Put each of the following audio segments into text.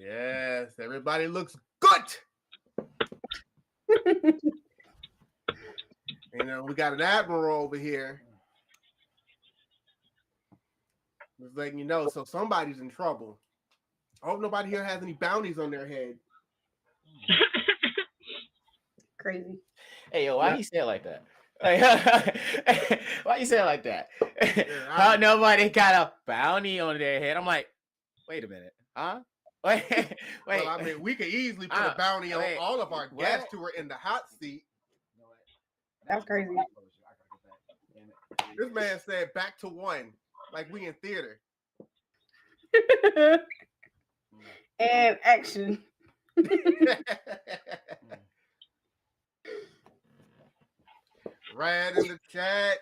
Yes, everybody looks good. You know, we got an admiral over here. Just letting you know, so somebody's in trouble. I hope nobody here has any bounties on their head. Crazy. Hey, yo, why you say it like that? Why you say it like that? How nobody got a bounty on their head? I'm like, wait a minute, huh? Wait. Well, I mean, we could easily put a bounty on all of our guests who are in the hot seat. That's crazy. This man said back to one, like we in theater. And action. Rad in the chat.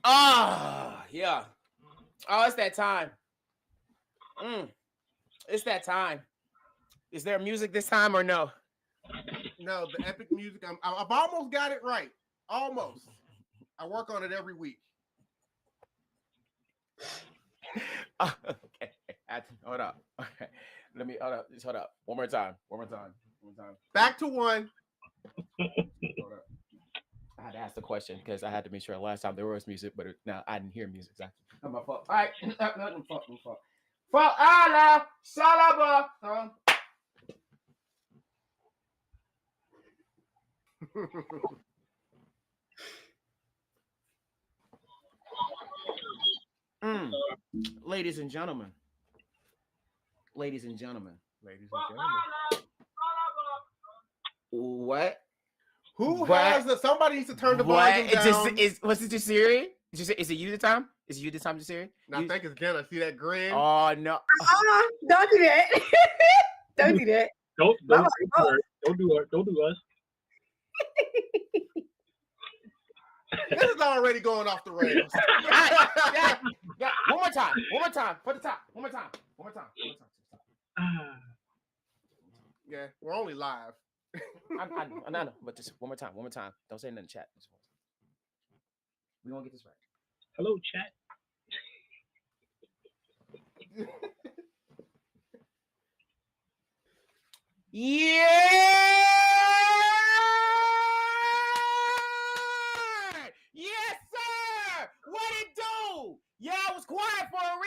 Oh, yeah. Oh, it's that time. It's that time. Is there music this time or no? No, the epic music. I've almost got it right. Almost. I work on it every week. Okay. Hold up. Okay. Let me hold up. Just hold up. One more time. Back to one. Hold up. I had to ask the question because I had to make sure last time there was music, but now I didn't hear music. Exactly. That's my fault. All right. Fuck. Allah, Salaba. Ladies and gentlemen. What? Who has the? Somebody needs to turn the volume down. Was it Jasirii? Is it you the time? Is it you the time, Jasirii? No, I think it's Jenna. See that grin? Oh no! Don't do that! Don't do that! Don't do us. This is already going off the rails. Yeah. One more time. For the top. One more time. Yeah, we're only live. I know, but just one more time. Don't say nothing in chat. We won't get this right. Hello, chat. Yeah! Yes, sir! What it do? Yeah, I was quiet for a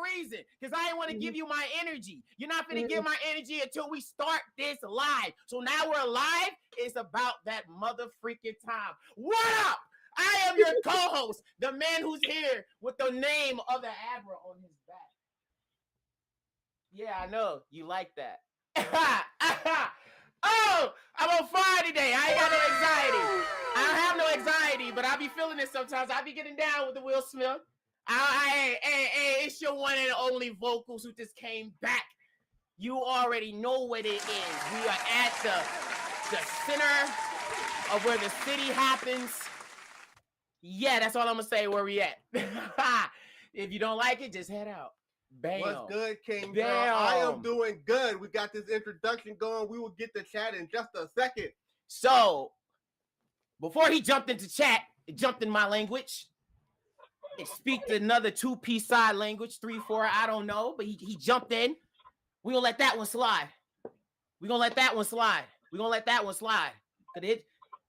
reason. Because I didn't want to give you my energy. You're not going to get my energy until we start this live. So now we're live. It's about that mother freaking time. What up? I am your co-host, the man who's here with the name of the Admiral on his back. Yeah, I know. You like that. Oh, I'm on fire today. I ain't got no anxiety. I don't have no anxiety, but I be feeling it sometimes. I be getting down with the Will Smith. It's your one and only VoQualz who just came back. You already know what it is. We are at the center of where the city happens. Yeah, that's all I'm gonna say where we at. If you don't like it, just head out. Bam. What's good, King Drell? I am doing good. We got this introduction going. We will get to chat in just a second. So, before he jumped into chat, it jumped in my language. It speaks another 2-piece side language, 3, 4, I don't know, but he jumped in. We're gonna let that one slide.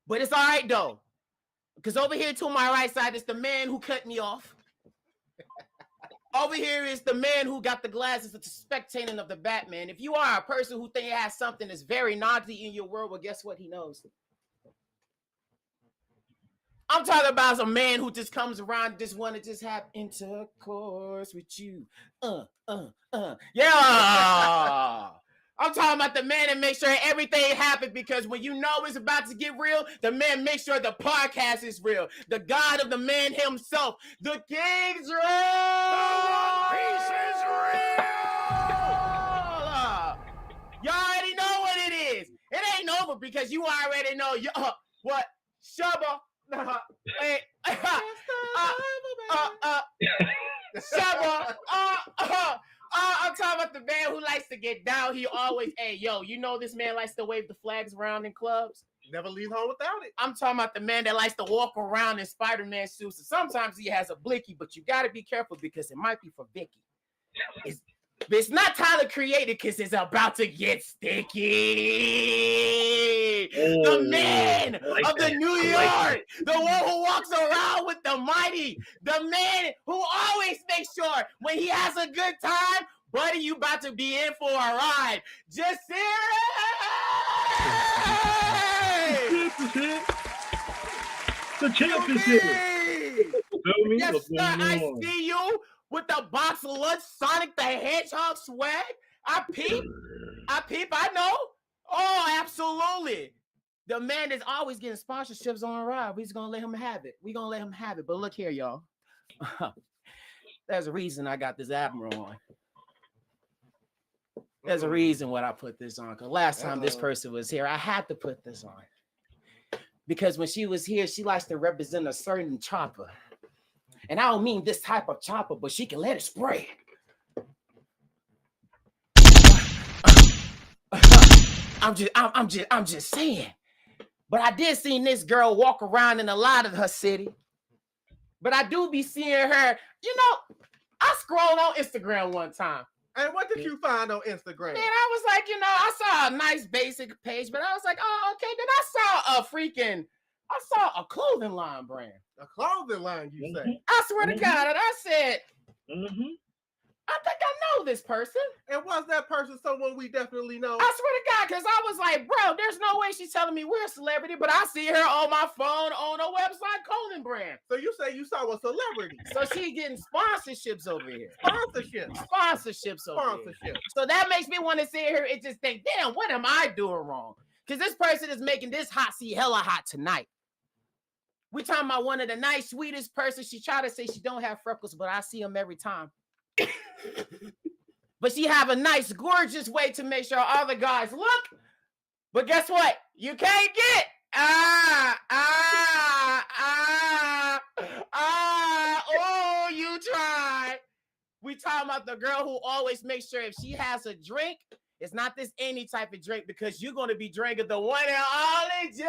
But it's all right though. Because over here to my right side is the man who cut me off. Over here is the man who got the glasses of the spectating of the Batman. If you are a person who think it has something that's very naughty in your world, well, guess what? He knows. I'm talking about some man who just comes around, just want to just have intercourse with you. Yeah. I'm talking about the man that makes sure everything happens, because when you know it's about to get real, the man makes sure the podcast is real. The God of the man himself, the King's real. The One Piece is real. You already know what it is. It ain't over because you already know. What? Shubba. Hey. Shubba. I'm talking about the man who likes to get down. He always, hey, yo, you know this man likes to wave the flags around in clubs? Never leave home without it. I'm talking about the man that likes to walk around in Spider-Man suits. And sometimes he has a blicky, but you got to be careful because it might be for Vicky. It's not Tyler created because it's about to get sticky. The man of the New York, the one who walks around with the mighty, the man who always makes sure when he has a good time, buddy, you about to be in for a ride. Jasirii! The championship. Feel me? Yes, sir, I see you with the box of lunch, Sonic the Hedgehog swag. I peep, I know. Oh, absolutely. The man is always getting sponsorships on a ride. We're just gonna let him have it. We're gonna let him have it. But look here, y'all. There's a reason I got this Admiral on. There's a reason why I put this on. Because last time this person was here, I had to put this on. Because when she was here, she likes to represent a certain chopper. And I don't mean this type of chopper, but she can let it spray. I'm just saying. But I did see this girl walk around in a lot of her city. But I do be seeing her, you know, I scrolled on Instagram one time. And what did you find on Instagram? Man, I was like, you know, I saw a nice basic page, but I was like, oh, okay. Then I saw a clothing line brand. A clothing line, you say? I swear to God, and I said, I think I know this person. And was that person someone we definitely know? I swear to God, because I was like, bro, there's no way she's telling me we're a celebrity, but I see her on my phone on a website clothing brand. So you say you saw a celebrity. So she getting sponsorships over here. Sponsorships over here. So that makes me want to sit here and just think, damn, what am I doing wrong? Because this person is making this hot seat hella hot tonight. We talking about one of the nice, sweetest persons. She tried to say she don't have freckles, but I see them every time. But she have a nice, gorgeous way to make sure all the guys look. But guess what? You can't get. Oh, you tried. We talking about the girl who always makes sure if she has a drink, it's not this any type of drink because you're going to be drinking the one and only Jen.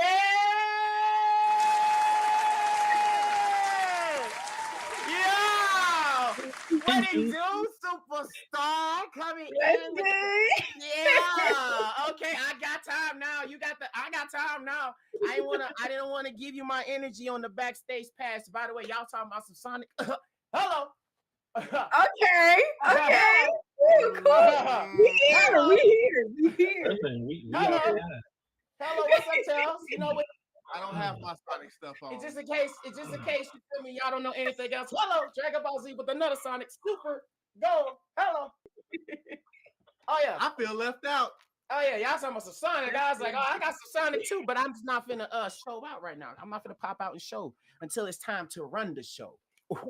What do you do, superstar? Coming in. Yeah. Okay, I got time now. I got time now. I didn't want to give you my energy on the backstage pass. By the way, y'all talking about some Sonic. Hello. Okay. Cool. We here. Hello, what's up, Charles? You know what? I don't have my Sonic stuff on. It's just in case you feel me. Y'all don't know anything else. Hello, Dragon Ball Z with another Sonic Super Go. Hello. Oh yeah. I feel left out. Oh yeah, y'all talking about some Sonic. I was like, oh, I got some Sonic too, but I'm just not finna show out right now. I'm not finna pop out and show until it's time to run the show. I'm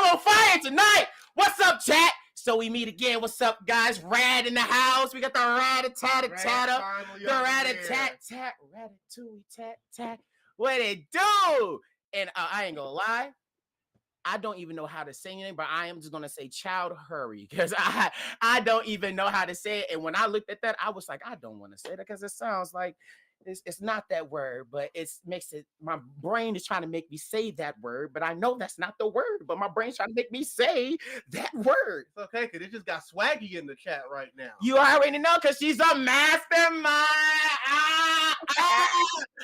on fire tonight. What's up, chat? So we meet again. What's up, guys? Rad in the house. We got the rat-a-tat-a-tat-a. The rat-a-tat-tat. Ratatouille-tat-tat. What it do? And I ain't gonna lie. I don't even know how to say anything, but I am just gonna say child hurry because I don't even know how to say it. And when I looked at that, I was like, I don't want to say that because it sounds like it's not that word, but it makes it. My brain is trying to make me say that word, but I know that's not the word. But my brain's trying to make me say that word. It's okay, because it just got swaggy in the chat right now. You already know because she's a mastermind.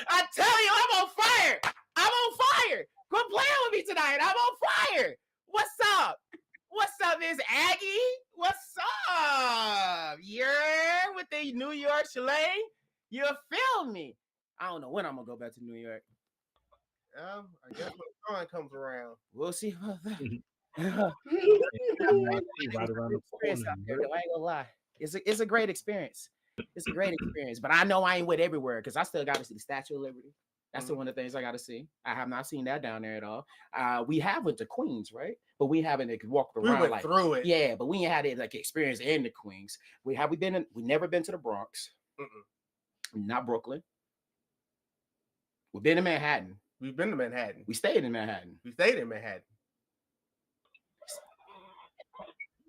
I tell you, I'm on fire. I'm on fire. Quit playing with me tonight. I'm on fire. What's up? What's up, Miss Aggie? What's up? You're with the New York slang. You feel me? I don't know when I'm gonna go back to New York. I guess when the time comes around, we'll see. Right around the Experience out there, though. I ain't gonna lie. It's a great experience. It's a great experience. But I know I ain't with everywhere because I still got to see the Statue of Liberty. That's one of the things I got to see. I have not seen that down there at all. We have went to Queens, right? But we haven't walked around we went through it. Yeah, but we ain't had it like experience in the Queens. We never been to the Bronx. Not Brooklyn. We've been to Manhattan. We've been to Manhattan. We stayed in Manhattan. We stayed in Manhattan.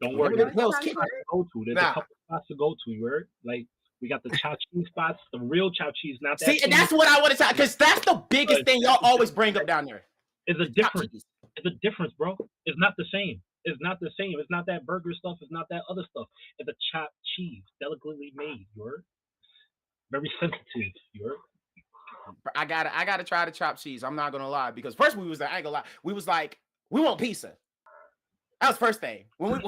Don't worry. Remember the There's Hell's a Kitchen? couple spots to go to. There's a couple spots to go to. You heard? Like we got the chow cheese spots, the real chow cheese, not that. See, and that's what I want to talk, because that's the biggest thing y'all always bring up down there. It's a difference. It's a difference, bro. It's not the same. It's not the same. It's not that burger stuff. It's not that other stuff. It's a chopped cheese, delicately made. You heard? Very sensitive. You heard? I gotta try the chopped cheese. I'm not gonna lie, because first we was like, I ain't gonna lie, we was like, we want pizza. That was first thing. When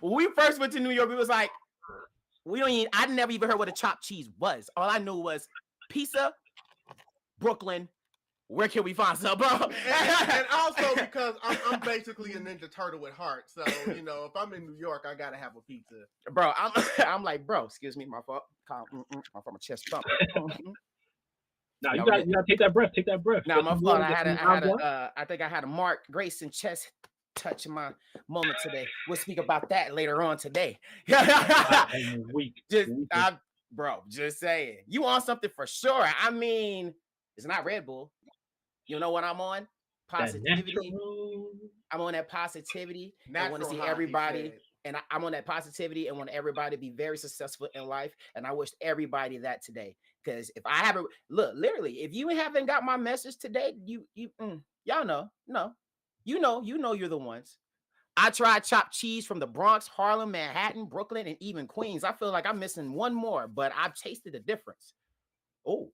we first went to New York, we was like, we don't even. I never even heard what a chopped cheese was. All I knew was pizza, Brooklyn. Where can we find some, bro? and also because I'm basically a Ninja Turtle at heart, so you know, if I'm in New York, I gotta have a pizza, bro. I'm like, bro. Excuse me, my fault. My chest bump. Now you gotta take that breath. Take that breath. Now my fault. I think I had a Mark Grayson chest touch in my moment today. We'll speak about that later on today. Bro, just saying. You on something for sure. I mean, it's not Red Bull. You know what I'm on? Positivity. I'm on that positivity. I want to see everybody. And I'm on that positivity and want everybody to be very successful in life. And I wish everybody that today. Because if I haven't, look, literally, if you haven't got my message today, y'all know, no, you know you're the ones. I tried chopped cheese from the Bronx, Harlem, Manhattan, Brooklyn, and even Queens. I feel like I'm missing one more, but I've tasted the difference. Oh.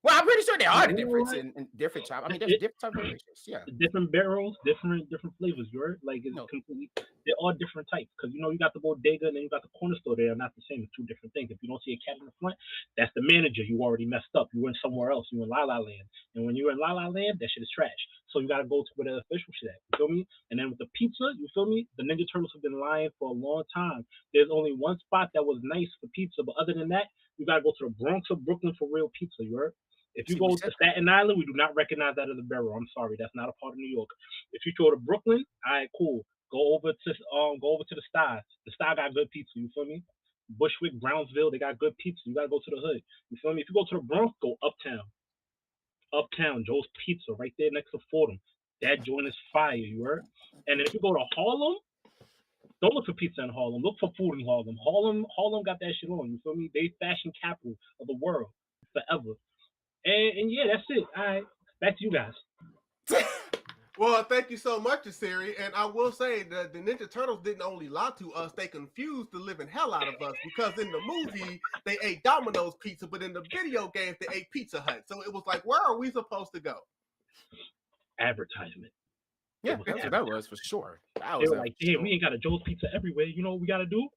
Well, I'm pretty sure there are the difference in different chops. I mean, there's different types of variations. Yeah. Different barrels, different flavors. You're like it's completely. They're all different types because you got the bodega and then you got the corner store. They are not the same. It's two different things. If you don't see a cat in the front, that's the manager. You already messed up. You went somewhere else. You in La La Land, and when you're in La La Land, that shit is trash. So you gotta go to where the official shit at. You feel me? And then with the pizza, you feel me? The Ninja Turtles have been lying for a long time. There's only one spot that was nice for pizza, but other than that, you gotta go to the Bronx or Brooklyn for real pizza. You heard? If you go to Staten Island, we do not recognize that as a barrel. I'm sorry, that's not a part of New York. If you go to Brooklyn, all right, cool. Go over to the Star. The Star got good pizza. You feel me? Bushwick, Brownsville, they got good pizza. You gotta go to the hood. You feel me? If you go to the Bronx, go uptown. Uptown, Joe's Pizza, right there next to Fordham. That joint is fire. You heard? And if you go to Harlem, don't look for pizza in Harlem. Look for food in Harlem. Harlem got that shit on. You feel me? They fashion capital of the world forever. And yeah, that's it. All right, back to you guys. Well, thank you so much, Jasirii. And I will say that the Ninja Turtles didn't only lie to us; they confused the living hell out of us. Because in the movie they ate Domino's pizza, but in the video games they ate Pizza Hut. So it was like, where are we supposed to go? Advertisement. Yeah, that was for sure. They were like, damn, we ain't got a Joe's Pizza everywhere. You know what we got to do?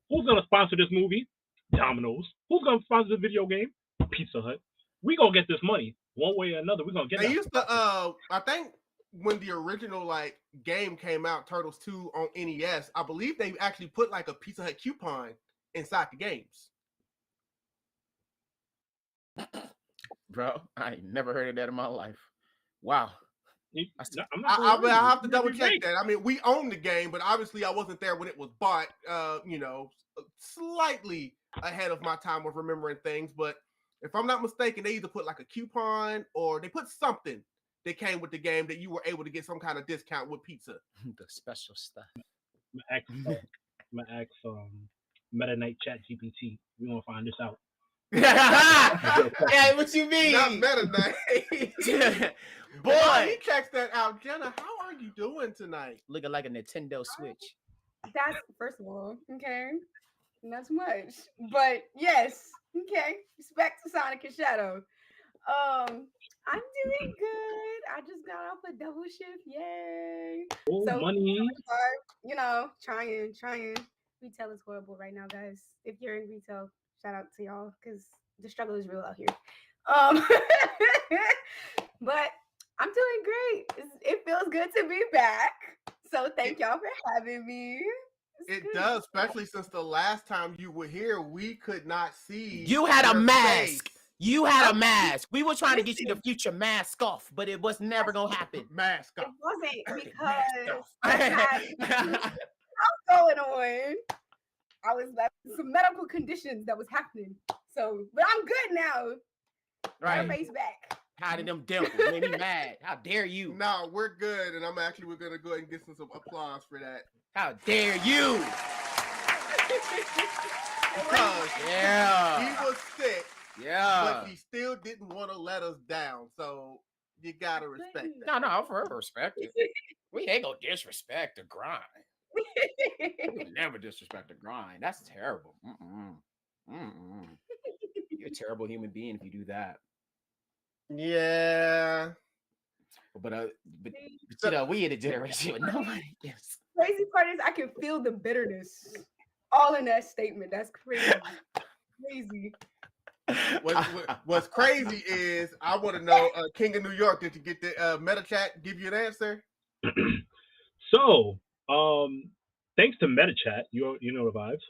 Who's gonna sponsor this movie? Domino's. Who's gonna sponsor the video game? Pizza Hut. We gonna get this money one way or another. We're gonna get. They used to. I think when the original game came out, Turtles 2 on NES, I believe they actually put like a Pizza Hut coupon inside the games. Bro, I ain't never heard of that in my life. Wow. I have to double check that. I mean, we own the game, but obviously I wasn't there when it was bought. Slightly ahead of my time of remembering things, but. If I'm not mistaken, they either put like a coupon or they put something that came with the game that you were able to get some kind of discount with pizza. The special stuff. I'm gonna ask Meta Knight Chat GPT. We're gonna find this out. Yeah, what you mean? Not Meta Knight. Boy, he checks that out. Jenna, how are you doing tonight? Looking like a Nintendo Switch. That's first of all, okay. Not too much. But yes. Okay, respect to Sonic and Shadow. I'm doing good. I just got off a double shift. Yay! Oh, so money. Trying. Retail is horrible right now, guys. If you're in retail, shout out to y'all because the struggle is real out here. But I'm doing great. It feels good to be back. So thank y'all for having me. It does, especially since the last time you were here, we could not see. You had a mask. You had a mask. We were trying to get you the future mask off, but it was never gonna happen. Mask off. It wasn't because I had going on. I was like some medical conditions that was happening. So, but I'm good now. Right. My face back. Hiding them dimples made me mad. How dare you? No, we're good, and we're gonna go ahead and get some applause for that. How dare you? Because he was sick, Yeah. but he still didn't want to let us down. So you gotta respect that. No, I'll forever respect it. We ain't gonna disrespect the grind. We would never disrespect the grind. That's terrible. You're a terrible human being if you do that. Yeah. But you know, we in a generation with nobody gives. Crazy part is I can feel the bitterness all in that statement. That's crazy. Crazy. What's crazy is I want to know, King of New York, did you get the meta chat give you an answer? So, thanks to meta chat, you know the vibes.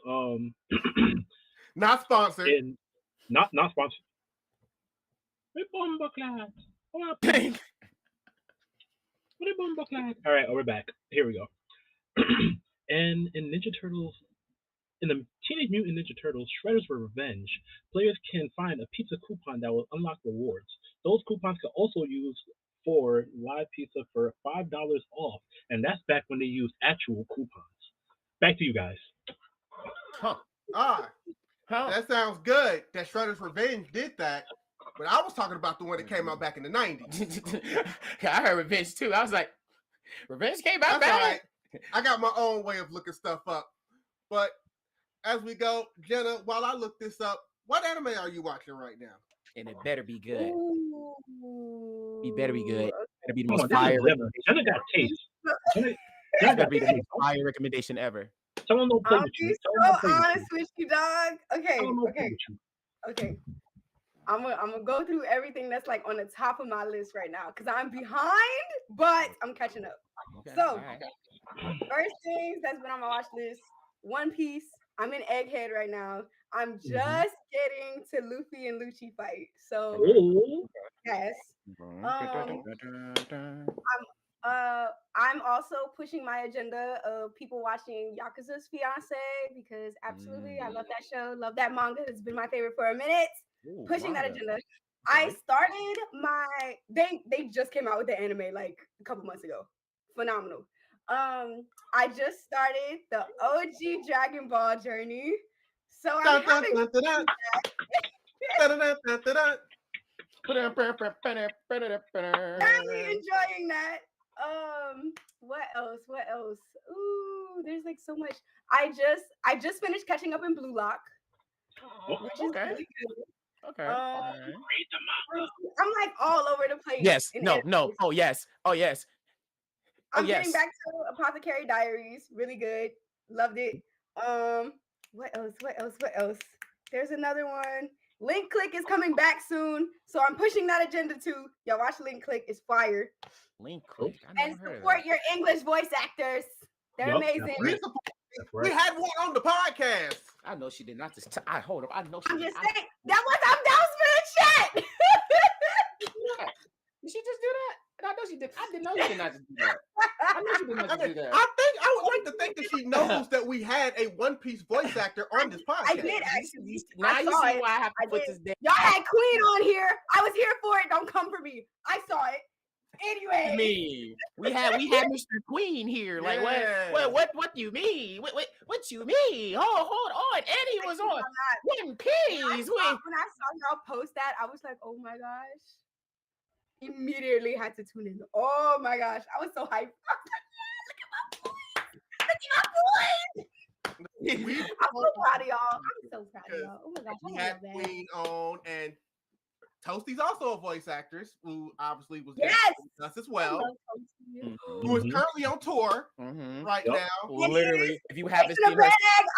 Not sponsored. And not sponsored. All right, we're back. Here we go. And in Ninja Turtles, in the Teenage Mutant Ninja Turtles Shredders for Revenge, players can find a pizza coupon that will unlock rewards. Those coupons can also use for live pizza for $5 off, and that's back when they used actual coupons. Back to you guys. That sounds good. That Shredder's Revenge did that, but I was talking about the one that came out back in the 90s. I heard Revenge too. I was like, Revenge came out That's back. right. I got my own way of looking stuff up. But as we go, Jenna, while I look this up, what anime are you watching right now? And it better be good. Ooh. It better be good. It better be the Come most on, fire. Jenna got taste. Jenna Better got be the taste. most fire recommendation ever. Someone don't play I'll with you. be Someone don't so play with honest with you, dog. Okay, Someone don't play okay, with you. okay. I'm gonna go through everything that's like on the top of my list right now because I'm behind, but I'm catching up. Okay. So, all right. first things that's been on my watch list: One Piece. I'm in Egghead right now. I'm just getting to Luffy and Lucci fight. So, Oh. yes. I'm also pushing my agenda of people watching Yakuza's Fiance because absolutely I love that show, love that manga. It's been my favorite for a minute. Ooh, Pushing that manga. agenda. I started my they just came out with the anime like a couple months ago. Phenomenal. I just started the OG Dragon Ball journey. So I'm having enjoying that. What else? Ooh, there's like so much. I just finished catching up in Blue Lock, which is Okay. really good. Okay. I'm like all over the place. Yes. in No. anime. No. Oh yes. Oh yes. I'm getting back to Apothecary Diaries. Really good. Loved it. What else? There's another one. Link Click is coming back soon, so I'm pushing that agenda too. Y'all watch Link Click. It's fire. Link Click. And support your English voice actors. They're amazing. We had one on the podcast. I know she did not just. Hold up. I know she. I'm did. just saying that was for the chat. Did she just do that? I know she did. I didn't know she did not just do that. I know she did not just do that. I would like to think that she knows that we had a One Piece voice actor on this podcast. I did actually. Now you see why I have to put this down. Y'all had Queen on here. I was here for it. Don't come for me. I saw it. Anyway, we had Mr. Queen here. Like what do you mean? What you mean? Hold on. Eddie was on One Piece. When I saw y'all post that, I was like, oh my gosh. Immediately had to tune in. Oh my gosh. I was so hyped. Look at my boys. I'm so proud of y'all. I'm so proud of y'all. Oh my gosh. We had Queen on, and Toasty's also a voice actress who obviously was with us as well. Who is currently on tour right now. Literally, if you haven't seen her, I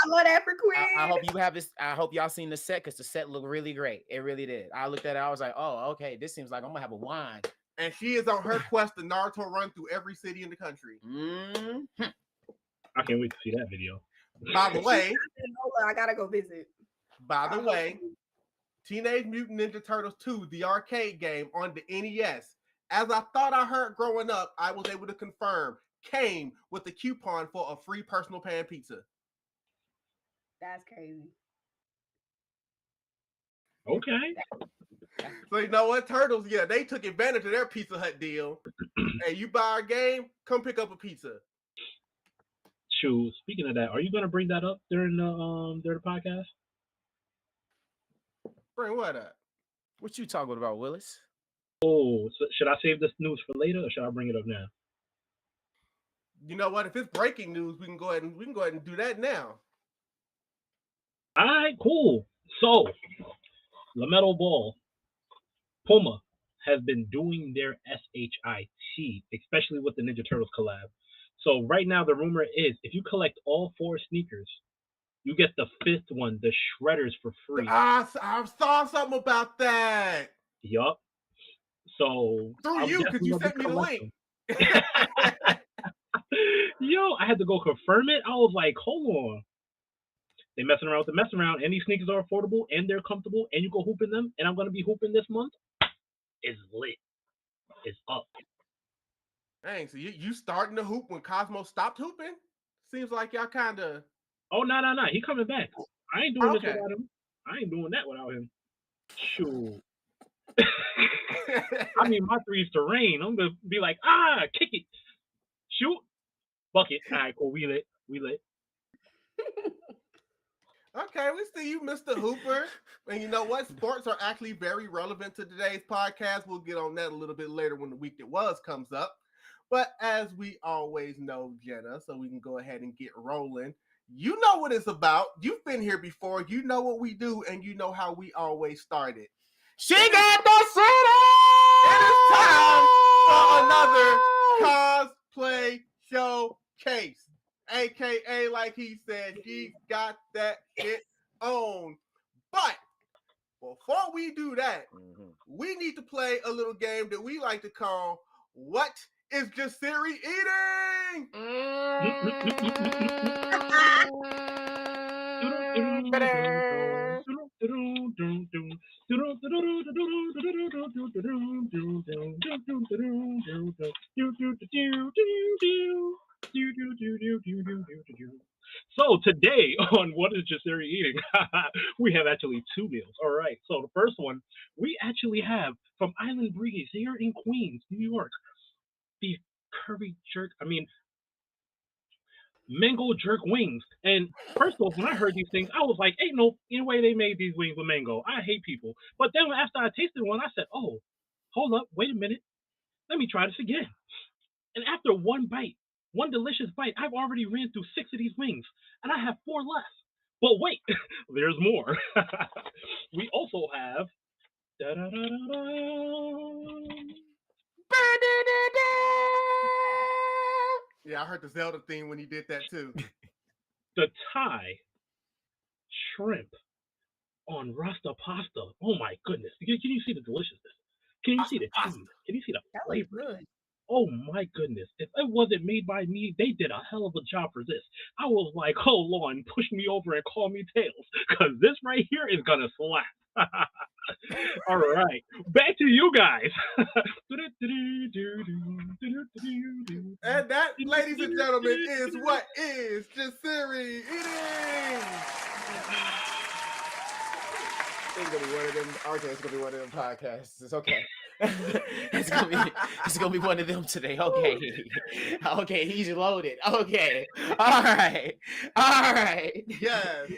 love that for Queen. I hope you have this. I hope y'all seen the set because the set looked really great. It really did. I looked at it. I was like, oh, okay. This seems like I'm gonna have a wine. And she is on her quest to Naruto run through every city in the country. I can't wait to see that video. By the way, I gotta go visit. By the way, Teenage Mutant Ninja Turtles 2, the arcade game on the NES, as I thought I heard growing up, I was able to confirm, came with a coupon for a free personal pan pizza. That's crazy. Okay. So you know what? Turtles, yeah, they took advantage of their Pizza Hut deal. Hey, you buy our game, come pick up a pizza. Shoot, speaking of that, are you gonna bring that up during the podcast? Bring what up? What you talking about, Willis? Oh, so should I save this news for later, or should I bring it up now? You know what? If it's breaking news, we can go ahead and do that now. All right, cool. So, LaMelo Ball, Puma has been doing their SHIT, especially with the Ninja Turtles collab. So right now, the rumor is if you collect all 4 sneakers, you get the 5th one, the Shredders, for free. I saw something about that. Yup. So through you, because you sent me the link. Yo, I had to go confirm it. I was like, hold on. They messing around with the mess around, and these sneakers are affordable and they're comfortable, and you go hoop in them, and I'm gonna be hooping this month. It's lit. It's up. Dang, so you starting to hoop when Cosmo stopped hooping? Seems like y'all kind of. Oh no. He coming back. I ain't doing this without him. I ain't doing that without him. Shoot. I mean, my threes to rain. I'm gonna be like, kick it, shoot, bucket. All right, cool. We lit. Okay, we see you, Mr. Hooper. And you know what? Sports are actually very relevant to today's podcast. We'll get on that a little bit later when the week that was comes up. But as we always know, Jenna, so we can go ahead and get rolling. You know what it's about. You've been here before. You know what we do, and you know how we always started. She got the city! It is time for another cosplay showcase. AKA, like he said, he got that shit on. But before we do that, we need to play a little game that we like to call What is Jasirii Eating? So today on What is Jasirii Eating, we have actually 2 meals. All right. So the first one we actually have from Island Breeze here in Queens, New York. Beef curry jerk. Mango jerk wings. And first off, when I heard these things, I was like, ain't no way they made these wings with mango. I hate people. But then after I tasted one, I said, oh, hold up, wait a minute. Let me try this again. And after one delicious bite, I've already ran through 6 of these wings, and I have 4 left. But wait, there's more. We also have Yeah, I heard the Zelda theme when he did that too. the Thai shrimp on Rasta pasta. Oh my goodness. Can you see the deliciousness? Can you see the cheese? Can you see the flavor? Good. Oh my goodness. If it wasn't made by me, they did a hell of a job for this. I was like, hold on, push me over and call me Tails, because this right here is going to slap. All right, back to you guys. And that, ladies and gentlemen, is What is Jasirii Eating? It's gonna be one of them. RJ, it's gonna be one of them podcasts. It's okay. it's gonna be one of them today. Okay, he's loaded. Okay, all right. Yes.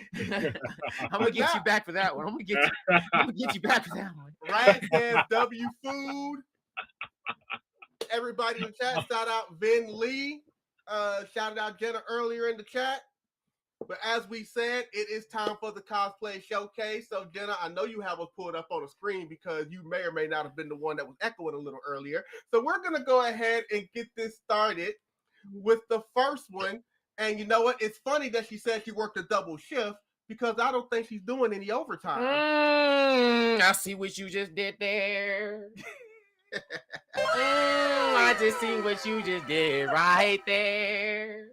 I'm gonna get you back for that one. I'm gonna get you back for that one. Ryan says W Food. Everybody in the chat, shout out Vin Lee. Shouted out Jenna earlier in the chat. But as we said, it is time for the cosplay showcase. So, Jenna, I know you have us pulled up on the screen because you may or may not have been the one that was echoing a little earlier. So we're going to go ahead and get this started with the first one. And you know what? It's funny that she said she worked a double shift because I don't think she's doing any overtime. I see what you just did there. I just see what you just did right there.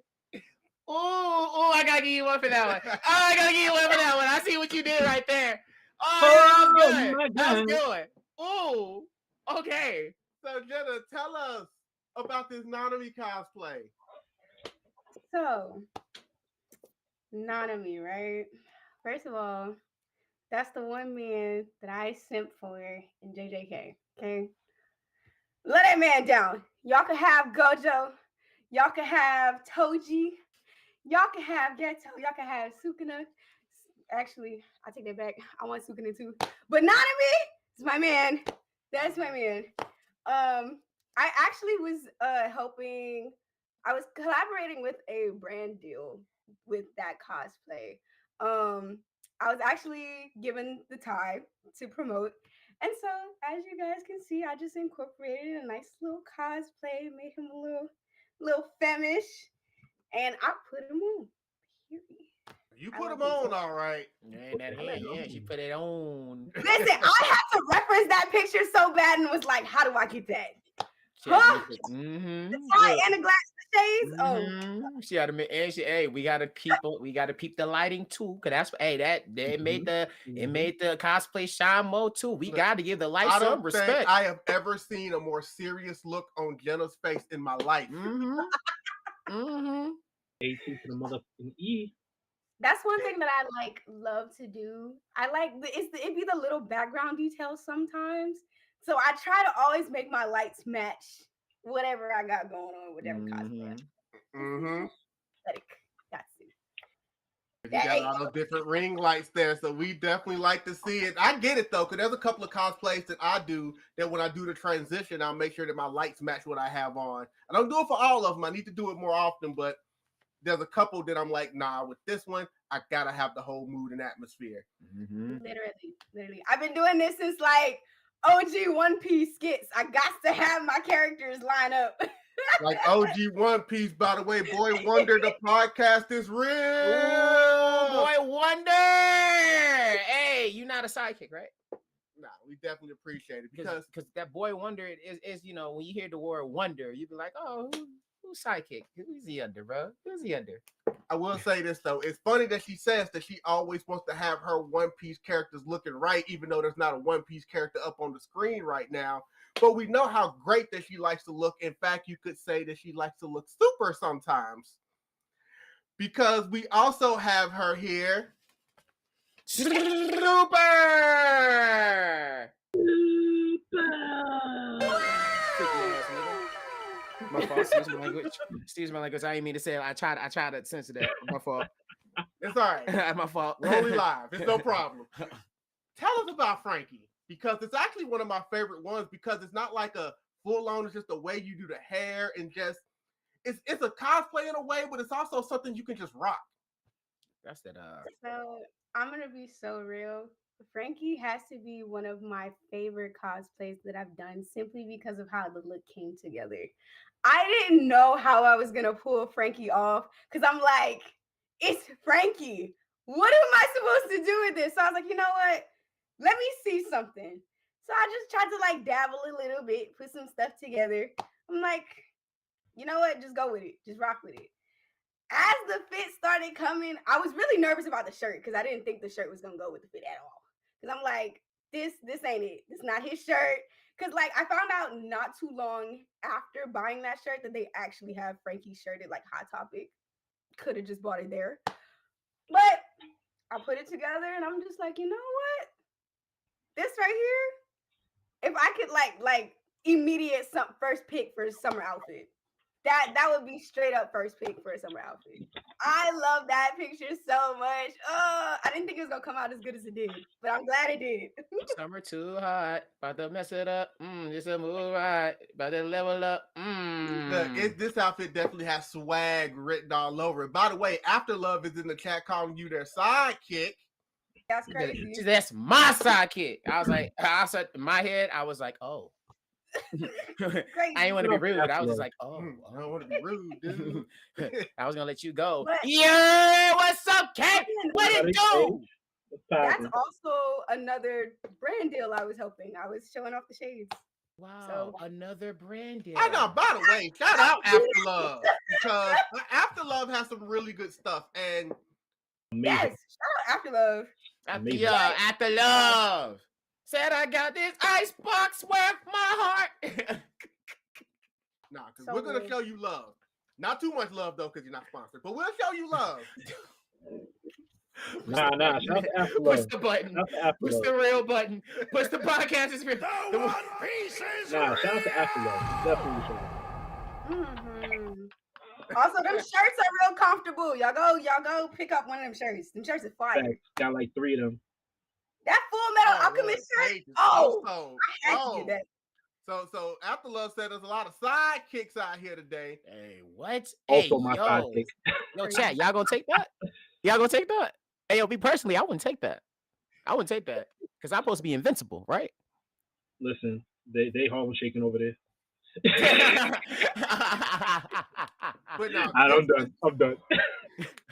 Oh, I gotta give you one for that one. I see what you did right there. Oh, that was good. That was good. Oh, okay. So, Jenna, tell us about this Nanami cosplay. So, Nanami, right? First of all, That's the one man that I simp for in JJK. Okay. Let that man down. Y'all can have Gojo. Y'all can have Toji. Y'all can have Geto. Y'all can have Sukuna. Actually, I take that back. I want Sukuna too. But Nanami is my man. That's my man. I actually was helping. I was collaborating with a brand deal with that cosplay. I was actually given the time to promote. And so, as you guys can see, I just incorporated a nice little cosplay, made him a little femish, and I put him on. Period. You I put love them him on so all right. Yeah, that head, yeah, she put it on. Listen, I had to reference that picture so bad and was like, how do I get that? She had to Huh? make it. Mm-hmm. The tie and the glasses shades? Oh, She had to make, and she, hey, we gotta peep the lighting too, cause that's it made the cosplay shine more too. We Look, gotta give the light I some don't think respect. I have ever seen a more serious look on Jenna's face in my life. Mm-hmm. Mm-hmm. 18 to the motherfucking E. that's one thing that I love to do. I like it be the little background details sometimes. So I try to always make my lights match whatever I got going on, whatever cosplay. Mm-hmm. Aesthetic. That's it. You got all those different ring lights there, so we definitely like to see it. I get it though, because there's a couple of cosplays that I do that when I do the transition, I'll make sure that my lights match what I have on. I don't do it for all of them. I need to do it more often, but there's a couple that I'm like, nah, with this one, I gotta have the whole mood and atmosphere. Literally. I've been doing this since like OG One Piece skits. I got to have my characters line up. Like OG One Piece, by the way, Boy Wonder, the podcast is real. Ooh, Boy Wonder. Hey, you're not a sidekick, right? Nah, we definitely appreciate it because that Boy Wonder is when you hear the word wonder, you be like, oh, who's sidekick? Who's he under, bro? Who's he under? I will say this though, it's funny that she says that she always wants to have her One Piece characters looking right, even though there's not a One Piece character up on the screen right now. But we know how great that she likes to look. In fact, you could say that she likes to look super sometimes, because we also have her here. Super. My fault. Excuse my language. Excuse my language. I didn't mean to say it. I tried to censor that. My fault. It's all right. My fault. We're only live. It's no problem. Tell us about Frankie, because it's actually one of my favorite ones, because it's not like a full on, it's just the way you do the hair and just it's a cosplay in a way, but it's also something you can just rock. That's that. So I'm gonna be so real. Frankie has to be one of my favorite cosplays that I've done simply because of how the look came together. I didn't know how I was gonna pull Frankie off because I'm like, it's Frankie. What am I supposed to do with this? So I was like, you know what? Let me see something. So I just tried to like dabble a little bit, put some stuff together. I'm like, you know what? Just go with it. Just rock with it. As the fit started coming, I was really nervous about the shirt because I didn't think the shirt was gonna go with the fit at all. Because I'm like, this ain't it. It's not his shirt. Because like I found out not too long after buying that shirt that they actually have Frankie's shirt at like Hot Topic. Could have just bought it there. But I put it together and I'm just like, you know what? This right here, if I could like immediate first pick for a summer outfit. That would be straight up first pick for a summer outfit. I love that picture so much. I didn't think it was gonna come out as good as it did, but I'm glad it did. Summer too hot, about to mess it up. Just a move right, about to level up. This outfit definitely has swag written all over it. By the way, After Love is in the chat calling you their sidekick. That's crazy. That's my sidekick. I was like, in my head, I was like, oh. I didn't want to be rude. I was just like, oh, I don't want to be rude, dude. I was gonna let you go. But, yeah, what's up, Kat? What it do? That's also another brand deal I was helping. I was showing off the shades. Wow, another brand deal. I know. By the way, shout out After Love, because After Love has some really good stuff. And yes, shout out After Love. After Love. Said I got this ice box worth my heart. Nah, because we're going to show you love. Not too much love, though, because you're not sponsored. But we'll show you love. Nah. Shout out to After Push Love. the button. Shout out to After Push Love. the real button. Push the podcast experience. The One Piece is Nah, shout out to After Love. Definitely shout out. Also, them shirts are real comfortable. Y'all go pick up one of them shirts. Them shirts are fire. Facts. Got like 3 of them. That Full Metal Alchemist shirt. Oh, I had to get that. So Afterlove said there's a lot of sidekicks out here today. Hey, what? Also hey, my yo. sidekick. Yo, chat, y'all gonna take that? Y'all gonna take that? Hey, yo, me personally, I wouldn't take that. I wouldn't take that because I'm supposed to be invincible, right? Listen, they Harlem shaking over there. But no, I'm done.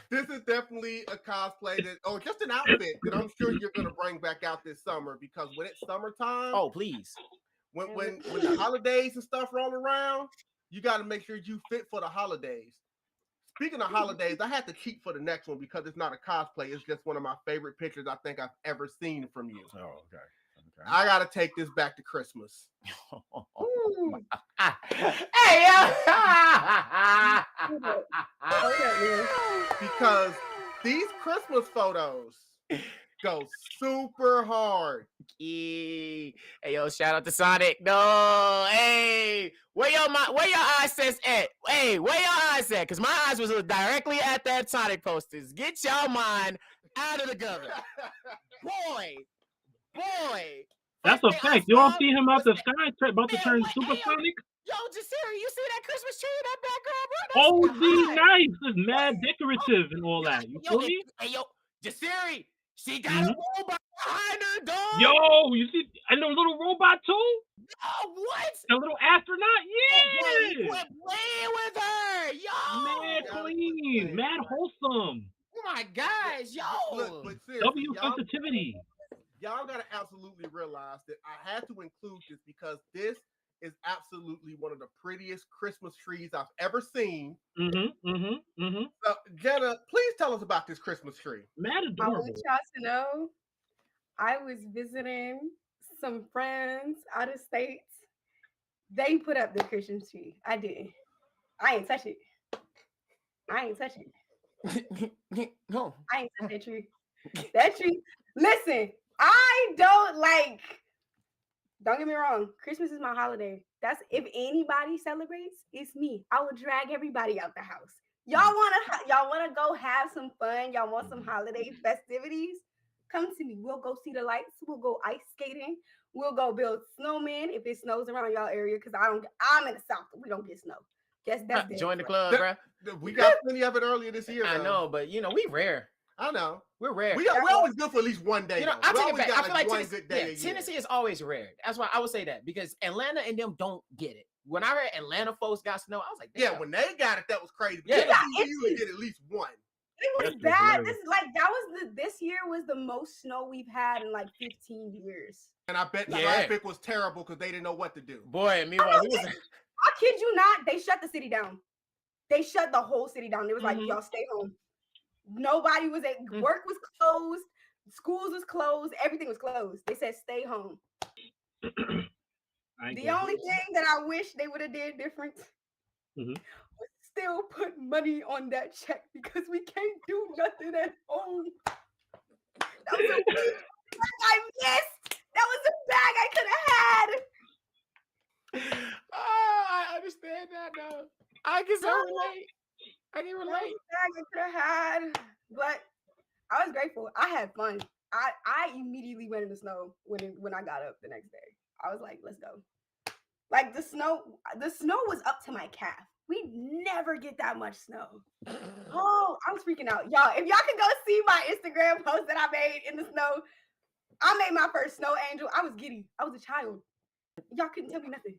This is definitely a cosplay just an outfit that I'm sure you're gonna bring back out this summer because when it's summertime, oh, please. When the holidays and stuff roll around, you got to make sure you fit for the holidays. Speaking of holidays, I had to cheat for the next one because it's not a cosplay. It's just one of my favorite pictures I think I've ever seen from you. Oh, okay. I got to take this back to Christmas. Hey, Because these Christmas photos go super hard. Hey, yo, shout out to Sonic. No, hey, where your eyes says at? Hey, where your eyes at? Because my eyes was directly at that Sonic posters. Get your mind out of the gutter. Boy. That's a fact. You don't see him out the sky about to turn supersonic? Yo, Jasirii, you see that Christmas tree in that background, bro? Oh, That's the high. nice. It's mad decorative and all that. You feel me? Hey, yo, Jasirii, she got a robot behind her, dog. Yo, you see, and the little robot too? Oh, what? The little astronaut? You Yeah. quit playing with her, yo. Mad clean, mad wholesome. Oh my gosh, yo. Look, but seriously, W sensitivity. Y'all got to absolutely realize that I had to include this because this is absolutely one of the prettiest Christmas trees I've ever seen. So, Jenna, please tell us about this Christmas tree. Mad I adorable. want y'all to know I was visiting some friends out of state. They put up the Christmas tree. I didn't. I ain't touch it. No. I ain't touch that tree. That tree. Listen, don't get me wrong. Christmas is my holiday. That's if anybody celebrates, it's me. I will drag everybody out the house. Y'all wanna go have some fun. Y'all want some holiday festivities? Come to me. We'll go see the lights. We'll go ice skating. We'll go build snowmen if it snows around y'all area. Because I'm in the South. We don't get snow. Guess that's Join the club, bro. We got plenty of it earlier this year. I know, but we rare. I know. We're rare. We're always good for at least one day. I take it back. I feel like one good day. Tennessee is always rare. That's why I would say that because Atlanta and them don't get it. When I heard Atlanta folks got snow, I was like, damn. Yeah, when they got it, that was crazy. Yeah, you usually get at least one. It was bad. This year was the most snow we've had in like 15 years. And I bet the traffic was terrible because they didn't know what to do. Boy, meanwhile, I kid you not, they shut the city down. They shut the whole city down. It was like, y'all stay home. Nobody was at work was closed, schools was closed, everything was closed. They said stay home. The only thing that I wish they would have did different was still put money on that check because we can't do nothing at home. That was a bag I missed. That was a bag I could have had. Oh, I understand that now. I can relate. I can relate. I could have had, but I was grateful. I had fun. I immediately went in the snow when I got up the next day. I was like, let's go. Like the snow was up to my calf. We never get that much snow. Oh, I was freaking out. Y'all, if y'all can go see my Instagram post that I made in the snow, I made my first snow angel. I was giddy. I was a child. Y'all couldn't tell me nothing.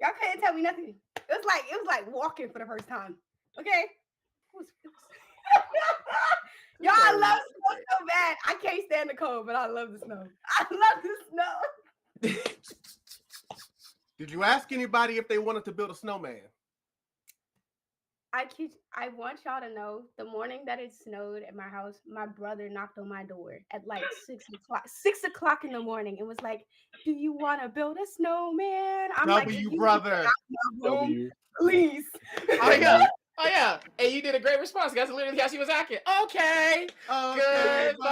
Y'all couldn't tell me nothing. It was like walking for the first time. Okay? Y'all, I love snow so bad. I can't stand the cold, but I love the snow. I love the snow. Did you ask anybody if they wanted to build a snowman? I want y'all to know the morning that it snowed at my house, my brother knocked on my door at like 6 o'clock in the morning and was like, do you want to build a snowman? I'm like, brother. Please. Oh, yeah. Oh yeah, and you did a great response. That's literally how she was acting. Okay, Okay, goodbye.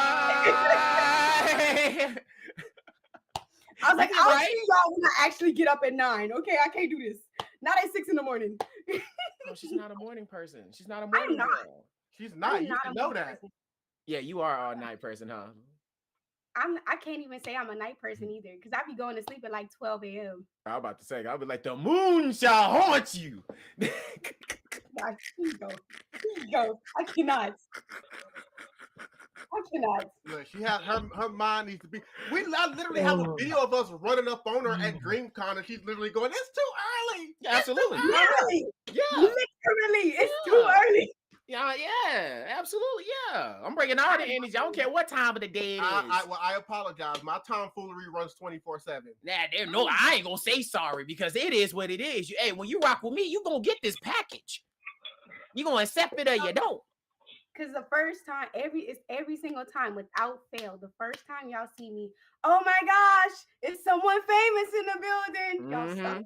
I was like, You I'll right? see y'all when I actually get up at 9. Okay, I can't do this. Not at 6 in the morning. No, she's not a morning person. She's not a I'm morning not. girl. She's not. I'm You not should a know morning that. person. Yeah, you are all night person, huh? I can't even say I'm a night person either, because I be going to sleep at like 12 a.m. I was about to say, I'll be like, the moon shall haunt you. Guys, please go. Please go. I cannot. Look, she has her mind needs to be. I literally have a video of us running up on her at DreamCon, and she's literally going, "It's too early." Yeah, absolutely. Literally. Yeah. Literally. It's too early. Yeah, absolutely. Yeah. I'm bringing all the energy. I don't care what time of the day it is. I apologize. My tomfoolery runs 24/7. No, I ain't gonna say sorry because it is what it is. Hey, when you rock with me, you gonna get this package. You gonna accept it or you don't. Because the first time, every single time without fail, the first time y'all see me, oh my gosh, it's someone famous in the building. Y'all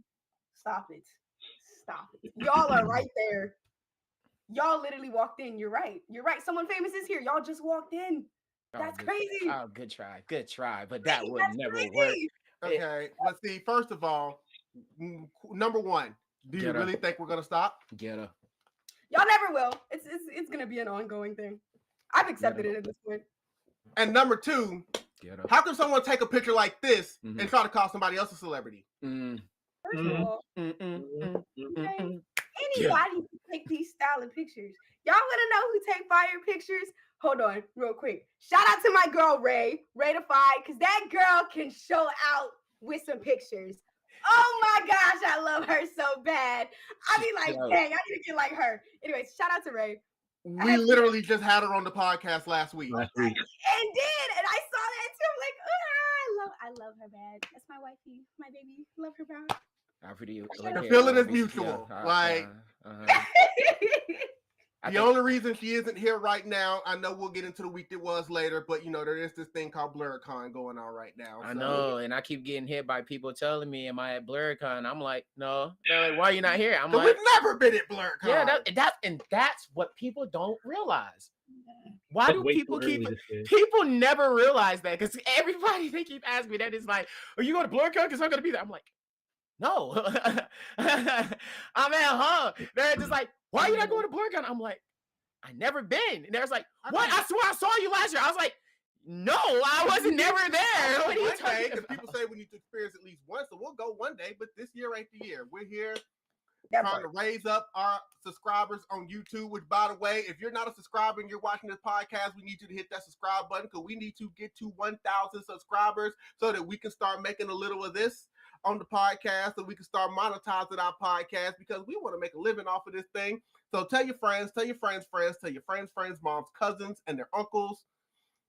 stop it. Y'all are right there. Y'all literally walked in. You're right. Someone famous is here. Y'all just walked in. That's crazy. Oh, good try. But that would never crazy. work. Okay, let's see. First of all, number one, do you really think we're gonna stop? Get her. Y'all never will. It's gonna be an ongoing thing. I've accepted it at this point. And number two, how can someone take a picture like this and try to call somebody else a celebrity? First of all, anybody can take these style of pictures. Y'all want to know who take fire pictures? Hold on, real quick. Shout out to my girl Ray Ratified, because that girl can show out with some pictures. Oh my gosh, I love her so bad. I be like, dang, I need to get like her. Anyways, shout out to Ray. We literally just had her on the podcast last week. And I saw that too. I'm like, I love her bad. That's my wifey, my baby. Love her bad. The feeling is mutual. The only reason she isn't here right now, I know we'll get into the week that was later, but there is this thing called BlurCon going on right now. I know, and I keep getting hit by people telling me, "Am I at BlurCon?" I'm like, "No." They're like, "Why are you not here?" I'm like, "We've never been at BlurCon." Yeah, that's what people don't realize. Why do people people never realize that? Because everybody they keep asking me that is like, "Are you going to BlurCon? Because I'm going to be there." I'm like, no. I'm at home. They're just like, why are you not going to BlurCon? I'm like, I never been. And they're like, what? I swear I saw you last year. I was like, no, I wasn't never there. What are you talking about? People say we need to experience at least once, so we'll go one day, but this year ain't the year. We're here trying to raise up our subscribers on YouTube, which, by the way, if you're not a subscriber and you're watching this podcast, we need you to hit that subscribe button because we need to get to 1,000 subscribers so that we can start making a little of this on the podcast, so we can start monetizing our podcast because we want to make a living off of this thing. So tell your friends, tell your friends, moms, cousins, and their uncles.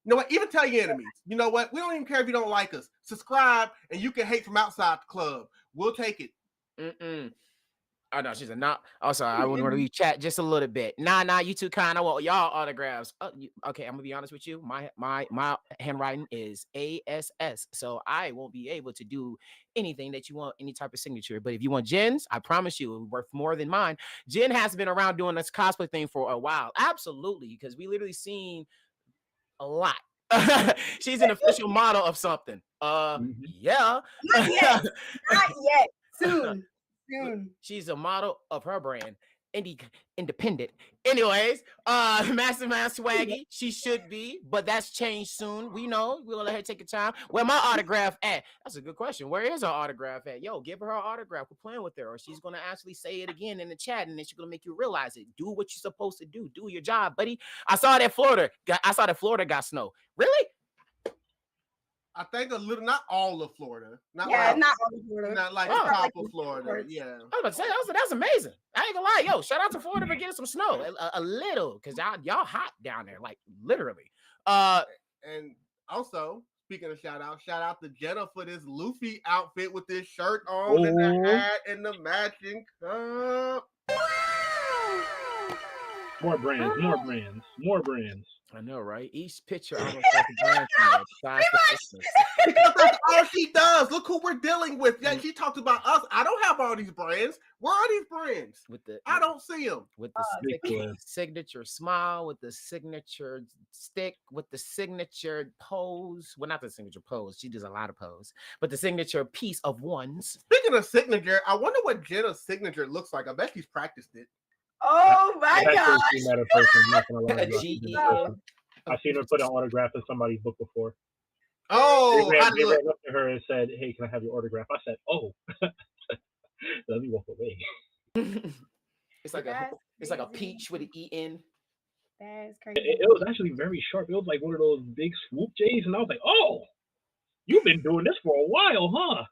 You know what? Even tell your enemies. You know what? We don't even care if you don't like us. Subscribe, and you can hate from outside the club. We'll take it. Oh no, she's a not. Also, I want to chat just a little bit. Nah, you too kind. I want y'all autographs. Okay, I'm gonna be honest with you. My handwriting is ASS, so I won't be able to do anything that you want, any type of signature. But if you want Jen's, I promise you, it's worth more than mine. Jen has been around doing this cosplay thing for a while. Absolutely, because we literally seen a lot. She's an official model of something. Yeah. Not yet. Soon. She's a model of her brand, independent. Anyways, Mastermind Swaggy, she should be, but that's changed soon. We know. We'll let her take a time. Where my autograph at? That's a good question. Where is her autograph at? Yo, give her autograph. We're playing with her, or she's gonna actually say it again in the chat, and then she's gonna make you realize it. Do what you're supposed to do. Do your job, buddy. I saw that Florida got snow. Really? I think a little, not all of Florida. Not all of Florida. Not like the top of Florida. Yeah. I was about to say that's amazing. I ain't gonna lie, yo. Shout out to Florida for getting some snow, a little, because y'all hot down there, like literally. And also speaking of shout out to Jenna for this Luffy outfit with this shirt on and the hat and the matching cup. More brands. I know, right? Each picture almost has a brand from besides the Christmas. Because that's all she does. Look who we're dealing with. Yeah, she talks about us. I don't have all these brands. Where are these brands? I don't see them. With the signature smile, with the signature stick, with the signature pose. Well, not the signature pose. She does a lot of pose, but the signature piece of ones. Speaking of signature, I wonder what Jenna's signature looks like. I bet she's practiced it. Oh my gosh. I've seen her put an autograph in somebody's book before. Oh, they ran up to her and said, "Hey, can I have your autograph?" I said, "Oh." Let me walk away. It's like a peach with an E in. That's crazy. It was actually very sharp. It was like one of those big swoop J's, and I was like, "Oh, you've been doing this for a while, huh?"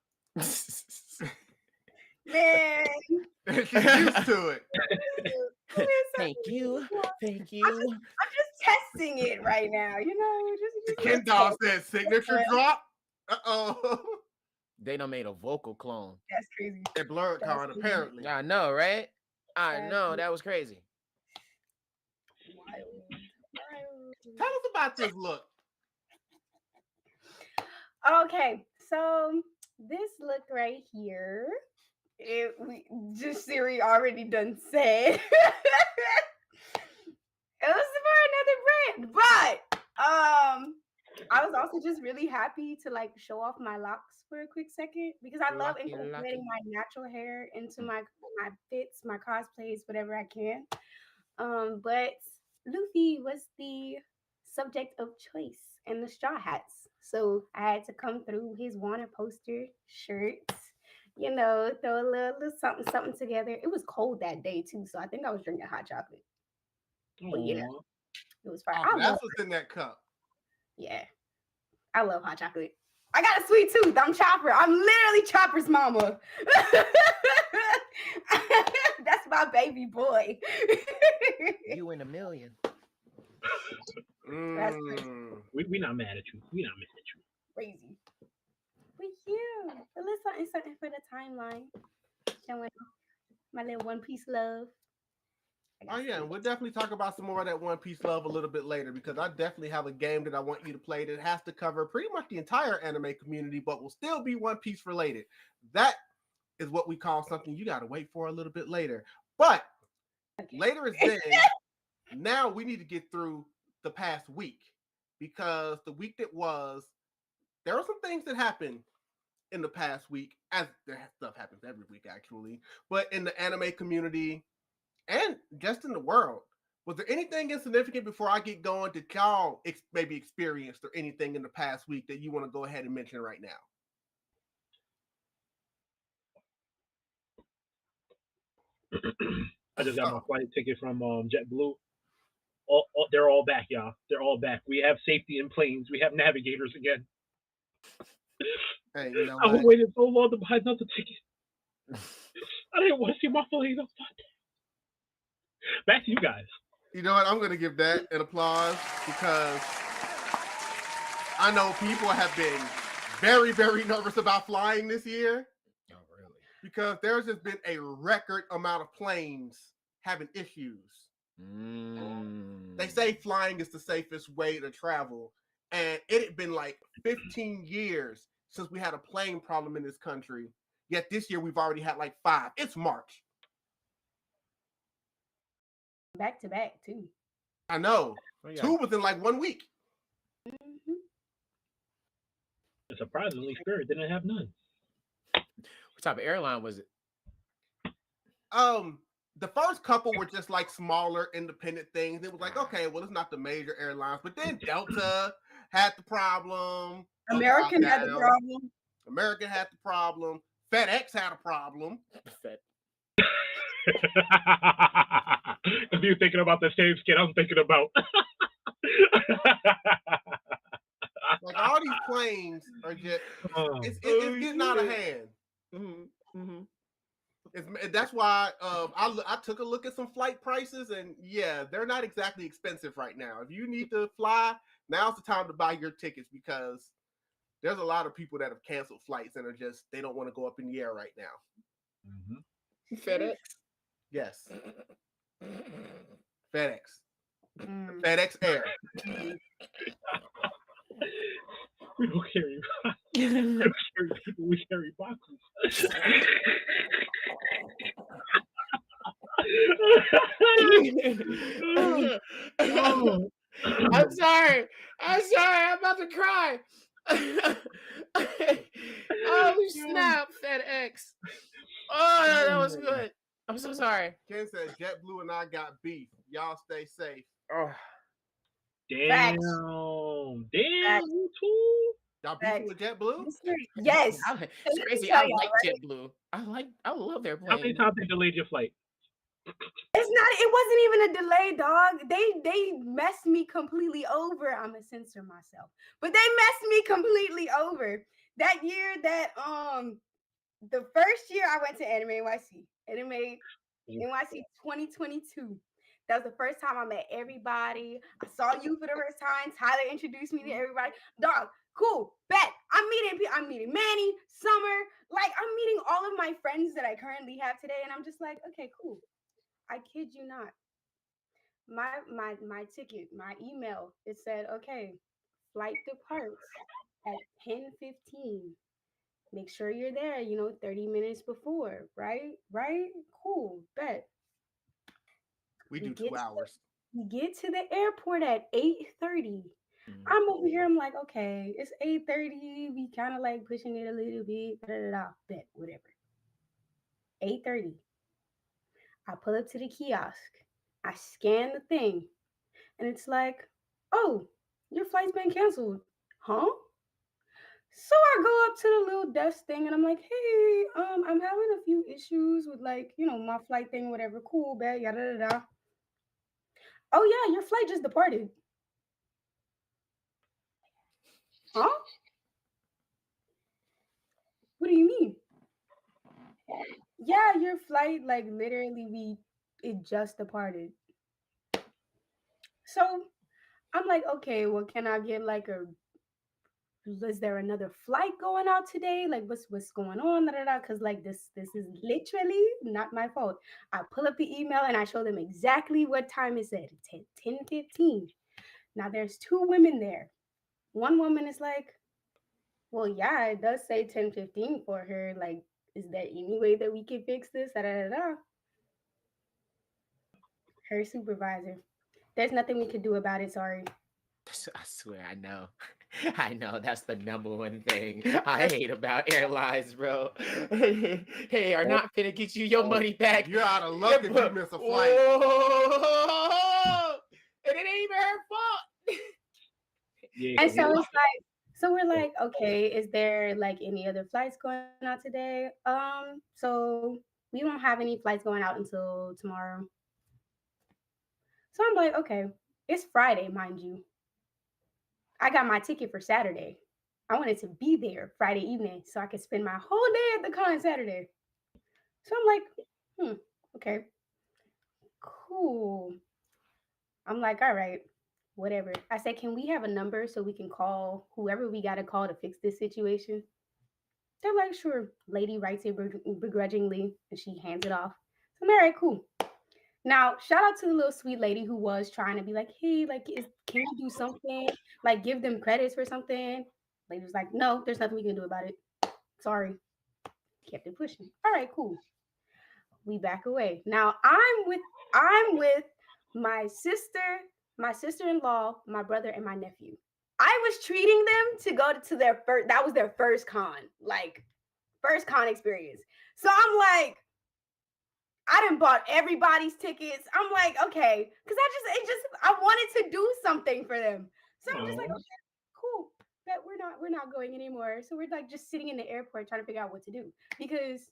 Man, she's used to it. Thank you. I'm just testing it right now. Just Ken Doll said signature drop. They done made a vocal clone. That's crazy. They blurred con apparently. I know, right? I know that was crazy. Wild. Tell us about this look. Okay, so this look right here, Jasirii already done said. It was for another brand, but I was also just really happy to like show off my locks for a quick second because I love incorporating my natural hair into my fits, my cosplays, whatever I can. But Luffy was the subject of choice in the straw hats, so I had to come through his wanted poster shirts. Throw a little something together. It was cold that day too, so I think I was drinking hot chocolate. But yeah, it was fine. That's what's in that cup. Yeah, I love hot chocolate. I got a sweet tooth. I'm Chopper. I'm literally Chopper's mama. That's my baby boy. You in a million. That's crazy. We not mad at you. We not mad at you. Crazy. But yeah, a little something for the timeline. Showing my little One Piece love. Oh yeah, and we'll definitely talk about some more of that One Piece love a little bit later because I definitely have a game that I want you to play that has to cover pretty much the entire anime community, but will still be One Piece related. That is what we call something you got to wait for a little bit later. But later is then. Now we need to get through the past week because the week that was, there were some things that happened in the past week, as stuff happens every week actually, but in the anime community and just in the world. Was there anything insignificant before I get going that y'all maybe experienced or anything in the past week that you want to go ahead and mention right now? I just got my flight ticket from JetBlue. They're all back, y'all. They're all back. We have safety in planes. We have navigators again. Hey, I've waited so long to buy another ticket. I didn't want to see my flight. Back to you guys. You know what? I'm going to give that an applause because I know people have been very, very nervous about flying this year. Oh, really? Because there's just been a record amount of planes having issues. They say flying is the safest way to travel. And it had been like 15 years since we had a plane problem in this country. Yet this year we've already had like 5. It's March. Back to back, too. I know. Oh, yeah. 2 within like 1 week. Mm-hmm. Surprisingly, Spirit didn't have none. What type of airline was it? The first couple were just like smaller independent things. It was like, okay, well, it's not the major airlines, but then Delta had the problem. American had the problem. American had the problem. FedEx had a problem. If you're thinking about the same skit I'm thinking about. Like all these planes are just, it's getting out of hand. Mm-hmm. Mm-hmm. That's why I took a look at some flight prices, and yeah, they're not exactly expensive right now. If you need to fly, now's the time to buy your tickets because there's a lot of people that have canceled flights and they don't want to go up in the air right now. Mm-hmm. FedEx? Yes. FedEx. FedEx Air. We don't carry people, we carry boxes. I'm sorry. I'm about to cry. Oh, snap, FedEx. Oh, that was good. I'm so sorry. Ken said JetBlue and I got beef. Y'all stay safe. Oh. Damn. You too? Y'all beefing with JetBlue? Yes. It's crazy. I like JetBlue. I love their plane. How many times they delayed your flight? It wasn't even a delay, dog. They messed me completely over. I'm gonna censor myself. But they messed me completely over. That year that the first year I went to Anime NYC 2022. That was the first time I met everybody. I saw you for the first time. Tyler introduced me to everybody. Dog, cool, bet. I'm meeting Manny, Summer. Like, I'm meeting all of my friends that I currently have today. And I'm just like, okay, cool. I kid you not. My ticket, my email, it said, okay, flight departs at 10:15. Make sure you're there, 30 minutes before, right? Right? Cool, bet. We do 2 hours. We get to the airport at 8:30. I'm over here. I'm like, okay, it's 8:30. We kind of like pushing it a little bit. Bet, whatever. 8:30. I pull up to the kiosk. I scan the thing. And it's like, oh, your flight's been canceled. Huh? So I go up to the little desk thing and I'm like, hey, I'm having a few issues with my flight thing, whatever. Cool, bet, yada da da. Oh yeah, your flight just departed. Huh? What do you mean? Yeah, your flight, literally it just departed. So I'm like, okay, well, can I get is there another flight going out today? Like, what's going on? Because this is literally not my fault. I pull up the email and I show them exactly what time it said. 10:15. Now there's 2 women there. One woman is like, well, yeah, it does say 10:15 for her. Like, is there any way that we can fix this? Her supervisor. There's nothing we could do about it. Sorry. I swear, I know. I know that's the number one thing I hate about airlines, bro. Hey, are not finna get you your money back. You're out of luck if you miss a flight. And it ain't even her fault. Yeah, and so it's like, so we're like, okay, is there any other flights going out today? So we won't have any flights going out until tomorrow. So I'm like, okay, it's Friday, mind you. I got my ticket for Saturday. I wanted to be there Friday evening so I could spend my whole day at the con Saturday. So I'm like, okay, cool. I'm like, all right, whatever. I said, can we have a number so we can call whoever we got to call to fix this situation? They're like, sure. Lady writes it begrudgingly and she hands it off. So I'm all right, cool. Now, shout out to the little sweet lady who was trying to be like, hey, can you do something? Give them credits for something. Lady was like, no, there's nothing we can do about it. Sorry. Kept it pushing. All right, cool. We back away. Now, I'm with my sister-in-law, my brother, and my nephew. I was treating them to go to their first, that was their first con, first con experience. So I'm like, I done bought everybody's tickets. I'm like, okay, because I wanted to do something for them. So I'm just like, okay, cool. But we're not going anymore. So we're just sitting in the airport trying to figure out what to do. Because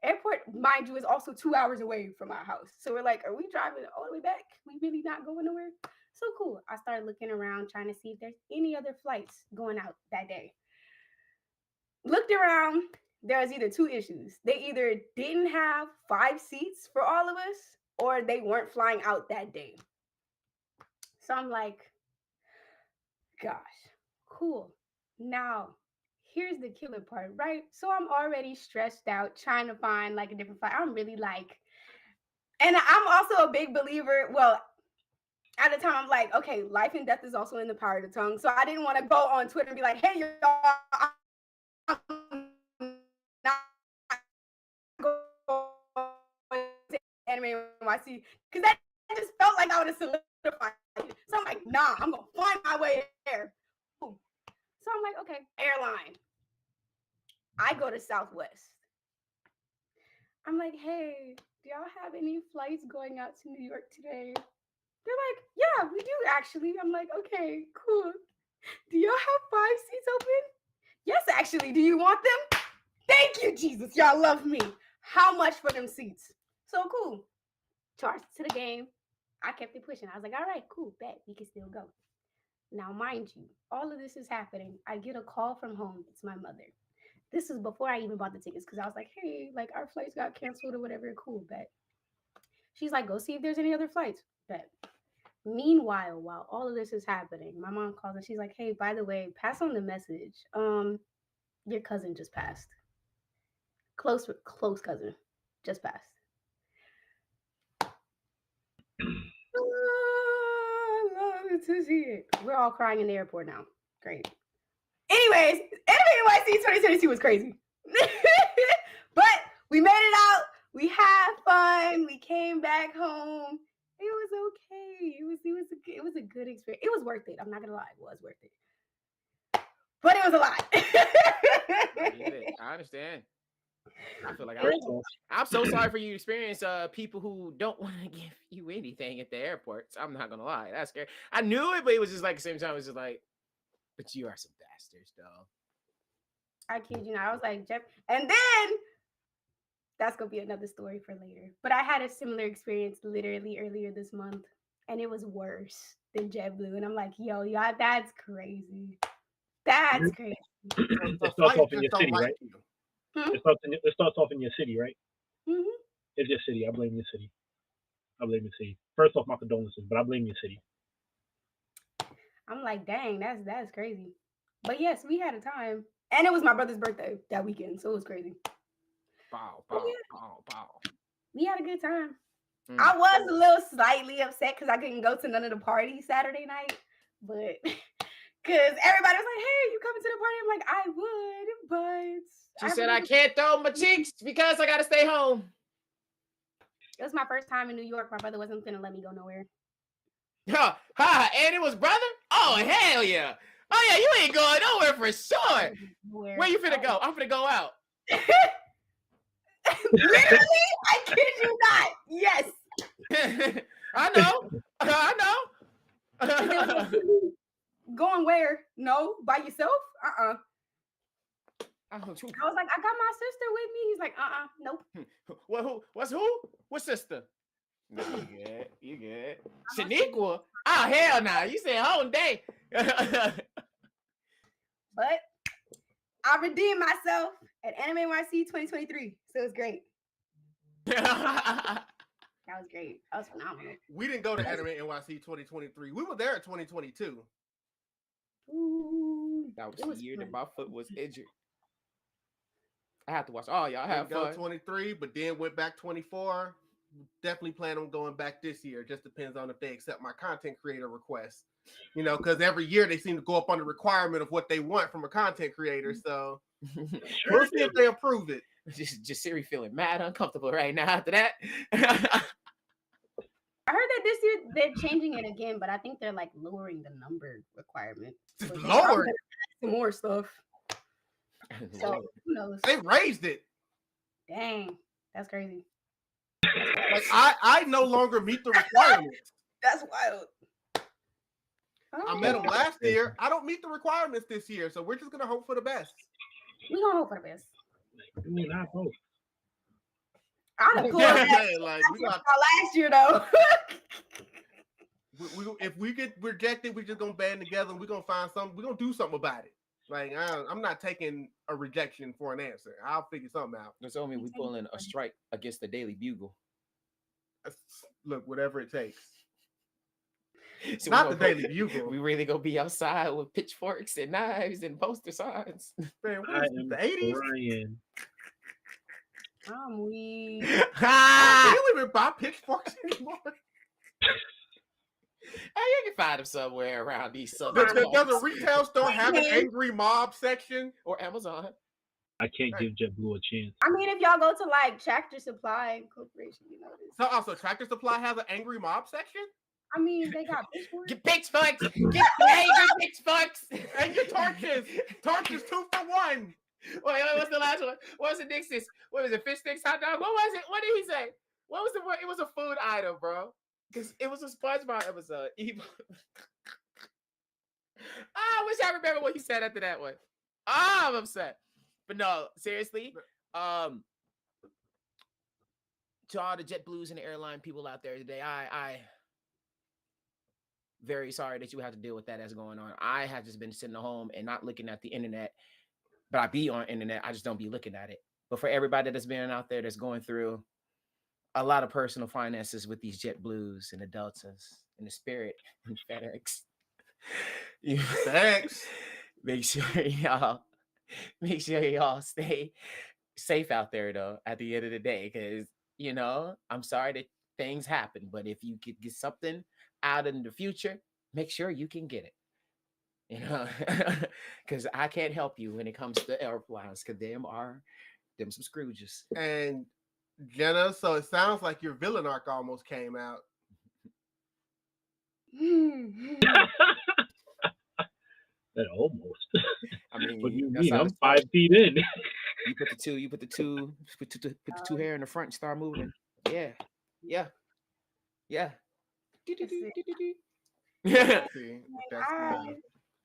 airport, mind you, is also 2 hours away from our house. So we're like, are we driving all the way back? We really not going nowhere? So cool. I started looking around trying to see if there's any other flights going out that day. Looked around. There was either 2 issues. They either didn't have 5 seats for all of us, or they weren't flying out that day. So I'm like, gosh, cool. Now, here's the killer part, right? So I'm already stressed out trying to find a different flight. I'm really and I'm also a big believer. Well, at the time, I'm like, okay, life and death is also in the power of the tongue. So I didn't want to go on Twitter and be like, hey, y'all, I'm not going to anime NYC, because that just felt like I would have solidified it. So I'm like, nah, I'm going to find my way there. So I'm like, okay, airline. I go to Southwest. I'm like, hey, do y'all have any flights going out to New York today? They're like, yeah, we do actually. I'm like, okay, cool. Do y'all have 5 seats open? Yes, actually. Do you want them? Thank you, Jesus. Y'all love me. How much for them seats? So cool. Charged to the game. I kept it pushing. I was like, all right, cool, bet. We can still go. Now, mind you, all of this is happening. I get a call from home. It's my mother. This is before I even bought the tickets because I was like, hey, like our flights got canceled or whatever. Cool, bet. She's like, go see if there's any other flights. Bet. Meanwhile, while all of this is happening, my mom calls and she's like, hey, by the way, pass on the message. Your cousin just passed. Close cousin just passed. I love to see it. We're all crying in the airport now. Great. Anyways, Anime NYC 2022 was crazy. But we made it out. We had fun. We came back home. It was okay. It was a good experience. It was worth it. I'm not gonna lie, it was worth it. But it was a lot. I understand. I feel like I'm so sorry for you experience people who don't want to give you anything at the airports. I'm not gonna lie. That's scary. I knew it, but it was just like at the same time, it was just like, but you are some bastards, though. I kid you not. I was like, Jeff, and then that's gonna be another story for later. But I had a similar experience literally earlier this month, and it was worse than JetBlue. And I'm like, yo, y'all, that's crazy. That's crazy. It starts off in your city, right? It starts off in your city, right? Mm-hmm. It's your city. I blame your city. First off, my condolences, but I blame your city. I'm like, dang, that's crazy. But yes, we had a time. And it was my brother's birthday that weekend, so it was crazy. Bow. We had a good time. I was a little slightly upset because I couldn't go to none of the parties Saturday night, but because everybody was like, hey, you coming to the party? I'm like, I would, but... She said, I can't throw my cheeks because I got to stay home. It was my first time in New York. My brother wasn't going to let me go nowhere. And it was brother? Oh, hell yeah. Oh, yeah, you ain't going nowhere for sure. Where you finna go? I'm finna go out. Literally? I kid you not. Yes. I know. Going where? No, by yourself? I was like, I got my sister with me. He's like, nope. Well, what sister? No, you good. Shaniqua? Oh, hell no. You said whole day. But I redeemed myself at Anime NYC 2023. So it was great. That was great. That was phenomenal. We didn't go to Anime NYC 2023. We were there in 2022. Ooh, that was the year that my foot was injured. I have to watch all y'all have fun. 23, but then went back 24. Definitely plan on going back this year. Just depends on if they accept my content creator request. You know, because every year they seem to go up on the requirement of what they want from a content creator. So we'll see if they approve it. Jasirii feeling mad uncomfortable right now after that. I heard that this year they're changing it again, but I think they're like lowering the number requirement. So lowered some more stuff. So who knows? They raised it. Dang, that's crazy. Like I no longer meet the requirements. That's wild. I met them last year. I don't meet the requirements this year, so we're just gonna hope for the best. We gonna hope for the best. I mean, I hope. I'd have pulled like we got last year though. If we get rejected, we're just gonna band together and we're gonna find something. We're gonna do something about it. Like I'm not taking a rejection for an answer. I'll figure something out. That's only we pulling a strike against the Daily Bugle. Look, whatever it takes. So not the Daily Bugle. We really gonna be outside with pitchforks and knives and poster signs. Man, what is it, the 80s? Brian. I'm weak. You don't even buy pitchforks anymore. you can find them somewhere around these Does southern a malls. retail store have an angry mob section? Or Amazon? I can't give JetBlue a chance. I mean, if y'all go to like Tractor Supply Corporation, you know this. So also, Tractor Supply has an angry mob section? I mean, they got pitchforks. Get pitchforks! Get angry pitchforks! And get torches! Torches 2 for 1! Wait, what's the last one? What was the Dixie's? What was it? Fish sticks, hot dog? What was it? What did he say? What was the word? It was a food item, bro. Because it was a SpongeBob episode. I wish I remember what he said after that one. Oh, I'm upset. But no, seriously. To all the JetBlues and the airline people out there today, I very sorry that you have to deal with that as going on. I have just been sitting at home and not looking at the internet, but I be on internet. I just don't be looking at it. But for everybody that's been out there that's going through a lot of personal finances with these JetBlues and the Deltas and the Spirit and FedEx, Thanks. make sure y'all stay safe out there though at the end of the day, because I'm sorry that things happen, but if you could get something out in the future, make sure you can get it. Because I can't help you when it comes to airlines, because them some Scrooges. And Jenna, so it sounds like your villain arc almost came out. That almost. I mean, what do you that's mean? how I'm it's 5 feet in. You put the two hair in the front and start moving. Yeah. See,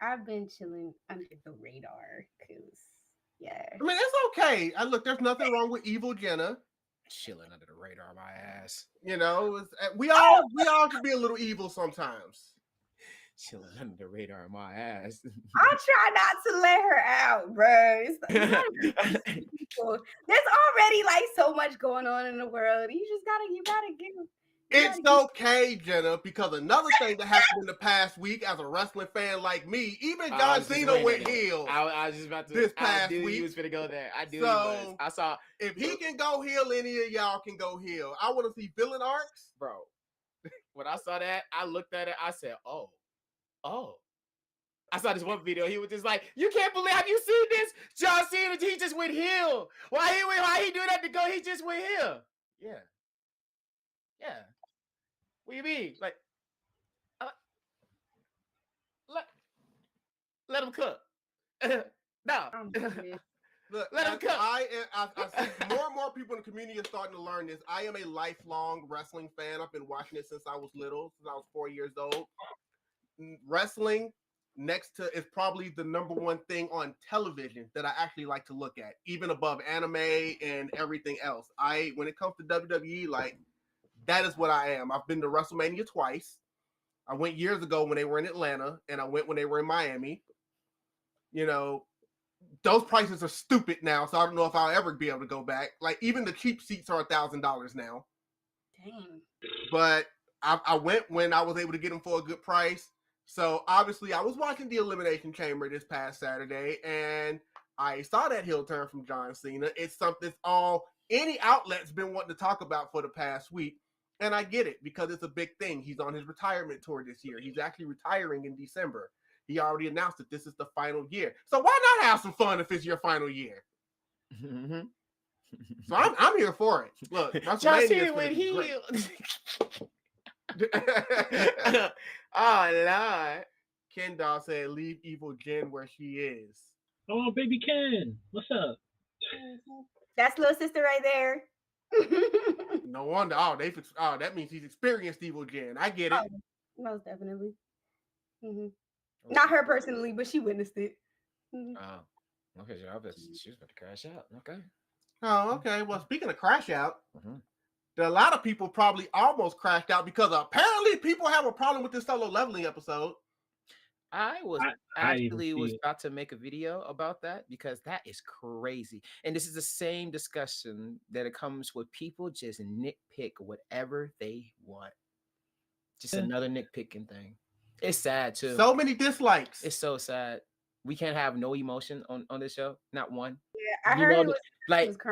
I've been chilling under the radar because, yeah. I mean, it's okay. Look, there's nothing wrong with evil Jenna. Chilling under the radar, my ass. We all can be a little evil sometimes. Chilling under the radar, my ass. I try not to let her out, bro. There's already like so much going on in the world. You gotta give. It's okay, Jenna, because another thing that happened in the past week as a wrestling fan like me, even John Cena went heel. I was just about to. This past I knew week. he was gonna go there. I knew So, he was. I saw. If he can go heel, any of y'all can go heel. I want to see villain arcs. Bro, when I saw that, I looked at it. I said, oh. I saw this one video. He was just like, you can't believe, have you seen this? John Cena, he just went heel. Why he do that to go? He just went heel. Yeah. What do you mean? Like, let him cook. No. Look, Let him cook. I see more and more people in the community are starting to learn this. I am a lifelong wrestling fan. I've been watching it since I was little, since I was 4 years old. Wrestling is probably the number one thing on television that I actually like to look at, even above anime and everything else. When it comes to WWE, like, that is what I am. I've been to WrestleMania twice. I went years ago when they were in Atlanta, and I went when they were in Miami. Those prices are stupid now, so I don't know if I'll ever be able to go back. Like, even the cheap seats are $1,000 now. Dang. But I went when I was able to get them for a good price. So obviously I was watching the Elimination Chamber this past Saturday, and I saw that heel turn from John Cena. It's something any outlet's been wanting to talk about for the past week. And I get it, because it's a big thing. He's on his retirement tour this year. He's actually retiring in December. He already announced that this is the final year. So why not have some fun if it's your final year? Mm-hmm. So I'm here for it. Look, John Cena went heel. Oh, Lord. Ken Doll said, leave evil Jen where she is. Oh, baby Ken. What's up? That's little sister right there. No wonder. That means he's experienced evil Jen. I get it. Most definitely. Mm-hmm. Not her personally, but she witnessed it. Mm-hmm. Oh, okay. She was about to crash out. Okay. Oh, okay. Well, speaking of crash out, a lot of people probably almost crashed out because apparently people have a problem with this solo leveling episode. I was about to make a video about that because that is crazy. And this is the same discussion that it comes with people just nitpick whatever they want. Just another nitpicking thing. It's sad too. So many dislikes. It's so sad. We can't have no emotion on this show. Not one. Yeah, I heard it was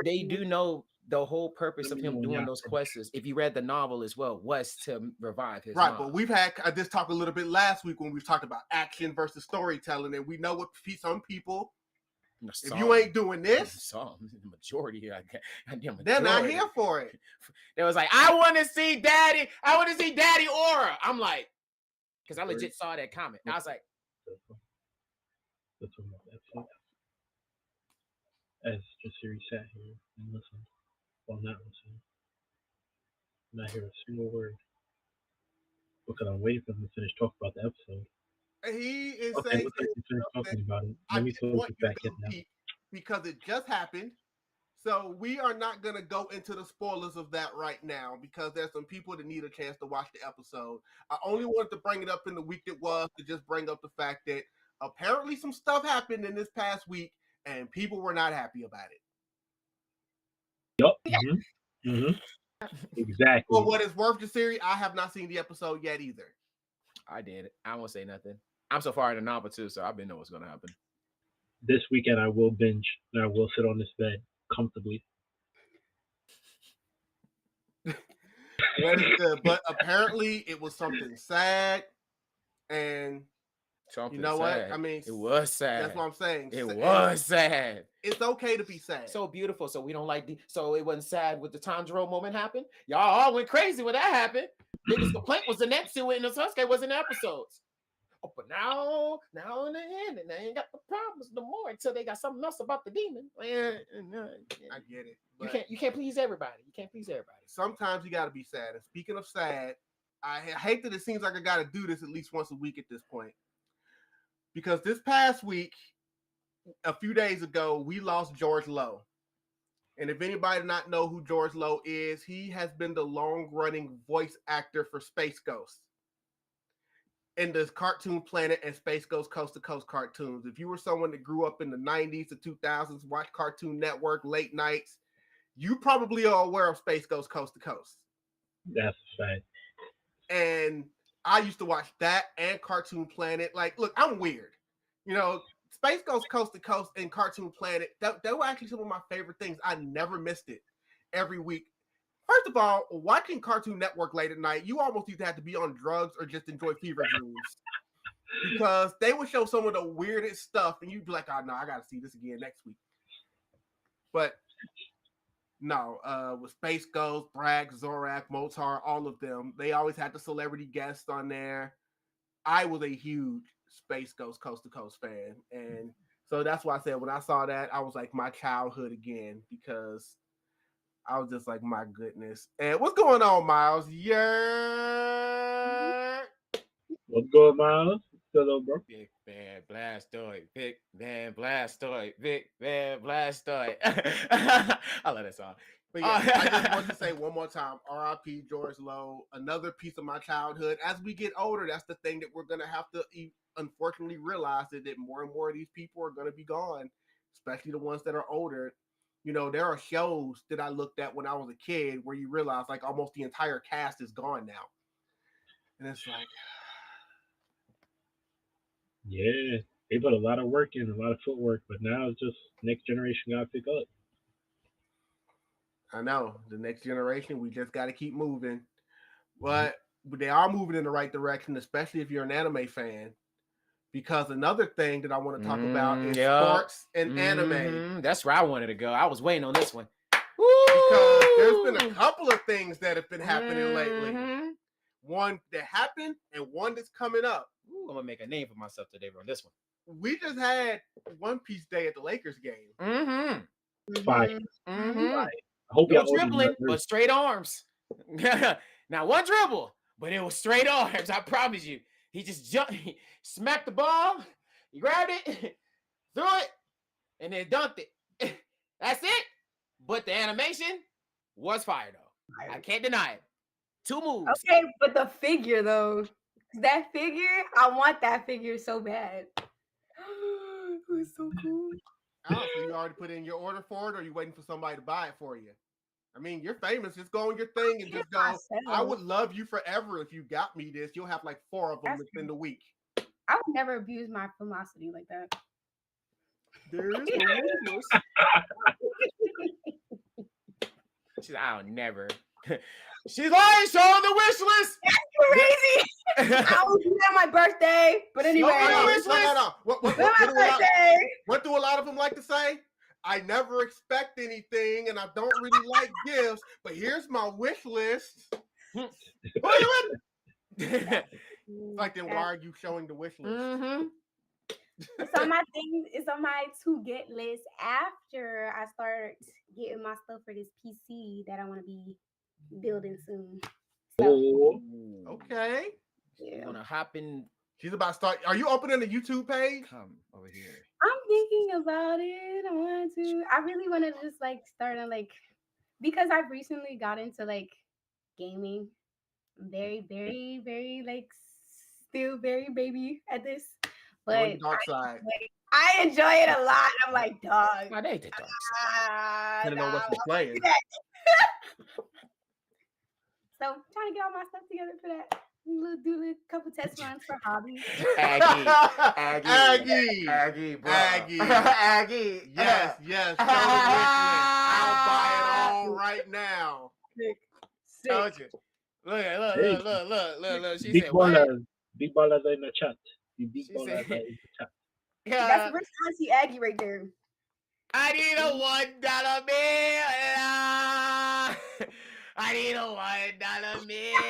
they do know the whole purpose of him doing those quests, if you read the novel as well, was to revive his right. mom. But we've had this talk a little bit last week when we've talked about action versus storytelling, and we know what some people. If you ain't doing this, the majority, they're not here for it. They was like, I want to see Daddy. I want to see Daddy Aura. I'm like, because I legit saw that comment. I was like, as Jasirii sat here and listened, well, not listening, not hear a single word, because I'm waiting for him to finish talking about the episode. He is okay, saying looks like he's finished talking about it. Let me put it back in now. Because it just happened. So we are not going to go into the spoilers of that right now because there's some people that need a chance to watch the episode. I only wanted to bring it up in the week that was to just bring up the fact that apparently some stuff happened in this past week and people were not happy about it. Yup. Mm-hmm. Mm-hmm. Exactly. For what it's worth, Jasirii, I have not seen the episode yet either. I did. I won't say nothing. I'm so far in the novel too, so I've been know what's going to happen. This weekend I will binge and I will sit on this bed comfortably. But apparently it was something sad, and something you know sad. what? I mean, it was sad. That's what I'm saying. It was sad. It's okay to be sad. So beautiful. So we don't like so it wasn't sad with the Tanjiro moment happened. Y'all all went crazy when that happened. Biggest complaint was the Netsu and the Sasuke was in the episodes. Oh, but now in the end, and they ain't got the problems no more until they got something else about the demon. I get it. You can't please everybody. You can't please everybody. Sometimes you got to be sad. And speaking of sad, I hate that it seems like I got to do this at least once a week at this point. Because this past week, a few days ago, we lost George Lowe. And if anybody does not know who George Lowe is, he has been the long-running voice actor for Space Ghost in the Cartoon Planet and Space Ghost Coast to Coast cartoons. If you were someone that grew up in the 90s to 2000s, watched Cartoon Network late nights, you probably are aware of Space Ghost Coast to Coast. That's a fact. And I used to watch that and Cartoon Planet. Like, look, I'm weird. You know, Space Ghost Coast to Coast and Cartoon Planet, they were actually some of my favorite things. I never missed it every week. First of all, watching Cartoon Network late at night, you almost either have to be on drugs or just enjoy fever dreams. Because they would show some of the weirdest stuff, and you'd be like, oh, no, I got to see this again next week. But no, with Space Ghost, Bragg, Zorak, Motar, all of them, they always had the celebrity guests on there. I was a huge Space Ghost Coast to Coast fan. And so that's why I said when I saw that, I was like my childhood again, because I was just like, my goodness. And what's going on, Miles? Yeah. What's going on, Miles? Hello, bro. Big Bad Blastoid. Big Bad Blastoid. Big Bad Blastoid. I love that song. But yeah, I just want to say one more time, R.I.P. George Lowe, another piece of my childhood. As we get older, that's the thing that we're going to have to unfortunately realize that more and more of these people are going to be gone, especially the ones that are older. You know, there are shows that I looked at when I was a kid where you realize like almost the entire cast is gone now. And it's like... Yeah, they put a lot of work in, a lot of footwork, but now it's just next generation got to pick up. I know. The next generation, we just got to keep moving. But they are moving in the right direction, especially if you're an anime fan. Because another thing that I want to talk about is sports and anime. That's where I wanted to go. I was waiting on this one. Because there's been a couple of things that have been happening lately. One that happened and one that's coming up. Ooh, I'm going to make a name for myself today on this one. We just had One Piece Day at the Lakers game. Fine. No hope y'all dribbling, but straight arms. Now one dribble, but it was straight arms. I promise you. He just jumped, he smacked the ball, he grabbed it, threw it, and then dunked it. That's it. But the animation was fire, though. I can't deny it. 2 moves. Okay, but the figure, though. That figure, I want that figure so bad. It was so cool. Oh, so you already put in your order for it, or are you waiting for somebody to buy it for you? I mean, you're famous. Just go on your thing and just go, I would love you forever if you got me this. You'll have like 4 of them within the week. I would never abuse my philosophy like that. There is no rules. She's I'll never. She's lying. Show on the wish list. Crazy. I was doing that on my birthday, but anyway. No. What do a lot of them like to say? I never expect anything, and I don't really like gifts. But here's my wish list. Like, then why are you showing the wish list? Mm-hmm. It's on my thing. It's on my to get list after I start getting my stuff for this PC that I want to be building soon. So, Okay. yeah. I'm gonna hop in. She's about to start. Are you opening a YouTube page? Come over here. I'm thinking about it. I really want to just like start on like, because I've recently got into like gaming. I'm very, very, very like still very baby at this. But dark side. I enjoy it a lot. I'm like, dog. Why they the dark I don't know what you're playing. So I'm trying to get all my stuff together for that. Do a couple test runs for hobbies. Aggie, Aggie. bro. Aggie. Yes. Show the wish list. I'll buy it all right now. Told you. Look. She Big said, what? Big ballers are in the chat. The big She ballers said- are in the chat. That's the rich Auntie Aggie right there. I need a $1 bill. I need a $1 bill.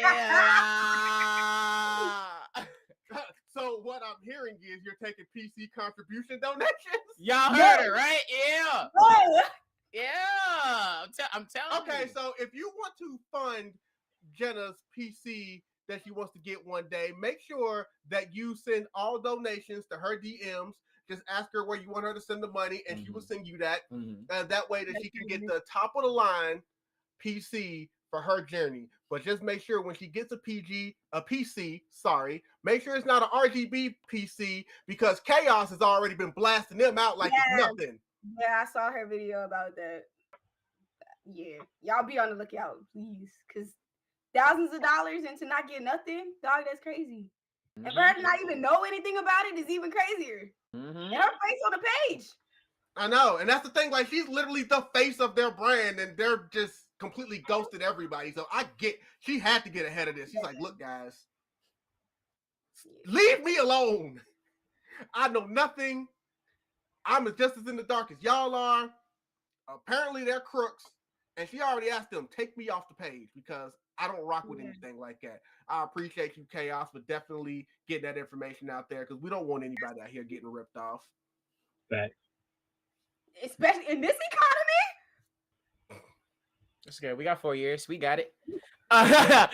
So what I'm hearing is you're taking PC contribution donations? Y'all heard it, right? Yeah. Oh, Yeah. I'm telling you. Okay, so if you want to fund Jenna's PC that she wants to get one day, make sure that you send all donations to her DMs. Just ask her where you want her to send the money, and she will send you that. That way that she can get the top of the line PC for her journey. But just make sure when she gets a PC, make sure it's not an RGB PC, because Chaos has already been blasting them out like it's nothing. yeah, I saw her video about that. Yeah, y'all be on the lookout, please, because thousands of dollars and to not get nothing, dog, that's crazy. And for her to not even know anything about it is even crazier. And her face on the page. I know, and that's the thing. Like, she's literally the face of their brand, and they're just completely ghosted everybody. So she had to get ahead of this. She's like, look, guys, leave me alone. I know nothing. I'm just as in the dark as y'all are. Apparently, they're crooks, and she already asked them, take me off the page, because I don't rock with anything like that. I appreciate you, Chaos, but definitely getting that information out there, because we don't want anybody out here getting ripped off. Facts. Especially in this economy. That's good. We got 4 years. We got it. we got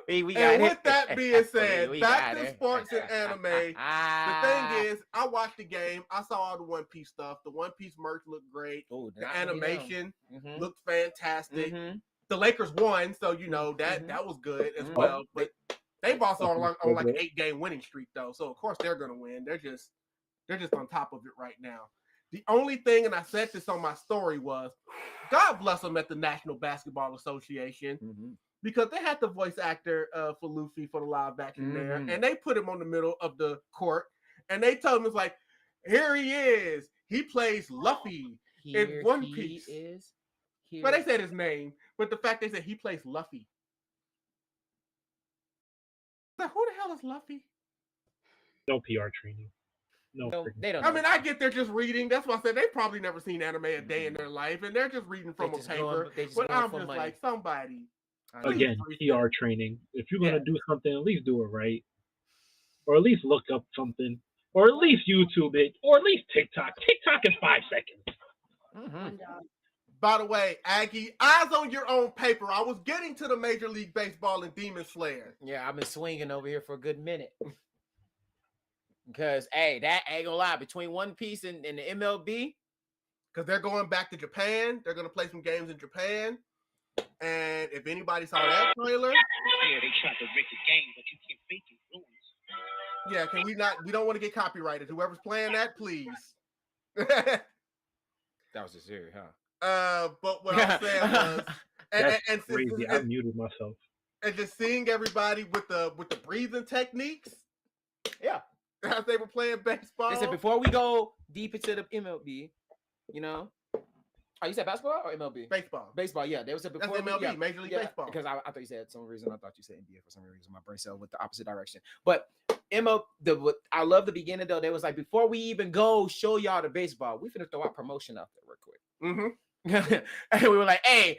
And it. with that being said, We back got to it. sports and anime. The thing is, I watched the game. I saw all the One Piece stuff. The One Piece merch looked great. Ooh, The animation Mhm. looked fantastic. Mhm. The Lakers won, so you know that was good as well. But they've also on like an 8-game winning streak though, so of course they're gonna win. They're just on top of it right now. The only thing, and I said this on my story, was God bless them at the National Basketball Association, because they had the voice actor for Luffy for the live action there, and they put him on the middle of the court, and they told him, it's like, here he is. He plays Luffy in One Piece. But they said his name, but the fact they said he plays Luffy. Like, who the hell is Luffy? No PR training. No. They don't. I mean, I get they're just reading. That's why I said they've probably never seen anime a day in their life, and they're just reading from a paper. But I'm just like, somebody. Again, PR training. If you're gonna do something, at least do it right, or at least look up something, or at least YouTube it, or at least TikTok. TikTok is 5 seconds. By the way, Aggie, eyes on your own paper. I was getting to the Major League Baseball and Demon Slayer. Yeah, I've been swinging over here for a good minute. Because, hey, that ain't gonna lie. Between One Piece and the MLB. Because they're going back to Japan. They're going to play some games in Japan. And if anybody saw that trailer. Yeah, they tried to rig the game, but you can't fake it. Ruins. Yeah, can we not? We don't want to get copyrighted. Whoever's playing that, please. That was a serious, huh? But what I'm saying was, That's crazy. I muted myself. And just seeing everybody with the breathing techniques. Yeah. As they were playing baseball. They said before we go deep into the MLB, you know, Oh, you said basketball or MLB? Baseball. Baseball, yeah. They was before That's MLB, yeah, Major League yeah, Baseball. Because I thought you said some reason. I thought you said NBA for some reason. My brain cell went the opposite direction. But I love the beginning though. They was like, before we even go show y'all the baseball, we finna throw out promotion out there real quick. Mm-hmm. And we were like, hey,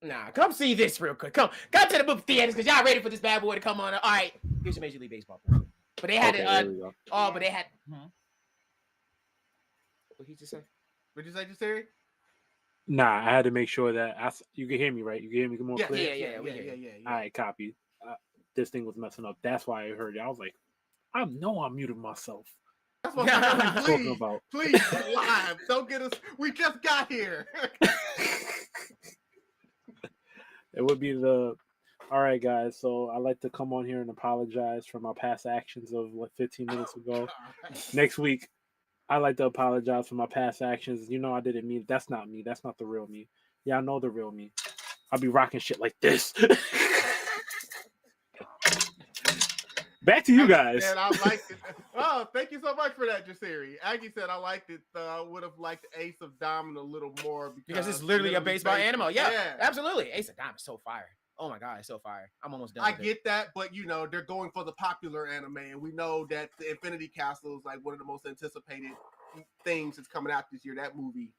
nah, come see this real quick. Come to the movie theaters because y'all ready for this bad boy to come on. All right, here's your Major League Baseball. But they had but they had. What he just say? What'd you say, Jasirii? Nah, I had to make sure that you can hear me, right? You can hear me more clear? Yeah. All right, copy. This thing was messing up. That's why I heard it. I was like, I know I muted myself. That's what I'm talking about. Please, live. Don't get us. We just got here. It would be all right, guys. So I'd like to come on here and apologize for my past actions of 15 minutes ago. Next week, I'd like to apologize for my past actions. You know, I didn't mean. That's not me. That's not the real me. Yeah, I know the real me. I'll be rocking shit like this. Back to you guys. And I liked it. Oh, thank you so much for that, Jasirii. Aggie said I liked it. I would have liked Ace of Diamond a little more because it's literally a baseball animal. Yeah, absolutely. Ace of Diamond is so fire. Oh my god, it's so fire. I'm almost done. I get that, but you know, they're going for the popular anime, and we know that the Infinity Castle is like one of the most anticipated things that's coming out this year. That movie.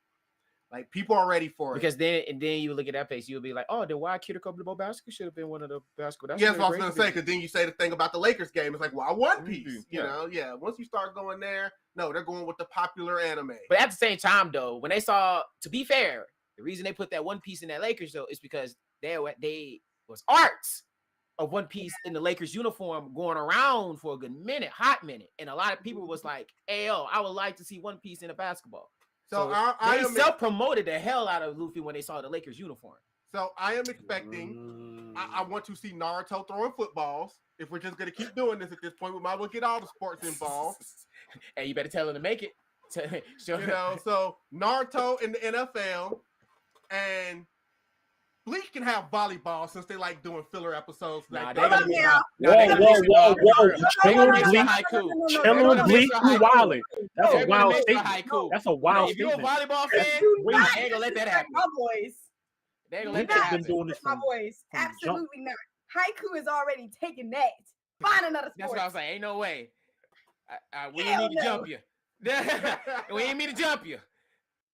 Like, people are ready for it. Because then you look at that face, you'll be like, oh, then why Kiriko Blue Basket should have been one of the basketball. Yes, I was going to say, because then you say the thing about the Lakers game. It's like, why One Piece? You know, once you start going there, no, they're going with the popular anime. But at the same time, though, when they saw, to be fair, the reason they put that One Piece in that Lakers, though, is because they was arts of One Piece in the Lakers uniform going around for a good minute, hot minute. And a lot of people was like, hey, I would like to see One Piece in a basketball. So they self-promoted the hell out of Luffy when they saw the Lakers uniform. So I am expecting, I want to see Naruto throwing footballs. If we're just going to keep doing this at this point, we might as well get all the sports involved. Hey, you better tell them to make it. You know, so Naruto in the NFL, and Bleach can have volleyball since they like doing filler episodes. Nah, whoa. Chilling Bleach, you wildin'. That's a wild statement. That's a wild statement. If you're a volleyball fan, they ain't gonna let that happen. My voice. They ain't gonna let that happen. Doing this my voice. Absolutely not. Haiku is already taking that. Find another sport. That's what I was like. Ain't no way. We ain't need to jump you. We ain't mean to jump you.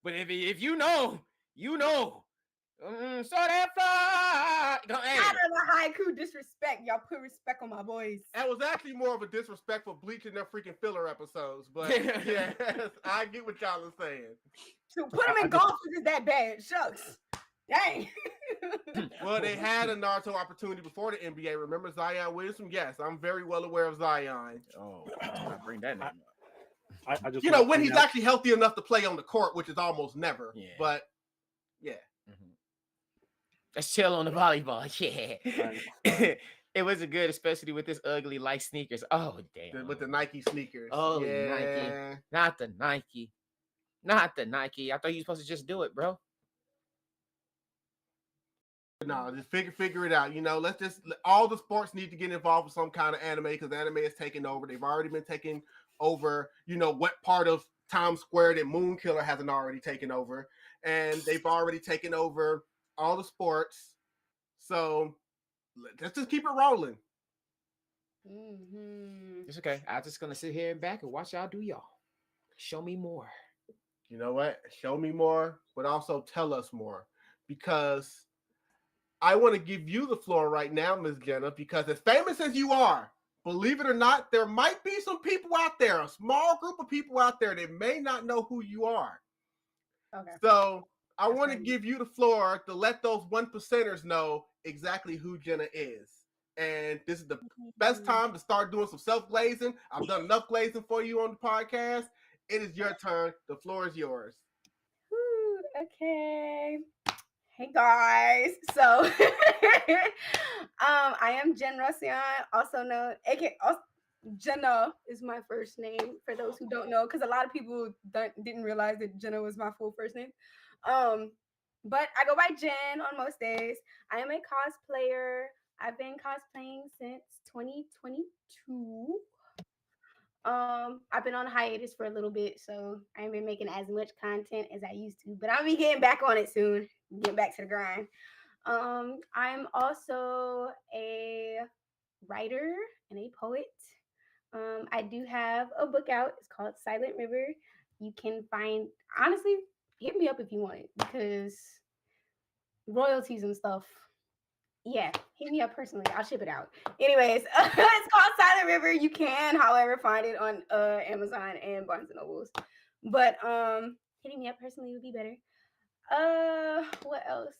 But if you know, you know. So that fly. Hey. Out of the haiku disrespect, y'all put respect on my voice. That was actually more of a disrespect for Bleach in their freaking filler episodes, but yes, I get what y'all are saying. So put them in golf is that bad. Shucks. Dang. Well, they had a Naruto opportunity before the NBA. Remember Zion Williamson? Yes, I'm very well aware of Zion. Oh, I bring that name up. I just, you know, when he's actually healthy enough to play on the court, which is almost never. Yeah. But yeah. Mm-hmm. Let's chill on the volleyball. Yeah. It wasn't good, especially with this ugly light sneakers. Oh, damn. With the Nike sneakers. Oh, yeah. Nike. Not the Nike. Not the Nike. I thought you were supposed to just do it, bro. No, just figure it out. You know, all the sports need to get involved with some kind of anime because anime is taking over. They've already been taking over, you know, what part of Times Square that Moonkiller hasn't already taken over. And they've already taken over all the sports. So let's just keep it rolling. Mm-hmm. It's okay. I'm just going to sit here and back and watch y'all do y'all. Show me more. You know what? Show me more, but also tell us more. Because I want to give you the floor right now, Ms. Jenna, because as famous as you are, believe it or not, there might be some people out there, a small group of people out there that may not know who you are. Okay. So I want to give you the floor to let those 1%ers know exactly who Jenna is. And this is the best time to start doing some self-glazing. I've done enough glazing for you on the podcast. It is your turn. The floor is yours. Ooh, okay. Hey guys, so I am Jen Rossyion, also known, Jenna is my first name for those who don't know, because a lot of people didn't realize that Jenna was my full first name. But I go by Jen on most days. I am a cosplayer. I've been cosplaying since 2022. I've been on hiatus for a little bit, so I haven't been making as much content as I used to, but I'll be getting back on it soon. Getting back to the grind. I'm also a writer and a poet. I do have a book out. It's called Silent River. You can find, honestly, hit me up if you want it because royalties and stuff. Yeah, hit me up personally. I'll ship it out. Anyways, it's called Silent River. You can, however, find it on Amazon and Barnes and Nobles. But hitting me up personally would be better. What else?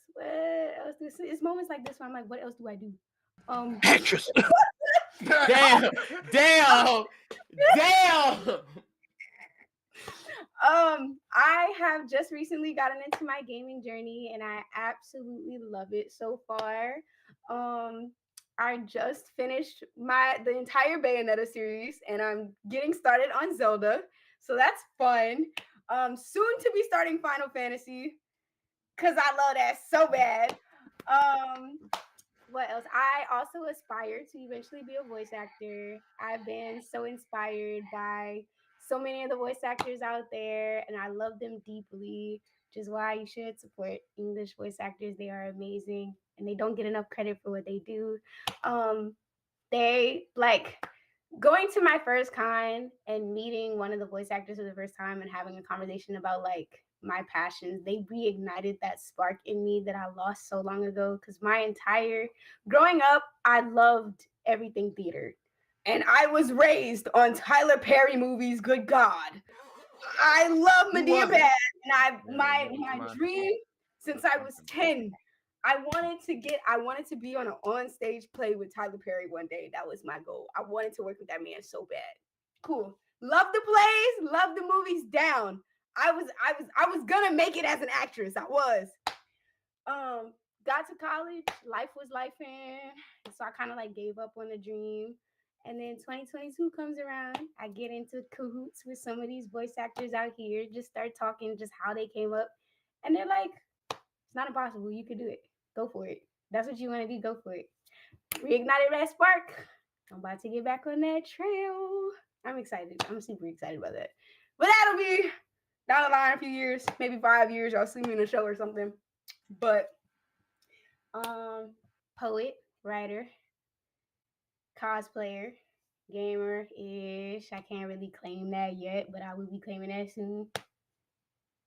It's moments like this where I'm like, what else do I do? Actress. Damn. I have just recently gotten into my gaming journey and I absolutely love it so far. I just finished the entire Bayonetta series and I'm getting started on Zelda. So that's fun. Soon to be starting Final Fantasy because I love that so bad. What else? I also aspire to eventually be a voice actor. I've been so inspired by so many of the voice actors out there, and I love them deeply, which is why you should support English voice actors. They are amazing, and they don't get enough credit for what they do. They like going to my first con and meeting one of the voice actors for the first time and having a conversation about like my passions. They reignited that spark in me that I lost so long ago. Because my entire growing up, I loved everything theater, and I was raised on Tyler Perry movies. Good God, I love Medea bad, and my dream since I was 10. I wanted to be on an on-stage play with Tyler Perry one day. That was my goal. I wanted to work with that man so bad. Cool. Love the plays, love the movies down. I was gonna make it as an actress. I was. Got to college, life was lifing, so I kind of like gave up on the dream. And then 2022 comes around. I get into cahoots with some of these voice actors out here. Just start talking, just how they came up, and they're like, "It's not impossible. You could do it. Go for it. That's what you want to do. Go for it." Reignited that spark. I'm about to get back on that trail. I'm excited. I'm super excited about that. But that'll be down the line a few years, maybe 5 years. Y'all see me in a show or something. But poet, writer, cosplayer, gamer-ish. I can't really claim that yet, but I will be claiming that soon.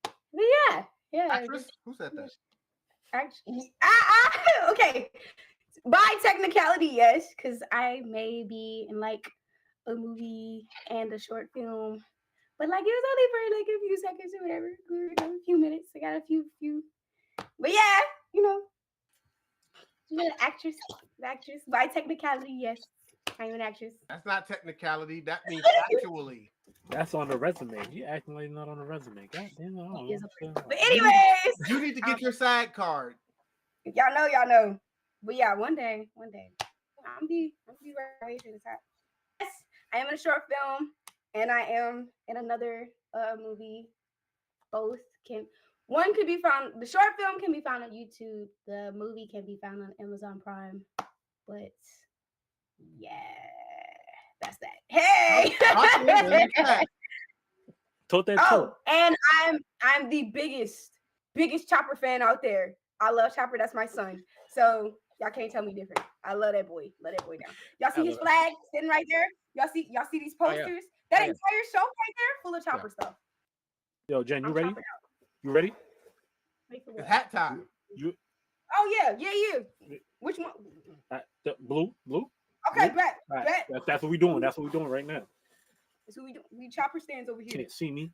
But yeah. Actress? Who said that? Actually, okay. By technicality, yes, because I may be in like a movie and a short film. But like it was only for like a few seconds or whatever, a few minutes. I got a few. But yeah, the actress. By technicality, yes, I'm an actress. That's not technicality. That means actually. That's on the resume. You acting like not on the resume. God damn it. But anyways, you need to get your SAG card. Y'all know. But yeah, one day, I'm be right to the top. Yes, I am in a short film. And I am in another movie. Both one could be found. The short film can be found on YouTube. The movie can be found on Amazon Prime. But yeah, that's that. Hey. And I'm the biggest Chopper fan out there. I love Chopper. That's my son. So y'all can't tell me different. I love that boy. Let that boy down. Y'all see his flag sitting right there? Y'all see these posters? Oh, yeah. That entire show right there full of Chopper stuff. Yo, Jen, you ready? You ready? It's hat time. Oh yeah. Which one? Blue. Okay, blue? Bet. That's what we're doing. That's what we're doing right now. That's what we do. We Chopper stands over here. Can't see me.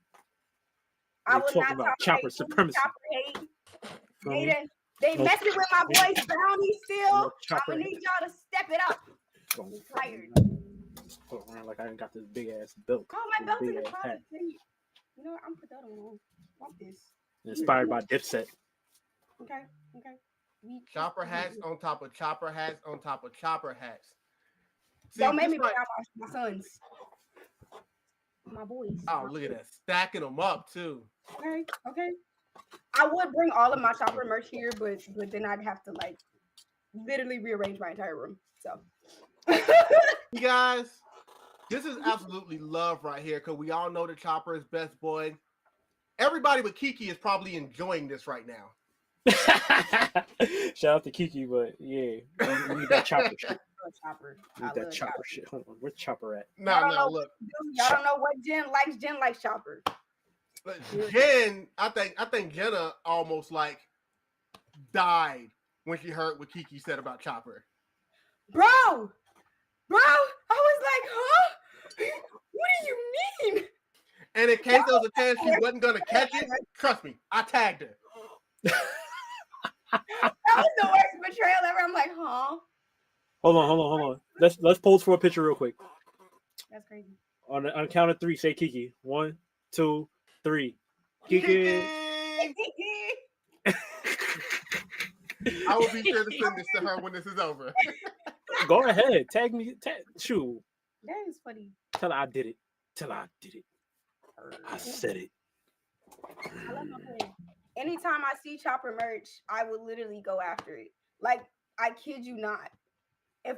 I will talk about Chopper supremacy. Chopper hate. They messing with my boy's bounty still. I'm gonna need y'all to step it up. I'm tired. Put around like I ain't got this big ass belt. Oh, my belt's in the closet. You know what? I'm gonna put that on. Want this? Inspired by Dipset. Okay. Chopper hats on top of chopper hats on top of chopper hats. See, don't make me bring out my sons. My boys. Oh, look at that. Stacking them up too. Okay. I would bring all of my Chopper merch here, but then I'd have to like literally rearrange my entire room. So you guys, This is absolutely love right here because we all know that Chopper is best boy. Everybody but Kiki is probably enjoying this right now. Shout out to Kiki, but yeah, we need that Chopper shit. Chopper. We need that Chopper shit. Hold on, where's Chopper at? No, look. Y'all don't know what Jen likes. Jen likes Chopper. But Jen, I think Jenna almost like died when she heard what Kiki said about Chopper. Bro, I was like, huh? What do you mean? And in case there was a chance she wasn't gonna catch it, trust me, I tagged her. That was the worst betrayal ever. I'm like, huh? Hold on. Let's pose for a picture real quick. That's crazy. On a count of 3, say Kiki. 1, 2, 3. Kiki. I will be sure to send this to her when this is over. Go ahead. Tag me. Shoot. That is funny. Tell her I did it. I said it. I love my friend. Anytime I see Chopper merch, I would literally go after it. Like, I kid you not. If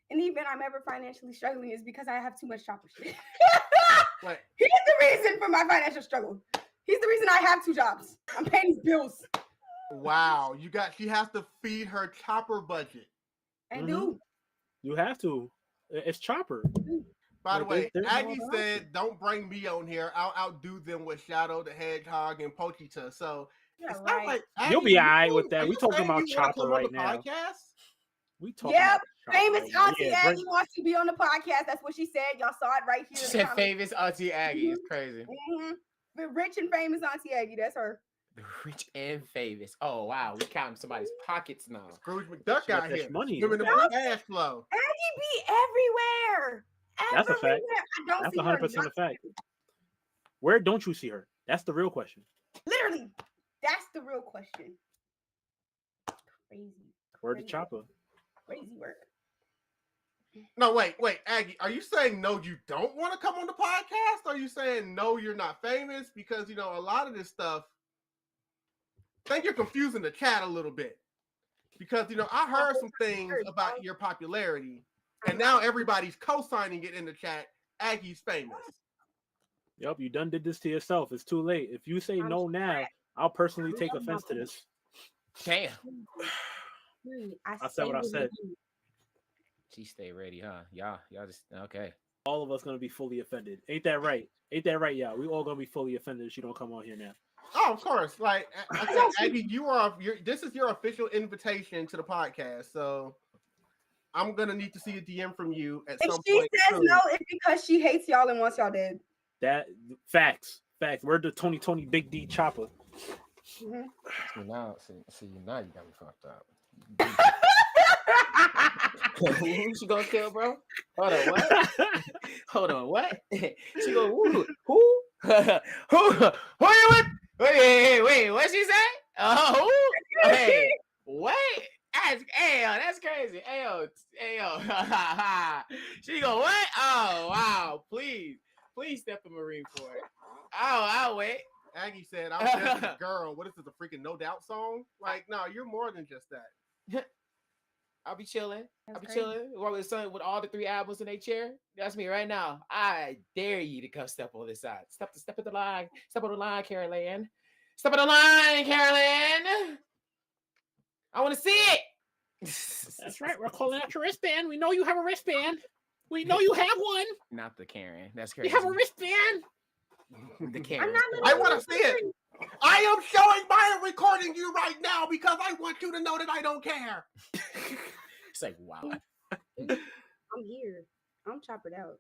in the event I'm ever financially struggling, is because I have too much Chopper shit. What? He's the reason for my financial struggle. He's the reason I have 2 jobs. I'm paying these bills. Wow, she has to feed her Chopper budget. And dude, you have to. It's Chopper. By the way, Aggie said, "Don't bring me on here. I'll outdo them with Shadow the Hedgehog and Pochita." So it's not like Aggie, you'll be alright with that. We talking saying about you wanna Chopper come on right the now. podcast? We talking. Yep, about famous right now. Auntie Aggie wants to be on the podcast. That's what she said. Y'all saw it right here. She said famous Auntie Aggie. It's crazy. Mm-hmm. The rich and famous Auntie Aggie. That's her. The rich and famous. Oh wow, we counting somebody's pockets now. Scrooge McDuck out here. Money. Giving them cash flow. Aggie be everywhere. That's a fact. I don't That's see 100% her. a fact. Where don't you see her? That's the real question. Literally, that's the real question. Crazy. Where's the Chopper? Crazy work. No, wait, Aggie, are you saying no, you don't want to come on the podcast? Or are you saying no, you're not famous? Because, a lot of this stuff, I think you're confusing the chat a little bit. Because, I heard some things about your popularity, and now everybody's co-signing it in the chat. Aggie's famous. Yep, you done did this to yourself. It's too late. If you say no now, I'll personally take offense to this. Damn. I said what I said. She stay ready, huh? Y'all just okay. All of us gonna be fully offended. Ain't that right? Y'all? We all gonna be fully offended if you don't come on here now. Oh, of course. Like I said, Aggie, this is your official invitation to the podcast. So I'm gonna need to see a DM from you at some point. If she says no, it's because she hates y'all and wants y'all dead. That facts. We're the Tony Big D Chopper. Mm-hmm. Now you got me fucked up. Who she gonna kill, bro? Hold on, what? She go, who? Who you with? Wait, what she say? Oh, who? Hey, what? That's crazy. Ayo. She go, what? Oh, wow. Please step in Marine for it. I'll wait. Aggie said, I'm just a girl. What is this, a freaking No Doubt song? Like, no, you're more than just that. I'll be chilling. With all the 3 albums in their chair. That's me right now. I dare you to come step on this side. Step at the line. Step on the line, Carolyn. Step on the line, Carolyn. I want to see it. That's right. We're calling out your wristband. We know you have a wristband. We know you have one. Not the Karen. That's crazy. You have a wristband. The Karen. I want to see it. I am showing my recording you right now because I want you to know that I don't care. It's like, wow. I'm here. I'm choppered out.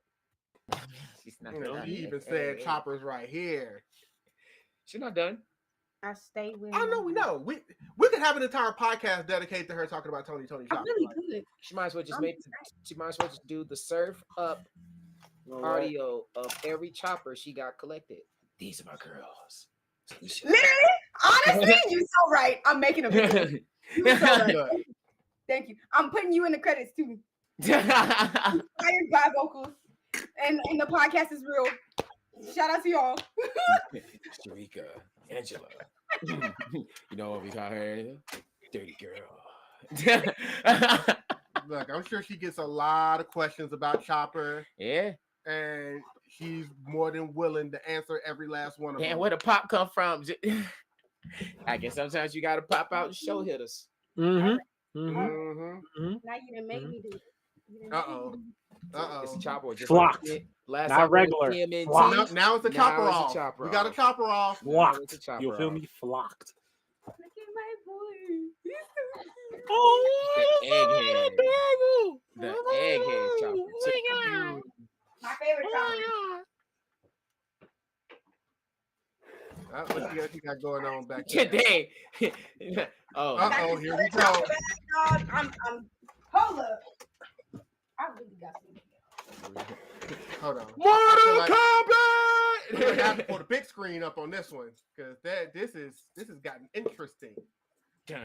She's not He even said Chopper's right here. She's not done. I stay with. I know we know. We could have an entire podcast dedicated to her talking about Tony Chopper. I really could. She might as well just do the surf up audio of every chopper she got collected. These are my girls. Literally, honestly, you're so right. I'm making a video. You're so right. Thank you. I'm putting you in the credits too. Inspired by VoQualz, and the podcast is real. Shout out to y'all. Sharika, Angela. You know what we call her? Dirty girl. Look, I'm sure she gets a lot of questions about Chopper. Yeah. And she's more than willing to answer every last one of them. And where the pop come from? I guess sometimes you gotta pop out and show hitters. Now you done make me do it. It's a chopper. Just Flocked. Like last Not time regular. Now it's a chopper off. We got a chopper off. Flocked. You feel me? Flocked. Look at my boy. Oh, the egghead chopper. My favorite chopper. Let's see what you got going on back there. Today. Here we go. I'm hold up. I really got some. Hold on. Mortal Kombat! We're gonna have to put a big screen up on this one because this has gotten interesting. For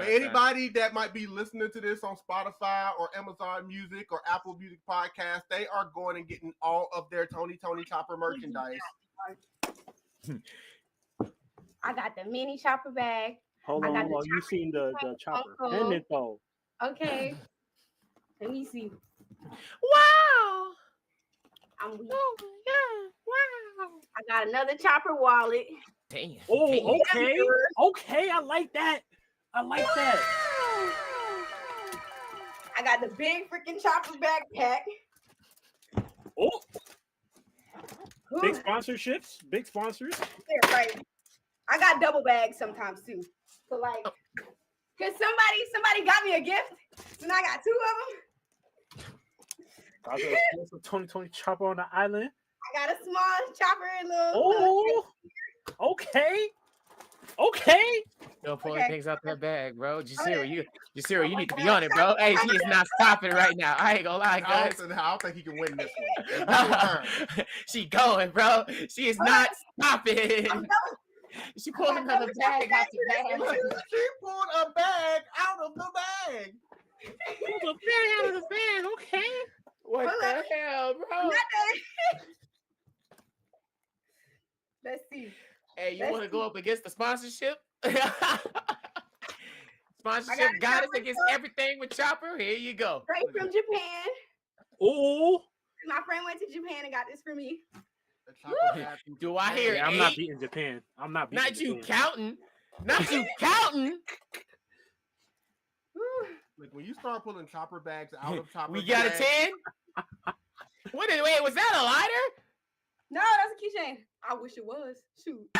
anybody that might be listening to this on Spotify or Amazon Music or Apple Music Podcast, they are going and getting all of their Tony Chopper merchandise. I got the mini chopper bag. Hold on. You seen the chopper pendant though? Okay. Let me see. Wow. I'm weak. Oh my god! Wow! I got another chopper wallet. Damn. Oh, okay. Okay, I like that. I got the big freaking chopper backpack. Oh. Big sponsorships. Big sponsors. Yeah, right. I got double bags sometimes too. So like, cause somebody got me a gift, and I got two of them. Tony chopper on the island. I got a small chopper and little. Oh, okay. No pulling things out that bag, bro. Jasirii, you need to be on it, bro. Hey, he is not stopping right now. I ain't gonna lie, guys. I don't think he can win this one. She going, bro. She is not stopping. She pulled another bag out the bag. She pulled a bag out of the bag. Pulled a bag out of the bag. Okay. What the hell, bro? Let's see. Hey, you want to go up against the sponsorship? Sponsorship got us against everything with Chopper. Here you go. Straight from Japan. Oh. My friend went to Japan and got this for me. Do I hear? I'm not beating Japan. I'm not beating. Not you counting. Not you counting. Like when you start pulling chopper bags out of chopper we got bags, a 10. Wait, was that a lighter? No, that's a keychain. I wish it was. Shoot.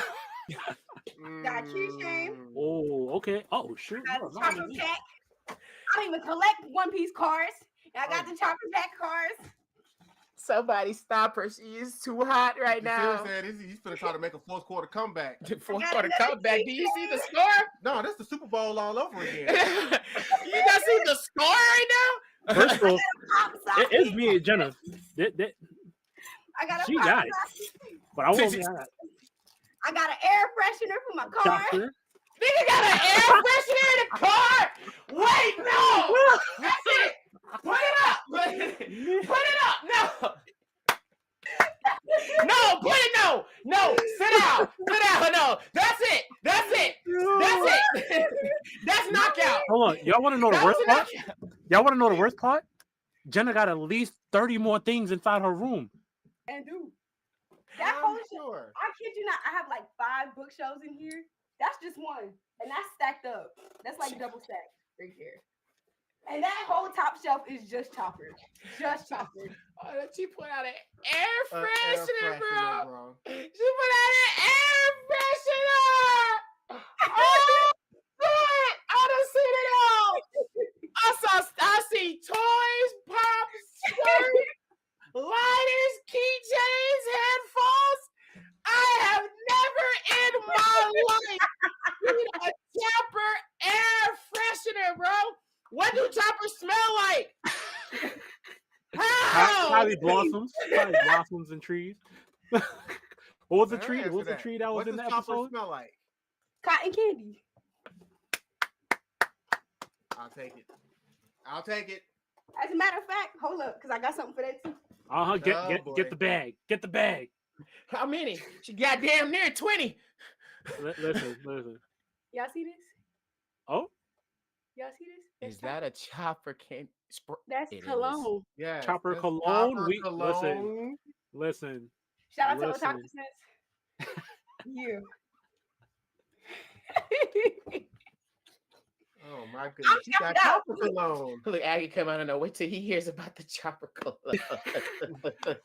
Got a keychain. Oh, okay. Oh, shoot. Got a chopper pack. I don't even collect One Piece cards. And I got the chopper pack cards. Somebody stop her. She is too hot right now. He's gonna try to make a fourth quarter comeback. Fourth quarter comeback. Do you see the score? No, that's the Super Bowl all over again. You guys see the score right now? First of all, it's me and Jenna. I she got it. But I won't be honest. I got an air freshener for my car. Nigga got an air freshener in the car? Wait, no! That's it! Put it up! Put it up! No! No, put it no! Sit down! No! That's it! That's knockout! Hold on. Y'all want to know the worst part? Y'all want to know the worst part? Jenna got at least 30 more things inside her room. And dude, that whole sure. I kid you not, I have like 5 bookshelves in here. That's just one. And that's stacked up. That's like double stacked right here. And that whole top shelf is just Chopper. Just Chopper. Oh, she put out an air freshener, bro. She put out an air freshener. Oh, shit. I done seen it all. I see toys, pops, shirts, lighters, keychains, headphones. I have never in my life seen a Chopper air freshener, bro. What do choppers smell like? How? Probably blossoms. Probably blossoms and trees. What was the tree? What was the tree that was in the episode? What does smell like? Cotton candy. I'll take it. As a matter of fact, hold up, because I got something for that too. Get the bag. Get the bag. How many? She got damn near 20. Listen. Y'all see this? Oh, Y'all see this? Is that a chopper can? That's It is. cologne. Yes, Chopper that's cologne. Chopper We cologne. listen. Shout out to Listen. Otaku Sense. You. Oh my goodness, you got tapped out. Chopper cologne. Look, Aggie come out and know. Wait till he hears about the chopper cologne.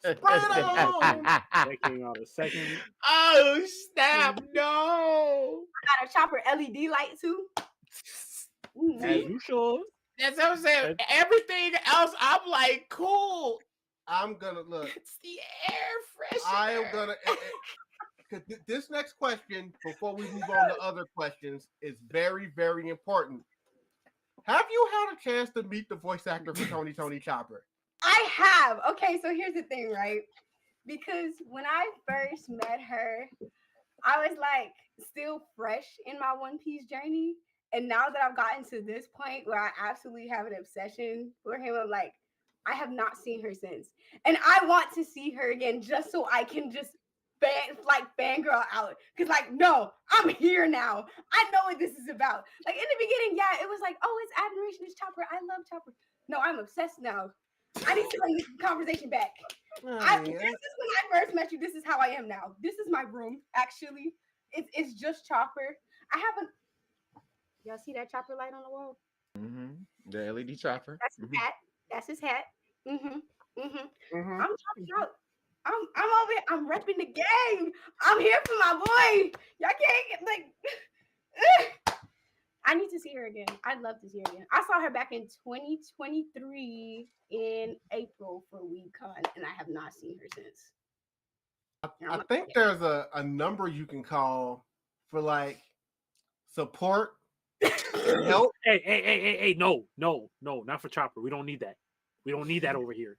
That came out a second. Oh snap! No. Got a chopper LED light too. Ooh, As you should. That's what I'm saying. Everything else, I'm like, cool. I'm gonna look. It's the air freshener. I am gonna. This next question, before we move on to other questions, is very, very important. Have you had a chance to meet the voice actor for Tony Chopper? I have. Okay, so here's the thing, right? Because when I first met her, I was like still fresh in my One Piece journey. And now that I've gotten to this point where I absolutely have an obsession for him, I'm like, I have not seen her since. And I want to see her again just so I can just fangirl out. Because like, no, I'm here now. I know what this is about. Like in the beginning, yeah, it was like, oh, it's admiration, it's Chopper. I love Chopper. No, I'm obsessed now. I need to bring this conversation back. This is when I first met you. This is how I am now. This is my room, actually. It's just Chopper. I haven't. Y'all see that Chopper light on the wall? Mm-hmm. The LED chopper. That's his hat. That's his hat. Mm-hmm. I'm talking out. I'm over here. I'm repping the game. I'm here for my boy. Y'all can't get like. I need to see her again. I'd love to see her again. I saw her back in 2023 in April for WeCon, and I have not seen her since. I think there's a number you can call for like support and help. Hey, no, not for Chopper. We don't need that. We don't need that over here.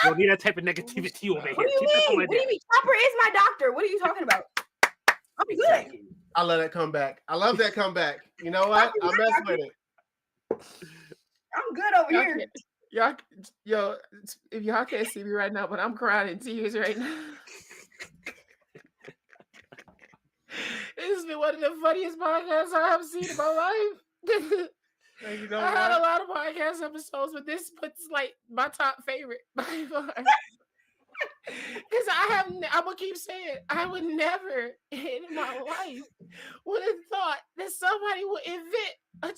We don't need that type of negativity over here. What do you mean? What do you mean? Chopper is my doctor. What are you talking about? I'm good. I let it come back. I love that comeback. You know what? I mess with it. I'm good over here. Yo, if y'all can't see me right now, but I'm crying in tears right now. This has been one of the funniest podcasts I have seen in my life. You know I had a lot of podcast episodes, but this puts like my top favorite by far. Because I'm gonna keep saying I would never in my life would have thought that somebody would invent a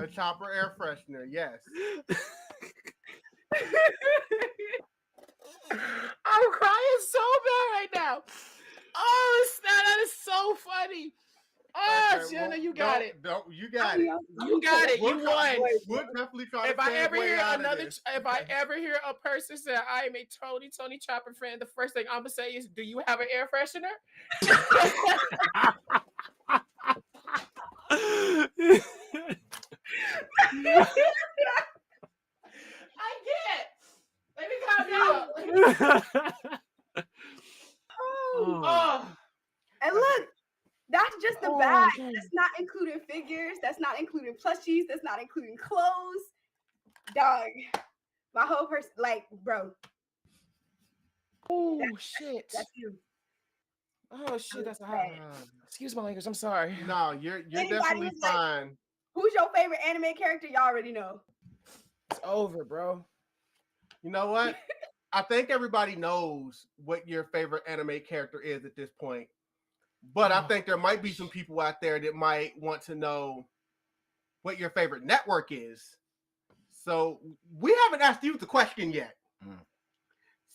chopper air freshener. Yes. I'm crying so bad right now. Oh, that is so funny. Oh, okay, Jenna, you got it. You got it. You got it. You won. We'll definitely try if to I ever hear a person say I am a Tony Chopper fan, the first thing I'm gonna say is, "Do you have an air freshener?" I can't. Let me calm down. Oh. And look. That's just the bag. That's not including figures. That's not including plushies. That's not including clothes. Dog. My whole person, like, bro. Oh, shit. That's you. Oh, shit. That's excuse my language. I'm sorry. No, you're definitely fine. Like, who's your favorite anime character? Y'all already know. It's over, bro. You know what? I think everybody knows what your favorite anime character is at this point. But I think there might be some people out there that might want to know what your favorite network is. So we haven't asked you the question yet.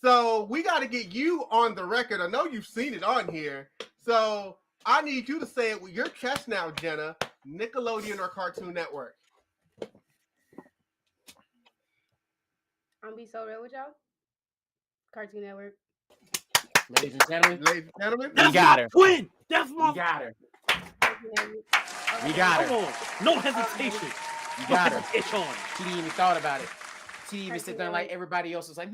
So we got to get you on the record. I know you've seen it on here. So I need you to say it with your chest now, Jenna. Nickelodeon or Cartoon Network? I'm going to be so real with y'all. Cartoon Network. Ladies and gentlemen, we got her. Twin. That's my. We got her. We got her. Come on. No hesitation. You got her. It's on. She didn't even thought about it. She didn't even sit there like everybody else was like,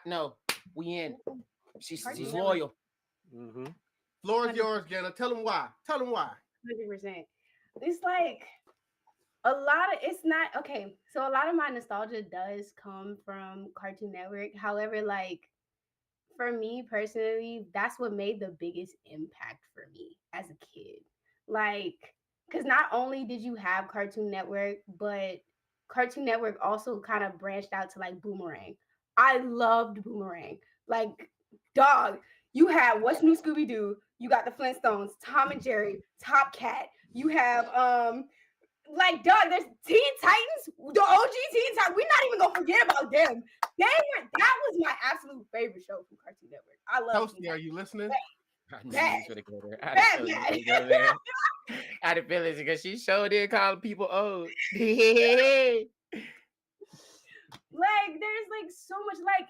no, we in. She's loyal. Mm-hmm. Floor is yours, Jenna. Tell them why. 100%. It's like it's not okay. So a lot of my nostalgia does come from Cartoon Network. However, like, for me personally, that's what made the biggest impact for me as a kid. Like, because not only did you have Cartoon Network, but Cartoon Network also kind of branched out to like Boomerang. I loved Boomerang. Like, dog, you have What's New Scooby Doo, you got the Flintstones, Tom and Jerry, Top Cat. You have like, dog, there's Teen Titans, the OG Teen Titans. We're not even gonna forget about them. That was my absolute favorite show from Cartoon Network. I love Toasty, are you listening? I knew Bad. he was gonna go there. I had a feeling he was gonna go there. I had a feeling because she showed it calling people old. Like, there's like so much like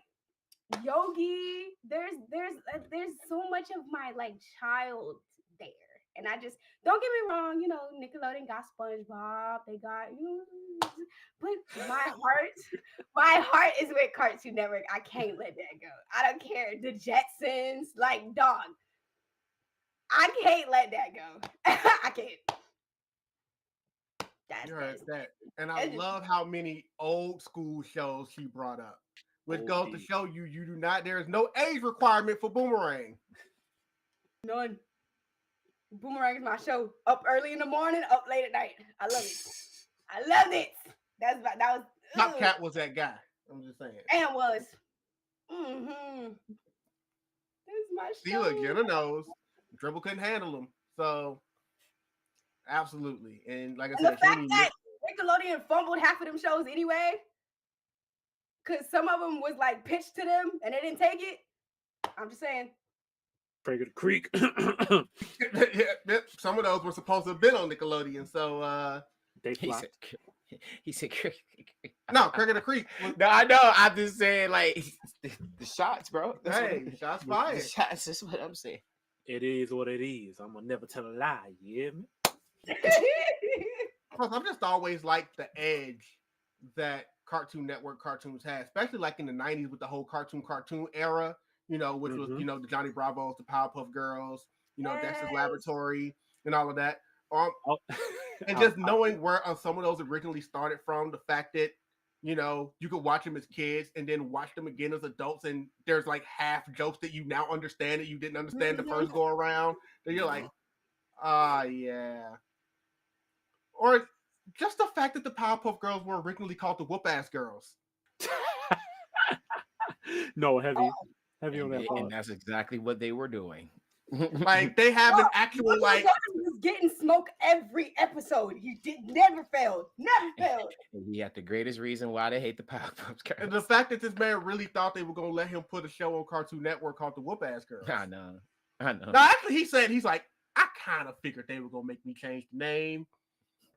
Yogi. There's so much of my like child there. And I just don't get me wrong, you know, Nickelodeon got SpongeBob, they got, you know, but my heart is with Cartoon Network. I can't let that go. I don't care. The Jetsons, like, dog. I can't let that go. I can't. You heard that. And I love how many old school shows she brought up. Which goes to show you, there is no age requirement for Boomerang. None. Boomerang is my show. Up early in the morning, up late at night. I love it. I loved it. That was Top Cat was that guy. I'm just saying. And was. Mm-hmm. This is my show. See, look, Jenna knows. Dribble couldn't handle him. So, absolutely. And like I said, the fact that Nickelodeon fumbled half of them shows anyway, because some of them was like pitched to them and they didn't take it. I'm just saying. Craig of the Creek. Yeah, some of those were supposed to have been on Nickelodeon. So, they flopped. He said Craig. No, Craig of the Creek. No, I know. I'm just saying, like, the shots, bro. Hey, shots fired. The shots, that's what I'm saying. It is what it is. I'm gonna never tell a lie. Yeah. Plus, I've just always liked the edge that Cartoon Network cartoons had, especially like in the 90s with the whole cartoon era, you know, which was, you know, the Johnny Bravos, the Powerpuff Girls, you know, Dexter's Laboratory and all of that. And just knowing where some of those originally started from, the fact that, you know, you could watch them as kids and then watch them again as adults, and there's like half jokes that you now understand that you didn't understand the first go around. Then you're like, yeah. Or just the fact that the Powerpuff Girls were originally called the Whoop-Ass Girls. No, heavy on that part. And that's exactly what they were doing. Like, they have an actual, like, was getting smoke every episode. He never failed. He had the greatest reason why they hate the Powerpuff Girls. And the fact that this man really thought they were gonna let him put a show on Cartoon Network called the Whoop-Ass Girls. I know. No, actually, he's like, I kind of figured they were gonna make me change the name,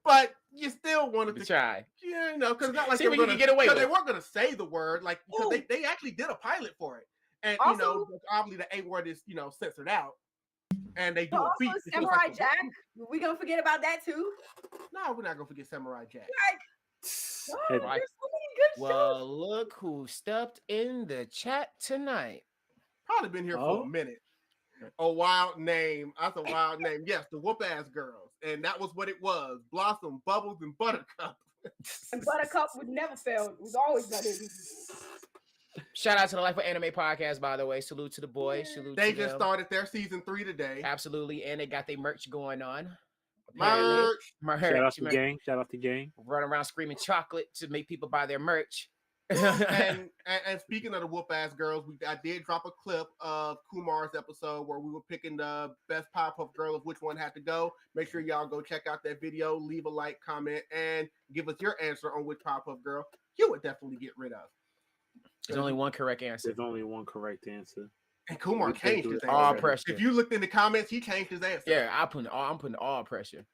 but you still wanted to try. Yeah, you know, because not like they were gonna get away with it. They weren't gonna say the word, like, because they actually did a pilot for it, and also, you know, obviously the A word is, you know, censored out. And they do a beat. Samurai Jack. We gonna forget about that too? No, we're not gonna forget Samurai Jack. There's so many good shows. Look who stepped in the chat tonight. Probably been here for a minute. A wild name. That's a wild name. Yes, the Whoop-Ass Girls, and that was what it was: Blossom, Bubbles, and Buttercup. And Buttercup would never fail. It was always better. Shout out to the Life of Anime podcast, by the way. Salute to the boys. Salute they to just them. started their season 3 today. Absolutely, and they got their merch going on. Merch. Shout out to gang. Run around screaming chocolate to make people buy their merch. and speaking of the Whoop-Ass Girls, I did drop a clip of Kumar's episode where we were picking the best Powerpuff Girl of which one had to go. Make sure y'all go check out that video, leave a like, comment, and give us your answer on which Powerpuff Girl you would definitely get rid of. There's only one correct answer. There's only one correct answer. And Kumar changed his answer. All pressure. If you looked in the comments, he changed his answer. Yeah, I'm putting all pressure.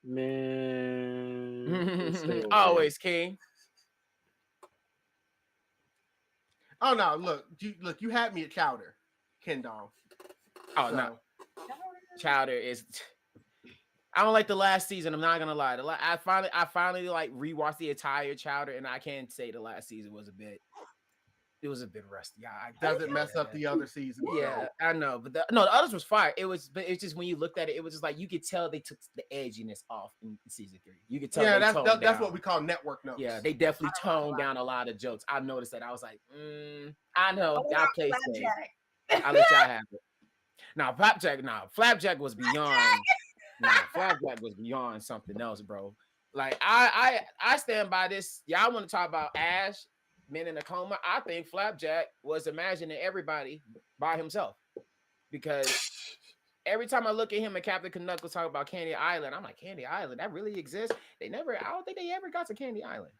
Man. Always king. Oh no, look, you had me at Chowder, Ken Dong. Oh no. Chowder is I don't like the last season. I'm not gonna lie. I finally like rewatched the entire Chowder, and I can't say the last season was a bit rusty. Yeah, does it mess up the other season? Yeah, I know, but the others was fire. It's just when you looked at it, it was just like you could tell they took the edginess off in season 3. You could tell. Yeah, that's what we call network notes. Yeah, they definitely toned down a lot of jokes. I noticed that. I was like, I know. Y'all play safe. I'll let y'all have it. Flapjack was beyond. Nah, Flapjack was beyond something else, bro. Like I stand by this. Y'all want to talk about Ash, Men in a Coma? I think Flapjack was imagining everybody by himself, because every time I look at him and Captain Knuckles talk about Candy Island, I'm like, Candy Island, that really exists? I don't think they ever got to Candy Island.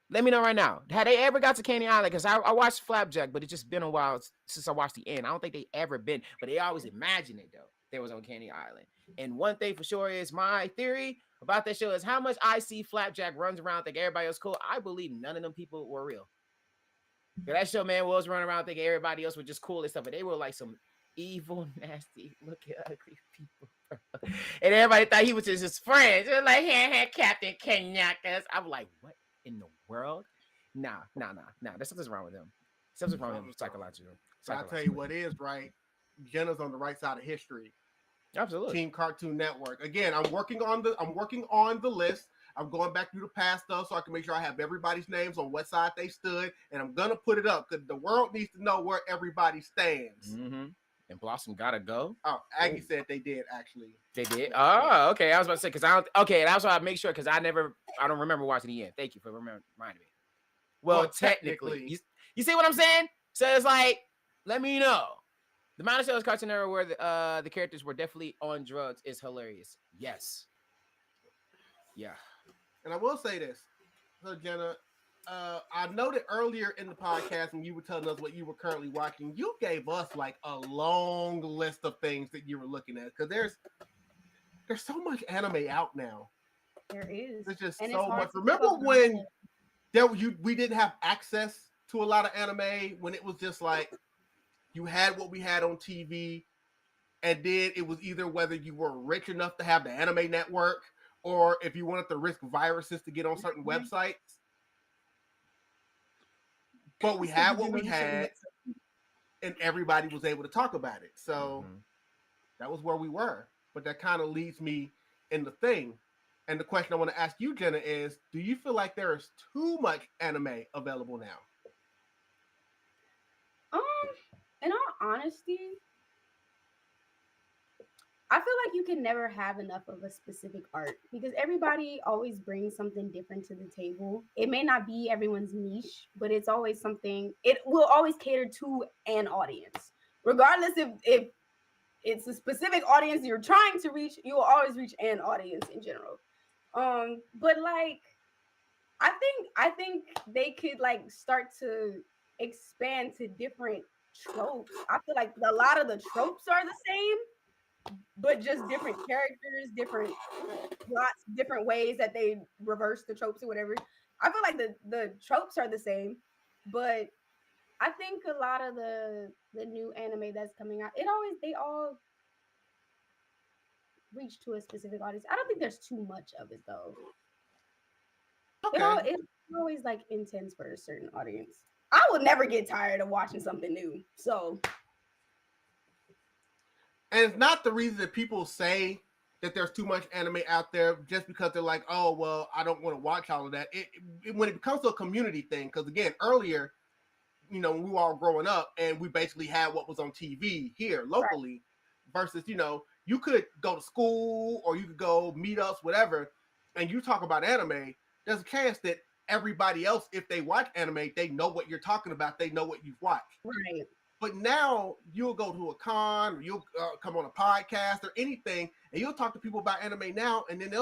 Let me know right now. Had they ever got to Candy Island? Because I watched Flapjack, but it's just been a while since I watched the end. I don't think they ever been, but they always imagine it, though. They was on Candy Island. And one thing for sure is my theory about that show is how much I see Flapjack runs around thinking everybody else cool. I believe none of them people were real. That show, man, was running around thinking everybody else was just cool and stuff, but they were like some evil, nasty, looking, ugly people. And everybody thought he was just his friend. Just like, hey, Captain Kenyakas. I'm like, what in the world? Nah. There's something's wrong with him. Something's wrong with him psychologically. I'll tell you what is right. Jenna's on the right side of history. Absolutely. Team Cartoon Network. Again, I'm working on the list. I'm going back through the past stuff so I can make sure I have everybody's names on what side they stood, and I'm gonna put it up because the world needs to know where everybody stands. Mm-hmm. And Blossom gotta go. Oh, Aggie said they did actually. They did. Oh, okay. I was about to say because I don't. Okay, that's why I make sure because I don't remember watching the end. Thank you for reminding me. Well, technically, you see what I'm saying? So it's like, let me know. The amount of shows Cartoon Network where the characters were definitely on drugs is hilarious. Yes. Yeah. And I will say this. So, Jenna, I noted earlier in the podcast when you were telling us what you were currently watching, you gave us like a long list of things that you were looking at because there's so much anime out now. There is. There's just And so much. Remember when we didn't have access to a lot of anime, when it was just like you had what we had on TV, and then it was either whether you were rich enough to have the anime network or if you wanted to risk viruses to get on certain websites. But we had what we had, and everybody was able to talk about it. So that was where we were. But that kind of leads me in the thing. And the question I want to ask you, Jenna, is do you feel like there is too much anime available now? In all honesty, I feel like you can never have enough of a specific art because everybody always brings something different to the table. It may not be everyone's niche, but it's always something, it will always cater to an audience. Regardless if it's a specific audience you're trying to reach, you will always reach an audience in general. But like, I think they could like start to expand to different tropes. I feel like a lot of the tropes are the same, but just different characters, different plots, different ways that they reverse the tropes or whatever. I feel like the tropes are the same, but I think a lot of the new anime that's coming out, they all reach to a specific audience. I don't think there's too much of it though. Okay. It's always like intense for a certain audience. I will never get tired of watching something new. So, and it's not the reason that people say that there's too much anime out there just because they're like, oh, well, I don't want to watch all of that. When it becomes a community thing, because again, earlier, you know, when we were all growing up and we basically had what was on TV here locally versus, you know, you could go to school or you could go meetups, whatever, and you talk about anime, there's a chance that everybody else, if they watch anime, they know what you're talking about. They know what you've watched. Right. But now you'll go to a con or you'll come on a podcast or anything and you'll talk to people about anime now. And then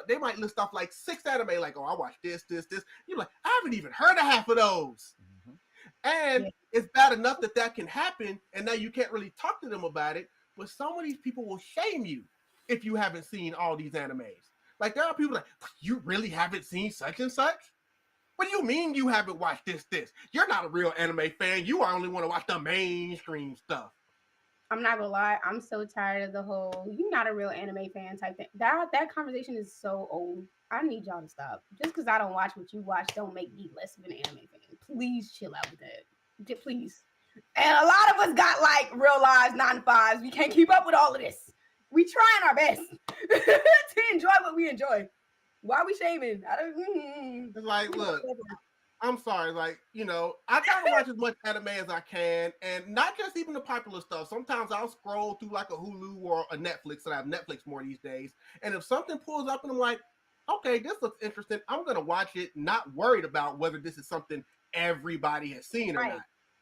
they might list off like 6 anime, like, oh, I watched this. You're like, I haven't even heard of half of those. And it's bad enough that can happen. And now you can't really talk to them about it. But some of these people will shame you if you haven't seen all these animes. Like there are people like, you really haven't seen such and such? What do you mean you haven't watched this? You're not a real anime fan. You only want to watch the mainstream stuff. I'm not gonna lie. I'm so tired of the whole "you're not a real anime fan" type thing. That conversation is so old. I need y'all to stop. Just because I don't watch what you watch, don't make me less of an anime fan. Please chill out with that. Please. And a lot of us got like real lives, 9 to 5s. We can't keep up with all of this. We trying our best to enjoy what we enjoy. Why are we shaming? It's like, look, I'm sorry, like, you know, I try to watch as much anime as I can, and not just even the popular stuff. Sometimes I'll scroll through like a Hulu or a Netflix, and I have Netflix more these days. And if something pulls up and I'm like, okay, this looks interesting, I'm gonna watch it, not worried about whether this is something everybody has seen or not.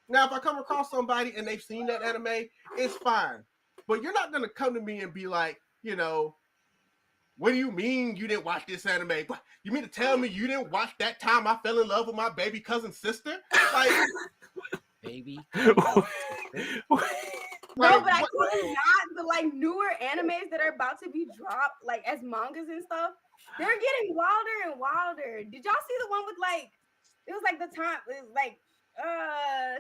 Now, if I come across somebody and they've seen that anime, it's fine. But you're not gonna come to me and be like, you know, what do you mean you didn't watch this anime? You mean to tell me you didn't watch That Time I Fell in Love with My Baby Cousin Sister? Like, baby. No, but I kid you not, the like newer animes that are about to be dropped, like as mangas and stuff, they're getting wilder and wilder. Did y'all see the one with like, it was like the time, it was like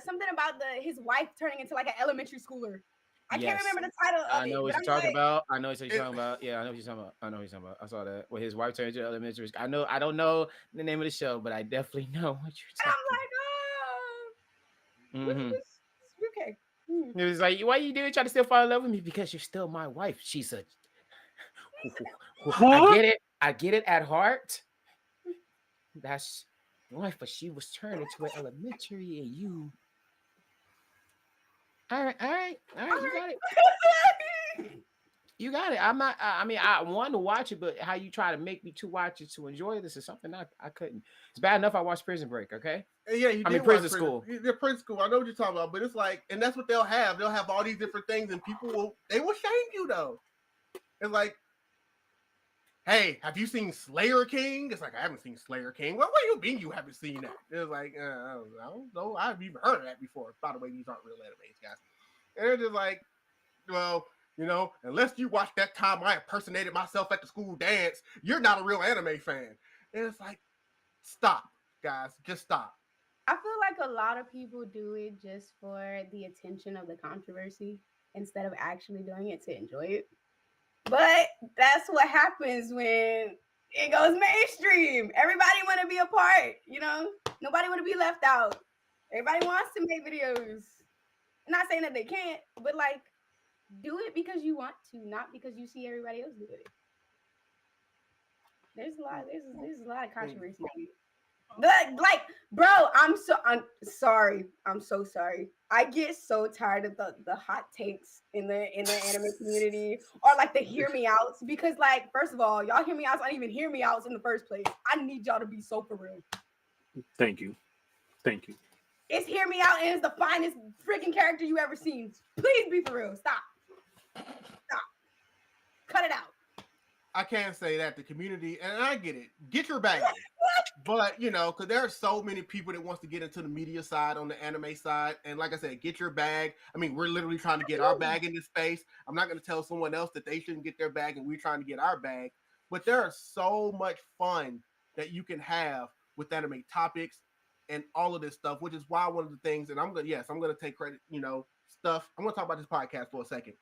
something about his wife turning into like an elementary schooler. I can't remember the title of it. I know what you're talking about. I know what you're talking about. Yeah, I know what you're talking about. I know what you're talking about. I saw that. With his wife turned into elementary. I don't know the name of the show, but I definitely know what you're talking about. I'm like, okay. It was like, why you trying to still fall in love with me? Because you're still my wife. She's a I get it at heart. That's wife, but she was turned into an elementary and you. All right. You got it. You got it. I'm not. I mean, I wanted to watch it, but how you try to make me to watch it to enjoy this is something I couldn't. It's bad enough I watched Prison Break. Okay. Yeah, you. I mean, Prison School. The Prison School. I know what you're talking about, but it's like, and that's what they'll have. They'll have all these different things, and people will shame you though. It's like, hey, have you seen Slayer King? It's like, I haven't seen Slayer King. What do you mean you haven't seen that? It's like, I don't know. I haven't even heard of that before. By the way, these aren't real animes, guys. And they're just like, well, you know, unless you watch That Time I Impersonated Myself at the School Dance, you're not a real anime fan. And it's like, stop, guys. Just stop. I feel like a lot of people do it just for the attention of the controversy instead of actually doing it to enjoy it. But that's what happens when it goes mainstream. Everybody want to be a part, you know? Nobody want to be left out. Everybody wants to make videos. I'm not saying that they can't, but like, do it because you want to, not because you see everybody else do it. There's a lot of controversy. Like, bro, I'm sorry. I'm so sorry. I get so tired of the hot takes in the anime community, or like the hear me outs, because like, first of all, y'all hear me outs. I didn't even hear me outs in the first place. I need y'all to be so for real. Thank you. It's hear me out, and it's the finest freaking character you ever seen. Please be for real. Stop. Cut it out. I can't say that. The community, and I get it. Get your bag. But, you know, because there are so many people that wants to get into the media side on the anime side. And like I said, get your bag. I mean, we're literally trying to get our bag in this space. I'm not going to tell someone else that they shouldn't get their bag and we're trying to get our bag. But there is so much fun that you can have with anime topics and all of this stuff, which is why one of the things, and I'm going to take credit, you know, stuff. I'm going to talk about this podcast for a second.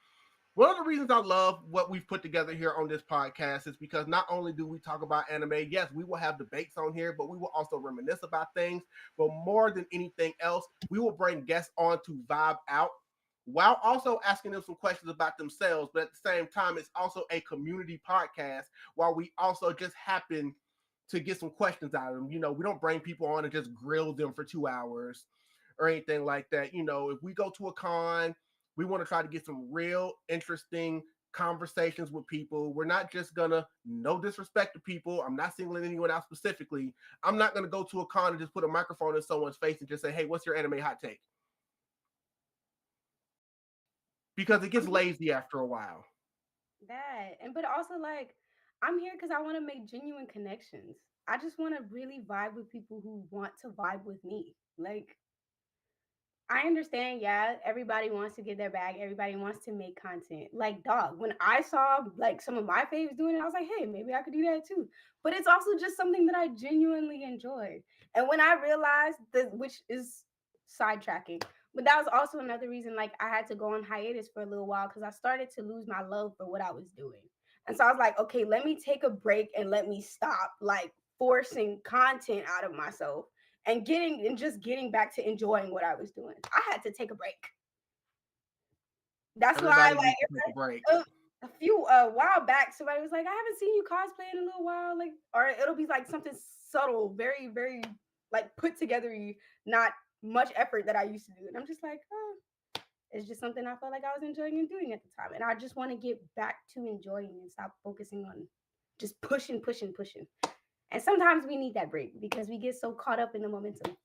One of the reasons I love what we've put together here on this podcast is because not only do we talk about anime, yes, we will have debates on here, but we will also reminisce about things. But more than anything else, we will bring guests on to vibe out while also asking them some questions about themselves. But at the same time, it's also a community podcast while we also just happen to get some questions out of them. You know, we don't bring people on and just grill them for 2 hours or anything like that. You know, if we go to a con, we want to try to get some real interesting conversations with people. We're not just gonna, no disrespect to people, I'm not singling anyone out specifically. I'm not gonna go to a con and just put a microphone in someone's face and just say, hey, what's your anime hot take? Because it gets lazy after a while. But also like, I'm here because I want to make genuine connections. I just want to really vibe with people who want to vibe with me. Like, I understand, yeah, everybody wants to get their bag. Everybody wants to make content. Like, dog, when I saw like some of my faves doing it, I was like, hey, maybe I could do that too. But it's also just something that I genuinely enjoy. And when I realized that, which is sidetracking, but that was also another reason, like, I had to go on hiatus for a little while because I started to lose my love for what I was doing. And so I was like, okay, let me take a break and let me stop, like, forcing content out of myself. And just getting back to enjoying what I was doing. I had to take a break. That's why, like, take a break. A while back, somebody was like, I haven't seen you cosplay in a little while. Like, or it'll be like something subtle, very, very like put together, not much effort that I used to do. And I'm just like, oh, it's just something I felt like I was enjoying and doing at the time. And I just want to get back to enjoying and stop focusing on just pushing. And sometimes we need that break because we get so caught up in the momentum.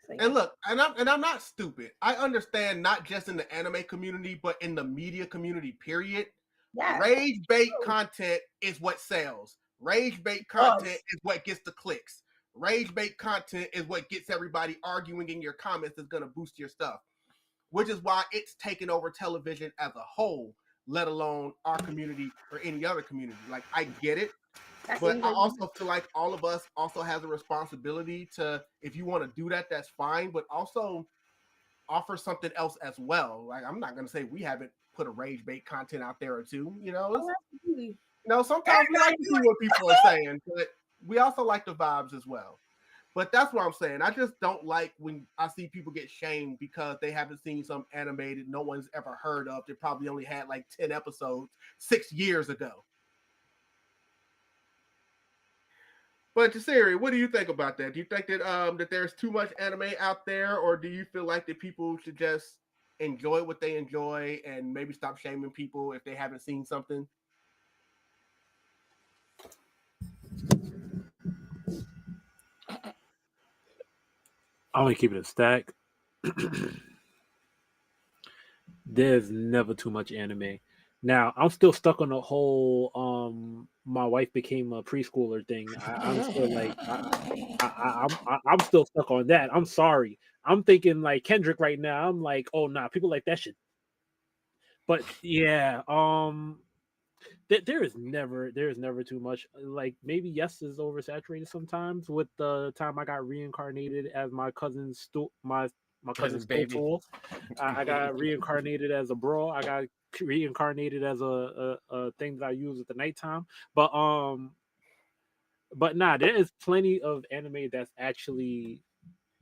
So, yeah. And look, and I'm not stupid. I understand not just in the anime community, but in the media community, period. Yeah. Rage bait content is what sells. Rage bait content is what gets the clicks. Rage bait content is what gets everybody arguing in your comments that's going to boost your stuff, which is why it's taken over television as a whole, let alone our community or any other community. Like, I get it. But I also feel like all of us also has a responsibility to, if you want to do that, that's fine, but also offer something else as well. Like, I'm not going to say we haven't put a rage bait content out there or two, you know. Sometimes we like to see what people are saying, but we also like the vibes as well. But that's what I'm saying. I just don't like when I see people get shamed because they haven't seen some animated no one's ever heard of. They probably only had like 10 episodes 6 years ago. But Jasirii, what do you think about that? Do you think that that there's too much anime out there, or do you feel like that people should just enjoy what they enjoy and maybe stop shaming people if they haven't seen something? I only keep it a stack. There's never too much anime. Now I'm still stuck on the whole my wife became a preschooler thing. I'm still like I'm still stuck on that. I'm sorry. I'm thinking like Kendrick right now. I'm like, oh nah, people like that shit. But yeah, there is never too much. Like maybe Yes is oversaturated sometimes. With the time I got reincarnated as my cousin's my cousin's baby. I got reincarnated as a bro. I got reincarnated as a thing that I use at the nighttime. But nah, there is plenty of anime that's actually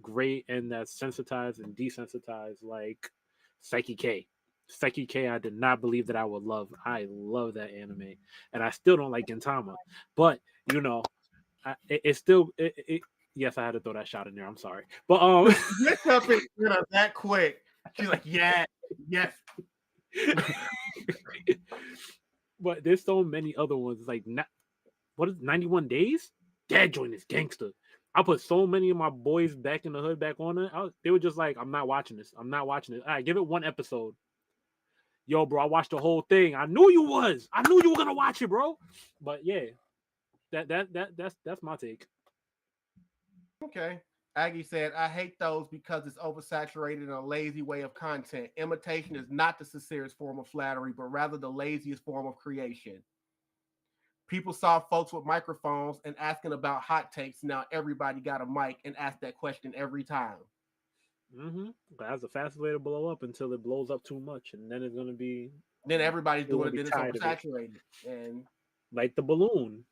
great and that's sensitized and desensitized, like Psyche K. Psyche K, I did not believe that I would love. I love that anime, and I still don't like Gintama. But you know, it's still. Yes, I had to throw that shot in there. I'm sorry, but Get up in that quick. She's like, yeah, yes. But there's so many other ones. Like, what is 91 Days? That joint is gangster. I put so many of my boys back in the hood back on it. They were just like, I'm not watching this. I'm not watching it. All right, give it one episode. Yo, bro, I watched the whole thing. I knew you was. I knew you were gonna watch it, bro. But yeah, that's my take. Okay. Aggie said, I hate those because it's oversaturated and a lazy way of content. Imitation is not the sincerest form of flattery, but rather the laziest form of creation. People saw folks with microphones and asking about hot takes. Now everybody got a mic and ask that question every time. Mm-hmm. That's the fastest way to blow up until it blows up too much, and then it's gonna be. Then everybody's doing it. Then it's oversaturated, and like the balloon.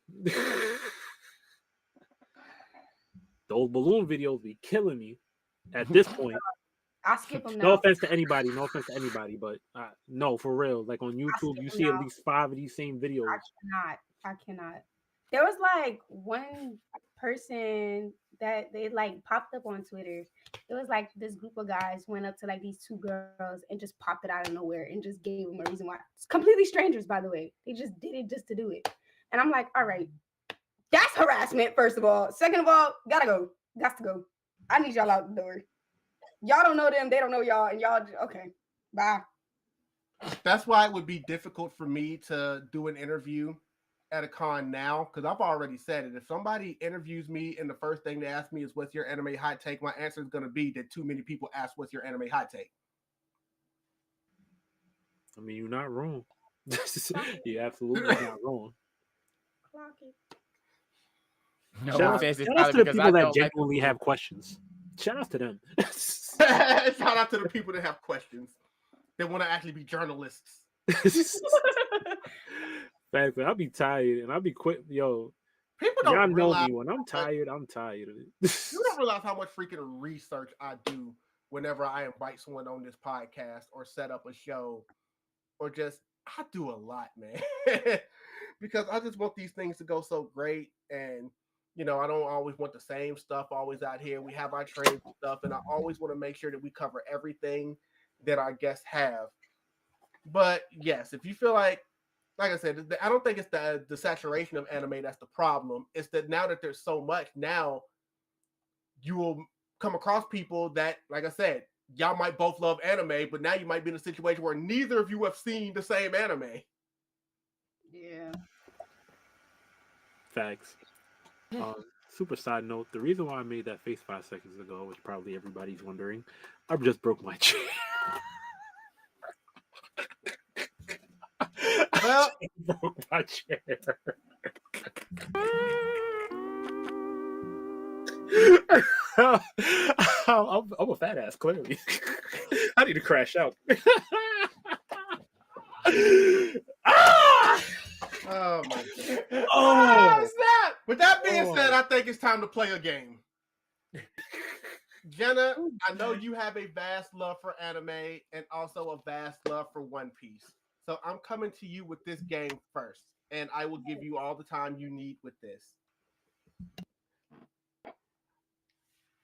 Those balloon videos be killing me at this point. I skip them now. No offense to anybody, but no, for real. Like on YouTube, you see at least 5 of these same videos. I cannot. There was like one person that they like popped up on Twitter. It was like this group of guys went up to like these 2 girls and just popped it out of nowhere and just gave them a reason why. It's completely strangers, by the way. They just did it just to do it. And I'm like, all right, that's harassment, first of all. Second of all, gotta go. Got to go. I need y'all out the door. Y'all don't know them, they don't know y'all, and y'all okay. Bye. That's why it would be difficult for me to do an interview at a con now, because I've already said it. If somebody interviews me and the first thing they ask me is what's your anime hot take, my answer is going to be that too many people ask what's your anime hot take. I mean, you're not wrong. You're absolutely not wrong. No shout offense, out to the people that genuinely have questions. Shout out to them. Shout out to the people that have questions. They want to actually be journalists. Fact, I'll be tired and I'll be quick. Yo, people don't know me when I'm tired. I'm tired of it. You don't realize how much freaking research I do whenever I invite someone on this podcast or set up a show, or just I do a lot, man. Because I just want these things to go so great, and you know, I don't always want the same stuff always out here. We have our trade stuff, and I always want to make sure that we cover everything that our guests have. But yes, if you feel like I said, I don't think it's the saturation of anime that's the problem. It's that now that there's so much, now you will come across people that, like I said, y'all might both love anime, but now you might be in a situation where neither of you have seen the same anime. Yeah. Facts. Super side note, the reason why I made that face 5 seconds ago, which probably everybody's wondering, I just broke my chair. Well, I broke my chair. I'm a fat ass, clearly. I need to crash out. oh my God. Oh, snap! With that being said, I think it's time to play a game. Jenna, I know you have a vast love for anime and also a vast love for One Piece. So I'm coming to you with this game first, and I will give you all the time you need with this.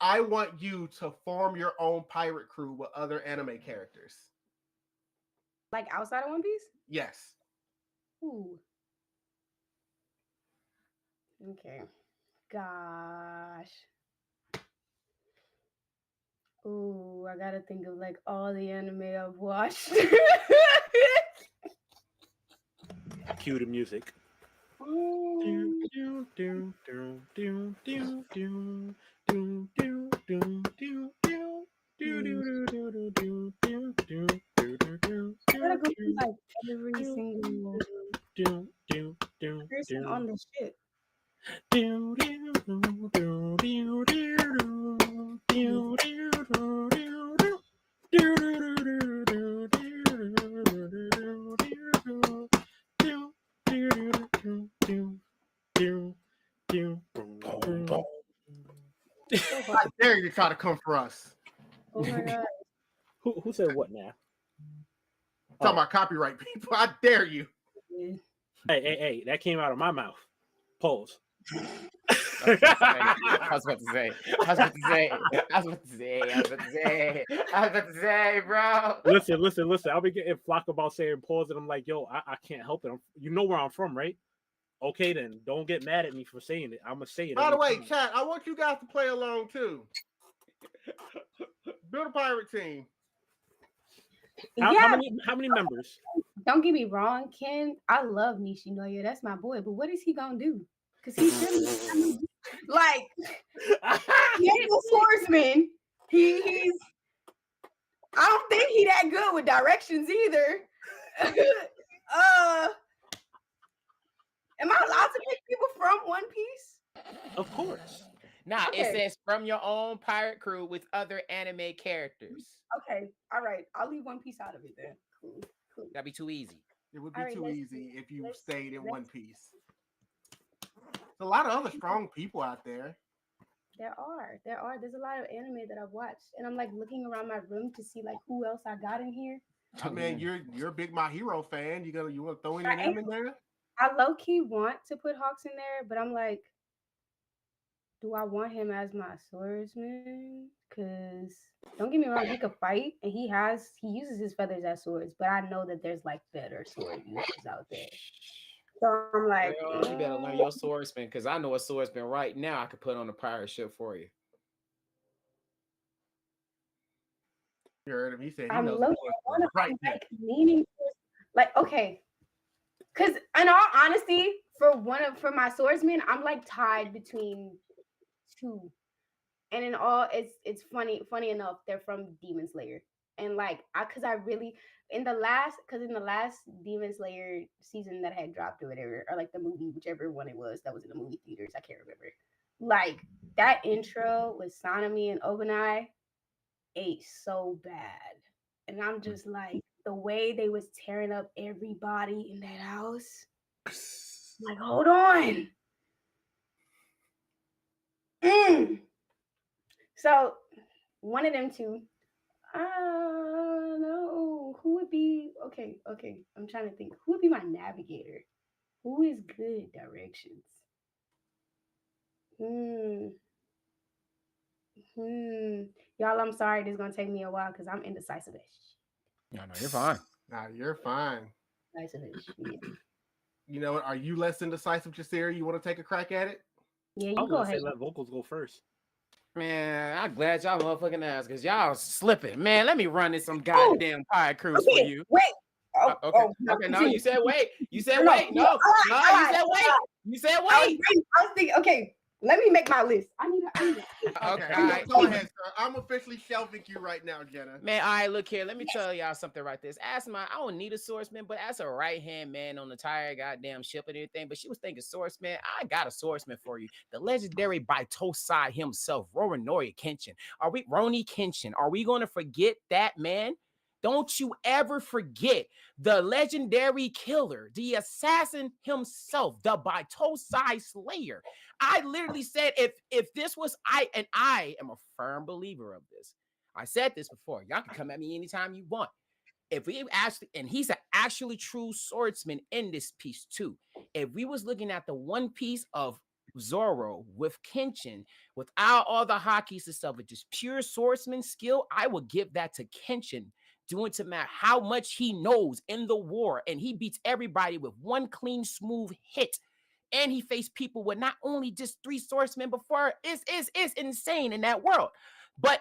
I want you to form your own pirate crew with other anime characters. Like outside of One Piece? Yes. Ooh. Okay. Gosh. Ooh, I gotta think of like all the anime I've watched. Cue the music. I gotta go through like every single person on the ship. I dare you to try to come for us. Oh my god. Who said what now? Talking about copyright people. I dare you. Hey, that came out of my mouth. Pause. I was about to say, bro. Listen. I'll be getting flock about saying pause, and I'm like, yo, I can't help it. You know where I'm from, right? Okay, then don't get mad at me for saying it. I'm gonna say it. By the way, chat, I want you guys to play along too. Build a pirate team. How many members? Don't get me wrong, Ken. I love Nishinoya. That's my boy. But what is he gonna do? Because he's really like he ain't no swordsman. He's I don't think he that good with directions either. Am I allowed to pick people from One Piece? Of course. Nah, Okay. It says from your own pirate crew with other anime characters. Okay, all right. I'll leave One Piece out of it then. Cool. That'd be too easy. It would be All right, too let's easy if you let's- stayed in let's- One Piece. There's a lot of other strong people out there. There are. There's a lot of anime that I've watched, and I'm like looking around my room to see like who else I got in here. I mean, you're a big My Hero fan. You want to throw any of I them in there? I low key want to put Hawks in there, but I'm like, do I want him as my swordsman? Because don't get me wrong, he could fight, and he uses his feathers as swords. But I know that there's like better sword users out there. So I'm like, Girl, you better learn your swordsman, because I know a swordsman right now I could put on a pirate ship for you. You heard him. He said he I'm knows looking what right now. like leaning towards, like, okay. Because in all honesty, for my swordsman, I'm like tied between two. And in all, it's funny enough, they're from Demon Slayer. And like in the last Demon Slayer season that had dropped or whatever, or like the movie, whichever one it was that was in the movie theaters, I can't remember. Like that intro with Sanemi and Obanai ate so bad. And I'm just like, the way they was tearing up everybody in that house. Like, hold on. So one of them two, no, who would be okay? I'm trying to think. Who would be my navigator? Who is good at directions? Y'all, I'm sorry. This is gonna take me a while because I'm indecisive. No, you're fine. Nah, you're fine. Yeah. You know what? Are you less indecisive, Jasirii? You want to take a crack at it? Yeah, I you was go gonna say ahead. let VoQualz go first. Man, I'm glad y'all motherfucking ass because y'all slipping. Man, let me run in some goddamn pirate cruise for you. Wait. Okay. No, you said wait. You said wait. No, you said wait. You said wait. I was thinking, okay, let me make my list. I need Okay, all right. go ahead, sir. I'm officially shelving you right now, Jenna. Man, all right, look here. Let me tell y'all something right this. I don't need a swordsman, but as a right-hand man on the entire goddamn ship and everything, but she was thinking swordsman. I got a swordsman for you. The legendary Baitosai himself, Roni Kenshin. Roni Kenshin. Are we going to forget that, man? Don't you ever forget the legendary killer, the assassin himself, the Baitosai Slayer. I literally said if this was I am a firm believer of this. I said this before. Y'all can come at me anytime you want. If we actually, and he's an actually true swordsman in this piece too. If we was looking at the one piece of Zoro with Kenshin, without all the hotkeys and stuff, with just pure swordsman skill, I would give that to Kenshin. Doing to matter how much he knows in the war, and he beats everybody with one clean, smooth hit. And he faced people with not only just 3 swordsmen before. It's insane in that world. But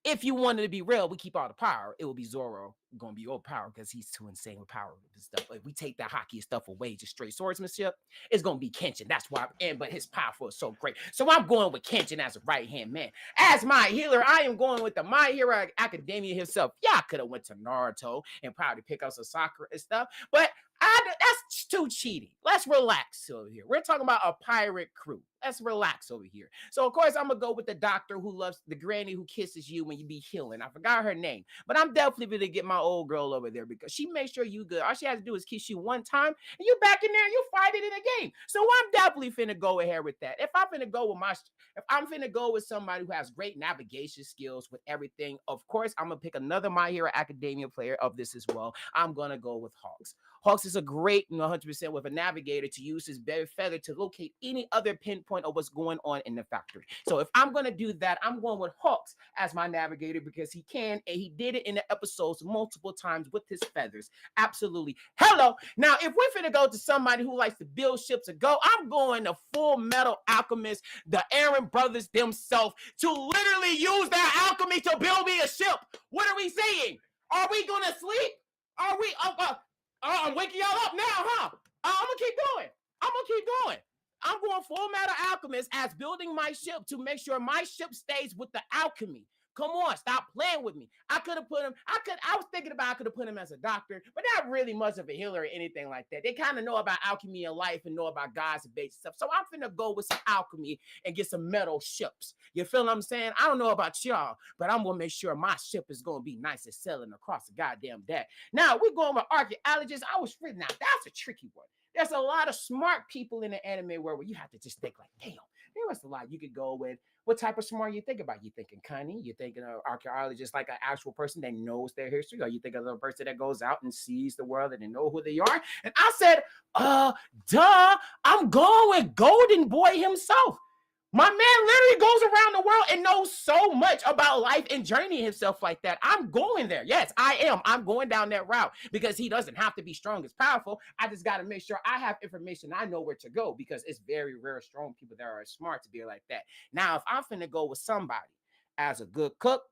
if you wanted to be real, we keep all the power. It will be Zoro going to be overpowered because he's too insane with power and stuff. But if we take that hockey stuff away, just straight swordsmanship, it's going to be Kenshin. That's why. But his power is so great. So I'm going with Kenshin as a right-hand man. As my healer, I am going with the My Hero Academia himself. Yeah, I could have went to Naruto and probably pick up some Sakura and stuff. But that's too cheating. Let's relax over here. We're talking about a pirate crew. Let's relax over here. So, of course, I'm going to go with the doctor who loves the granny who kisses you when you be healing. I forgot her name. But I'm definitely going to get my old girl over there because she makes sure you good. All she has to do is kiss you one time, and you back in there and you fight it in a game. So I'm definitely finna go ahead with that. If I'm finna go with somebody who has great navigation skills with everything, of course, I'm going to pick another My Hero Academia player of this as well. I'm going to go with Hawks. Hawks is a great 100% with a navigator to use his berry feather to locate any other pinpoint of what's going on in the factory. So if I'm going to do that, I'm going with Hawks as my navigator because he can, and he did it in the episodes multiple times with his feathers. Absolutely. Hello. Now, if we're going to go to somebody who likes to build ships to go, I'm going to Full Metal Alchemist, the Aaron brothers themselves, to literally use their alchemy to build me a ship. What are we saying? Are we going to sleep? Are we... I'm waking y'all up now, huh? I'm going to keep going. I'm going Full Metal Alchemist as building my ship to make sure my ship stays with the alchemy. Come on, stop playing with me. I could have put him, I was thinking about I could have put him as a doctor, but not really much of a healer or anything like that. They kind of know about alchemy and life and know about gods and basic stuff. So I'm finna go with some alchemy and get some metal ships. You feel what I'm saying? I don't know about y'all, but I'm gonna make sure my ship is gonna be nice and sailing across the goddamn deck. Now we're going with archaeologists. Now that's a tricky one. There's a lot of smart people in the anime world where you have to just think like, damn, there was a lot you could go with. What type of smart you think about? You thinking cunning? You thinking of archaeologist like an actual person that knows their history? Or you think of a person that goes out and sees the world and they know who they are? And I said, duh, I'm going with Golden Boy himself. My man literally goes around the world and knows so much about life and journeying himself like that. I'm going there. Yes, I am. I'm going down that route because he doesn't have to be strong as powerful. I just got to make sure I have information. I know where to go because it's very rare strong people that are smart to be like that. Now, if I'm finna go with somebody as a good cook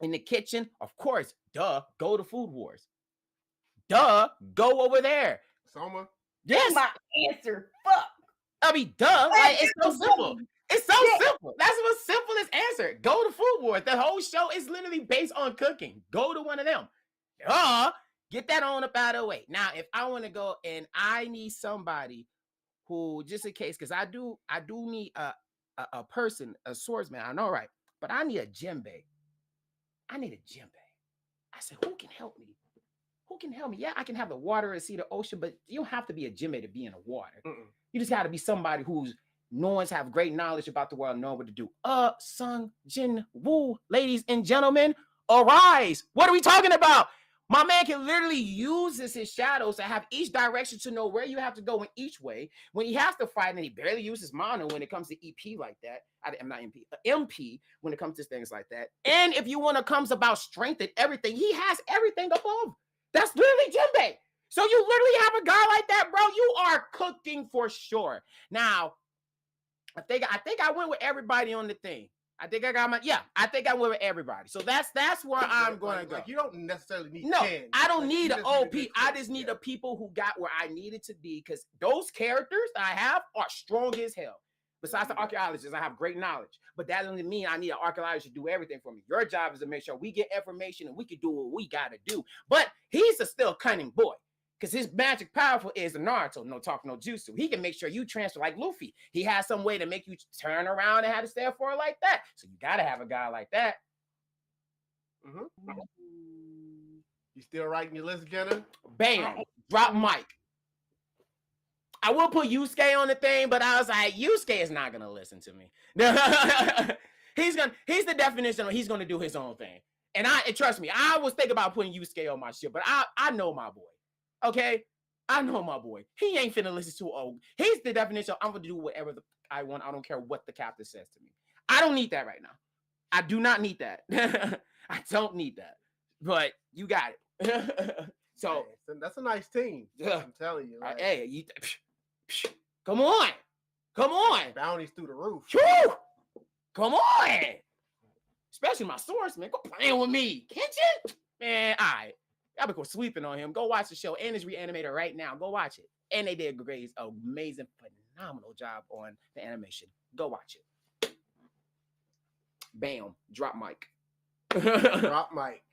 in the kitchen, of course, duh, go to Food Wars. Duh, go over there. Soma? Yes. That's my answer. Fuck. I mean, duh. Like, it's so simple. It's so simple. That's the most simplest answer. Go to Food Wars. The whole show is literally based on cooking. Go to one of them. Get that on up out of the way. Now, if I want to go and I need somebody who, just in case, because I do need a person, a swordsman. I know, right? But I need a djembe. I said, who can help me? Who can help me? Yeah, I can have the water and see the ocean, but you don't have to be a djembe to be in the water. You just got to be somebody who's knows, have great knowledge about the world, know what to do. Sung Jin Woo, ladies and gentlemen, arise. What are we talking about? My man can literally use his shadows to have each direction to know where you have to go in each way. When he has to fight, and he barely uses mana when it comes to EP like that. I'm not MP, MP when it comes to things like that. And if you want to comes about strength and everything, he has everything above. That's literally Jinbei. So you literally have a guy like that, bro. You are cooking for sure. Now, I think I went with everybody on the thing. I think I got I think I went with everybody. So that's where I'm going to go. Like, you don't necessarily need 10. I don't like, need an OP. I just need yeah. the people who got where I needed to be, because those characters that I have are strong as hell. Besides the archaeologists, I have great knowledge. But that doesn't mean I need an archaeologist to do everything for me. Your job is to make sure we get information and we can do what we got to do. But he's a still cunning boy. Because his magic powerful is the Naruto, no talk, no jutsu. He can make sure you transfer like Luffy. He has some way to make you turn around and have to stay up for it like that. So you got to have a guy like that. Mm-hmm. You still writing your list, Jenna? Bam. Drop mic. I will put Yusuke on the thing, but I was like, Yusuke is not going to listen to me. He's the definition of he's going to do his own thing. And trust me, I was thinking about putting Yusuke on my shit, but I know my boy. Okay, I know my boy. He ain't finna listen to old. He's the definition of I'm gonna do whatever I want. I don't care what the captain says to me. I don't need that right now. I do not need that. I don't need that. But you got it. So that's a nice team. I'm telling you. Like, hey, come on. Bounties through the roof. Whew! Come on. Especially my swordsman. Go playing with me. Can't you? Man, all right. Y'all be sweeping on him. Go watch the show. And it's reanimated right now. Go watch it. And they did a great, amazing, phenomenal job on the animation. Go watch it. Bam. Drop mic. Drop mic.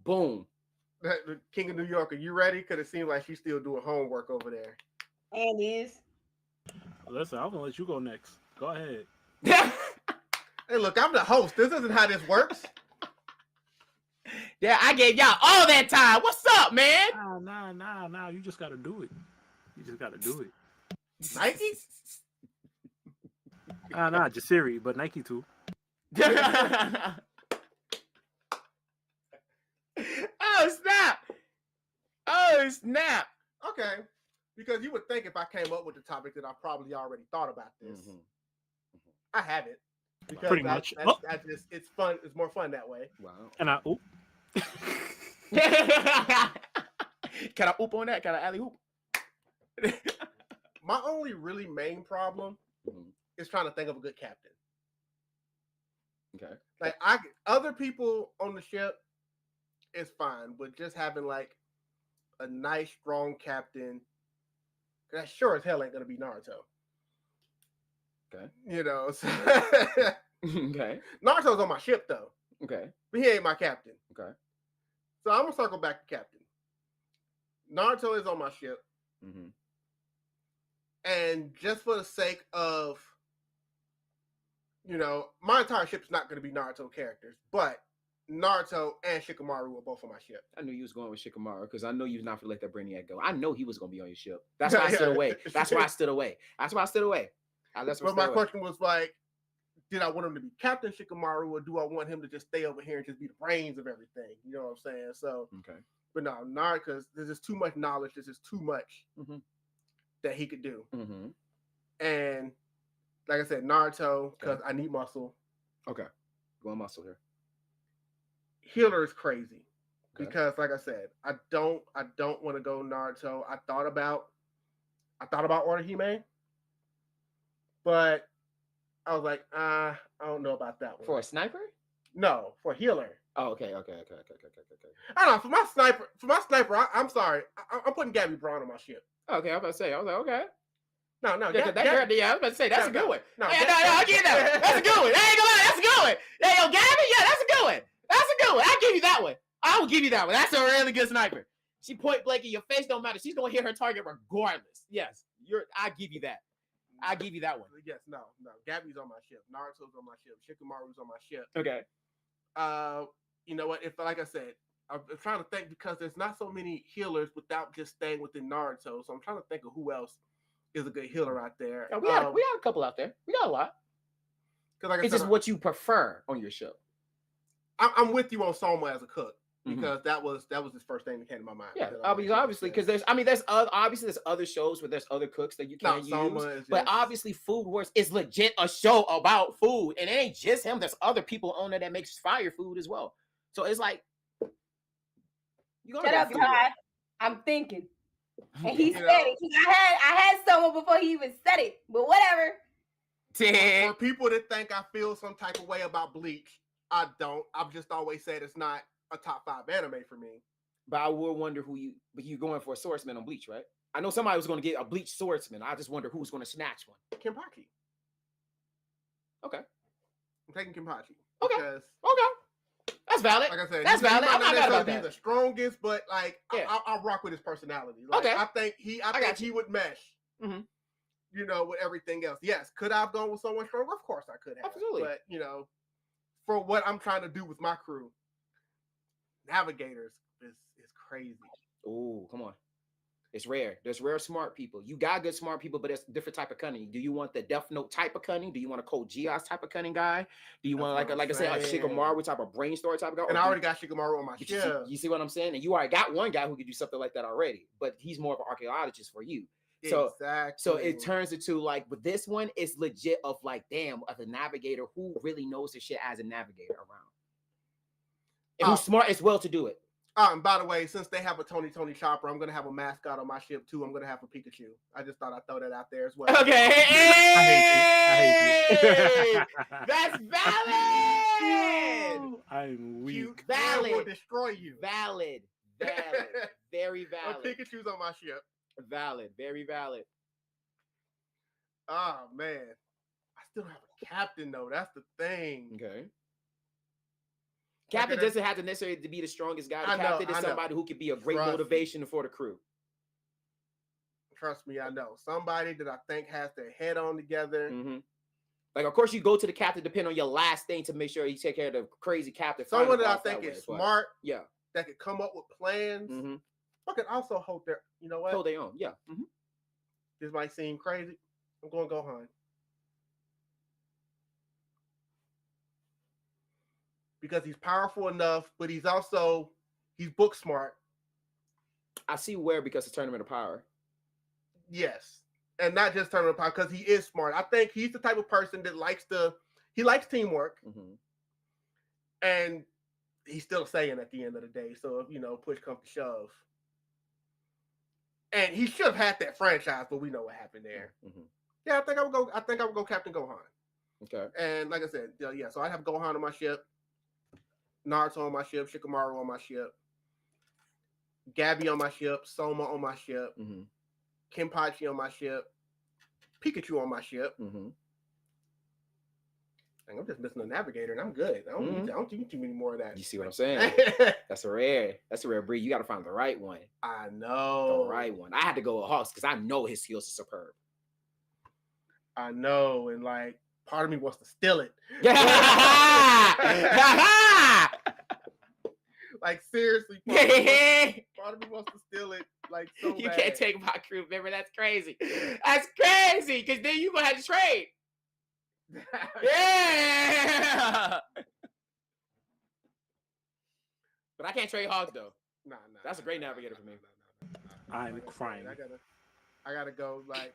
Boom. The King of New York, are you ready? Because it seems like she's still doing homework over there. And is. Listen, I'm going to let you go next. Go ahead. Hey, look, I'm the host. This isn't how this works. Yeah, I gave y'all all that time. What's up, man? Nah. You just got to do it. Nike? Nah, Jasirii, but Nike too. Oh, snap. Okay. Because you would think if I came up with the topic that I probably already thought about this. Mm-hmm. I haven't. Because pretty much. It's fun. It's more fun that way. Wow. And I oop. Can I oop on that? Can I alley hoop? My only really main problem is trying to think of a good captain. Okay. Like other people on the ship is fine, but just having like a nice, strong captain, that sure as hell ain't gonna be Naruto. Okay. You know. So Okay. Naruto's on my ship though. Okay. But he ain't my captain. Okay. So I'm gonna circle back to captain. Naruto is on my ship. Mm-hmm. And just for the sake of, my entire ship's not going to be Naruto characters, but Naruto and Shikamaru are both on my ship. I knew you was going with Shikamaru because I know you was not going to let that Brainiac go. I know he was going to be on your ship. That's why I stood away. That's why I stood away. But my question was like, did I want him to be Captain Shikamaru, or do I want him to just stay over here and just be the brains of everything? You know what I'm saying? So, okay. But no, Naruto, because there's just too much knowledge. There's just too much that he could do. Mm-hmm. And like I said, Naruto, because I need muscle. Okay. Going muscle here. Healer is crazy. Because like I said, I don't want to go Naruto. I thought about Orihime, but I was like, I don't know about that one. For a sniper? No, for healer. Oh, okay. I don't know. For my sniper, I'm sorry. I'm putting Gabby Braun on my ship. Okay, I was about to say. I was like, okay. No. I was about to say that's a good one. No, I'll give you that one. That's a good one. I ain't gonna lie, that's a good one. Hey, yo, Gabby, yeah, that's a good one. I'll give you that one. I will give you that one. That's a really good sniper. She point blank in your face, don't matter. She's gonna hit her target regardless. Yes, I give you that. I give you that one. Yes, no. Gabby's on my ship. Naruto's on my ship. Shikamaru's on my ship. Okay. You know what? If like I said, I'm trying to think because there's not so many healers without just staying within Naruto. So I'm trying to think of who else is a good healer out there. Yeah, we got a couple out there. We got a lot. Like it's just what you prefer on your show. I'm with you on Soma as a cook. because that was his first thing that came to my mind. Yeah, obviously, because there's other shows where there's other cooks that you can't use, but obviously, Food Wars is legit a show about food, and it ain't just him. There's other people on there that makes fire food as well. So it's like, shut up, Todd. I'm thinking, and he said it. I had someone before he even said it, but whatever. For people that think I feel some type of way about Bleach, I don't. I've just always said it's not a top 5 anime for me. But I will wonder but you're going for a swordsman on Bleach, right? I know somebody was going to get a Bleach swordsman. I just wonder who's going to snatch one. Kenpachi. Okay. I'm taking Kenpachi. Okay. That's valid. Like I said, that's valid. I'm not mad about that. He's the strongest, but like I rock with his personality. Like, I think he would mesh. Mm-hmm. You know, with everything else. Yes, could I have gone with someone stronger? Of course I could have. Absolutely. But you know, for what I'm trying to do with my crew, navigators is crazy. Oh, come on. It's rare. There's rare smart people. You got good smart people, but it's a different type of cunning. Do you want the Death Note type of cunning? Do you want a Code Geass type of cunning guy? Do you want like I said, a Shikamaru type of brain story type of guy? And I already got Shikamaru on my ship. You see what I'm saying? And you already got one guy who could do something like that already, but he's more of an archaeologist for you. So, so it turns into like, with this one, it's legit of like, damn, as a navigator who really knows his shit as a navigator around. And who's smart as well to do it. And by the way, since they have a Tony Chopper, I'm gonna have a mascot on my ship too. I'm gonna have a Pikachu. I just thought I'd throw that out there as well. Okay. I hate you. That's valid. I'm weak. Valid. I will destroy you. Valid. Very valid. Pikachu's on my ship. Valid. Very valid. Oh man. I still have a captain though. That's the thing. Okay. Captain doesn't have to necessarily to be the strongest guy. The captain is somebody who could be a great motivation for the crew. Trust me, I know. Somebody that I think has their head on together. Mm-hmm. Like, of course, you go to the captain depending on your last thing to make sure you take care of the crazy captain. Someone that I think is smart. Yeah. That could come up with plans. Mm-hmm. I could also hope they're, you know what? Hold their own. Yeah. Mm-hmm. This might seem crazy. I'm going Gohan. Because he's powerful enough, but he's book smart. I see where, because it's Tournament of Power. Yes. And not just Tournament of Power, because he is smart. I think he's the type of person that likes teamwork. Mm-hmm. And he's still saying at the end of the day. So, you know, push comes to shove. And he should have had that franchise, but we know what happened there. Mm-hmm. Yeah, I think I would go Captain Gohan. Okay. And like I said, yeah, so I have Gohan on my ship. Naruto on my ship, Shikamaru on my ship, Gabby on my ship, Soma on my ship, mm-hmm. Kenpachi on my ship, Pikachu on my ship. Mm-hmm. I'm just missing a navigator, and I'm good. I don't need too many more of that. You see what I'm saying? That's a rare breed. You got to find the right one. I know the right one. I had to go with Hawks because I know his skills are superb. I know, and like part of me wants to steal it. Like seriously, part of me wants to steal it. Like so you bad. Can't take my crew. Remember, that's crazy. That's crazy because then you gonna have to trade. Yeah. But I can't trade Hogs though. Nah. That's a great navigator for me. I'm crying. I gotta go. Like,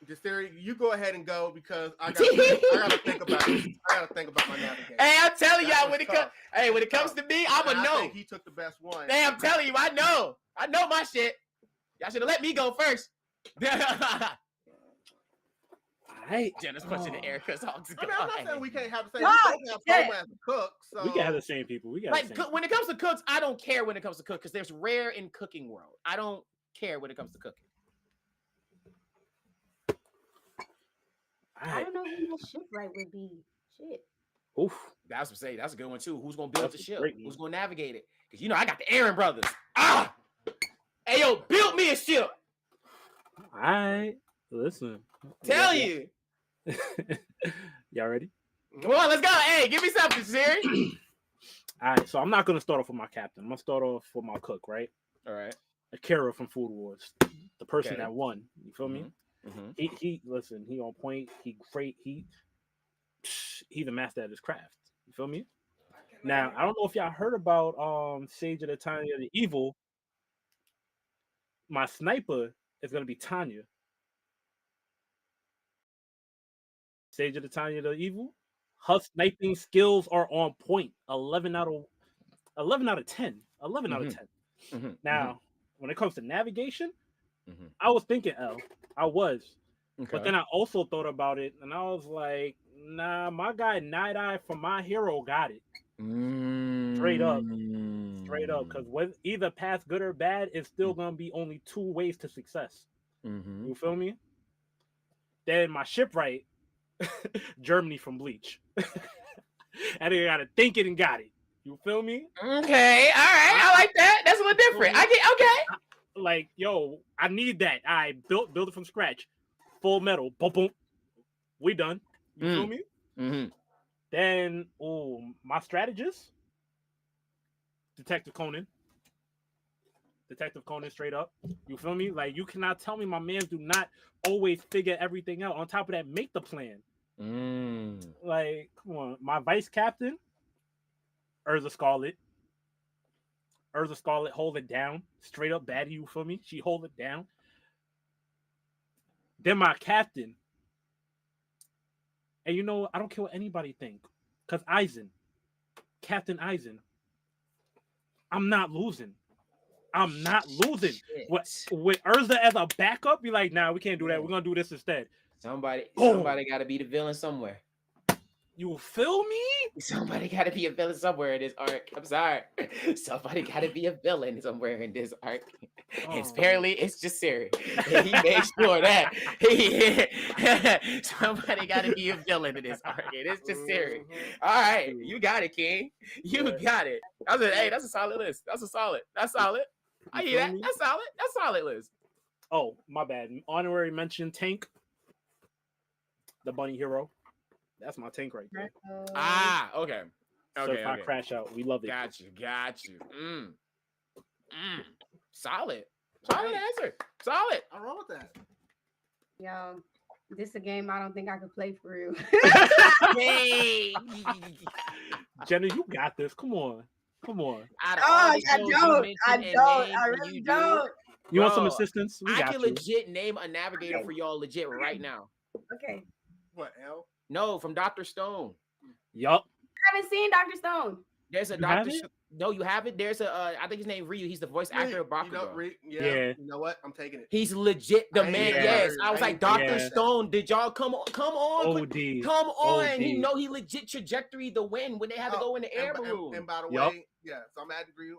Jasirii, you go ahead and go because I gotta think about it. I gotta think about my navigation. Hey, I'm telling y'all when it comes to me, I'm a no. I think he took the best one. Hey, I'm telling you, I know my shit. Y'all should have let me go first. Jenna's punching the air because Hogs. I'm not saying we can't have the same. We can't have Soma as a cook. So we can have the same people. We got when it comes to cooks, I don't care when it comes to cook because there's rare in cooking world. I don't care when it comes to cooking. I don't know who my shipwright would be. Shit. Oof. That's what I'm saying. That's a good one too. Who's gonna build the ship? Who's gonna navigate it? Because you know I got the Aaron brothers. Ah, hey yo, build me a ship. All right, listen. Tell you. Y'all ready? Come on, let's go. Hey, give me something, Siri. All right, so I'm not gonna start off with my captain. I'm gonna start off with my cook, right? All right. Akira from Food Wars, the person that won. You feel me? Mm-hmm. He listen. He on point. He great. He's a master at his craft. You feel me? Now, I don't know if y'all heard about Sage of the Tanya the Evil. My sniper is gonna be Tanya. Sage of the Tanya the Evil. Her sniping skills are on point. 11 out of 10. 11 out of 10. Now, when it comes to navigation, I was thinking L. I was. But then I also thought about it, and I was like, nah, my guy Night Eye from My Hero got it. Straight up. Because with either path good or bad, it's still gonna be only 2 ways to success. You feel me? Then my shipwright, Germany from Bleach. And they gotta think it and got it. You feel me? Okay, all right, I like that. That's a little different. I get okay. Like, yo, I need that. I build it from scratch. Full metal. Boom, boom. We done. You feel me? Then, my strategist, Detective Conan. Detective Conan, straight up. You feel me? Like, you cannot tell me my mans do not always figure everything out. On top of that, make the plan. Like, come on. My vice captain, Urza Scarlet. Urza Scarlet hold it down. Straight up baddie, you feel me? She hold it down. Then my captain. And you know, I don't care what anybody think. Because Captain Eisen, I'm not losing. With Urza as a backup, be like, nah, we can't do that. We're going to do this instead. Somebody got to be the villain somewhere. You feel me? Somebody got to be a villain somewhere in this arc. I'm sorry. Somebody got to be a villain somewhere in this arc. And apparently, it's Jasirii. And he made sure that somebody got to be a villain in this arc. And it's Jasirii. All right. You got it, King. You got it. Hey, that's a solid list. That's solid. I hear that. That's solid. That's a solid list. Oh, my bad. Honorary mention Tank. The bunny hero. That's my tank right there. Okay. Certified crash out. We love it. Got you. Solid answer. Solid. I roll with that. Yo, this is a game I don't think I could play for real. Hey. Jenna, you got this. Come on. I really don't. You want some assistance? I can legit name a navigator for y'all legit right now. Okay. What, L? No, from Dr. Stone. Yup. I haven't seen Dr. Stone. There's a Dr. No, you haven't. There's I think his name Ryu. He's the voice actor of Bakugo. You know what? I'm taking it. He's legit the man. Yes. I was like, Dr. Stone, did y'all come on? Come on. He know he legit trajectory the win when they had to go in the air balloon. And by the way, so I'm adding Ryu.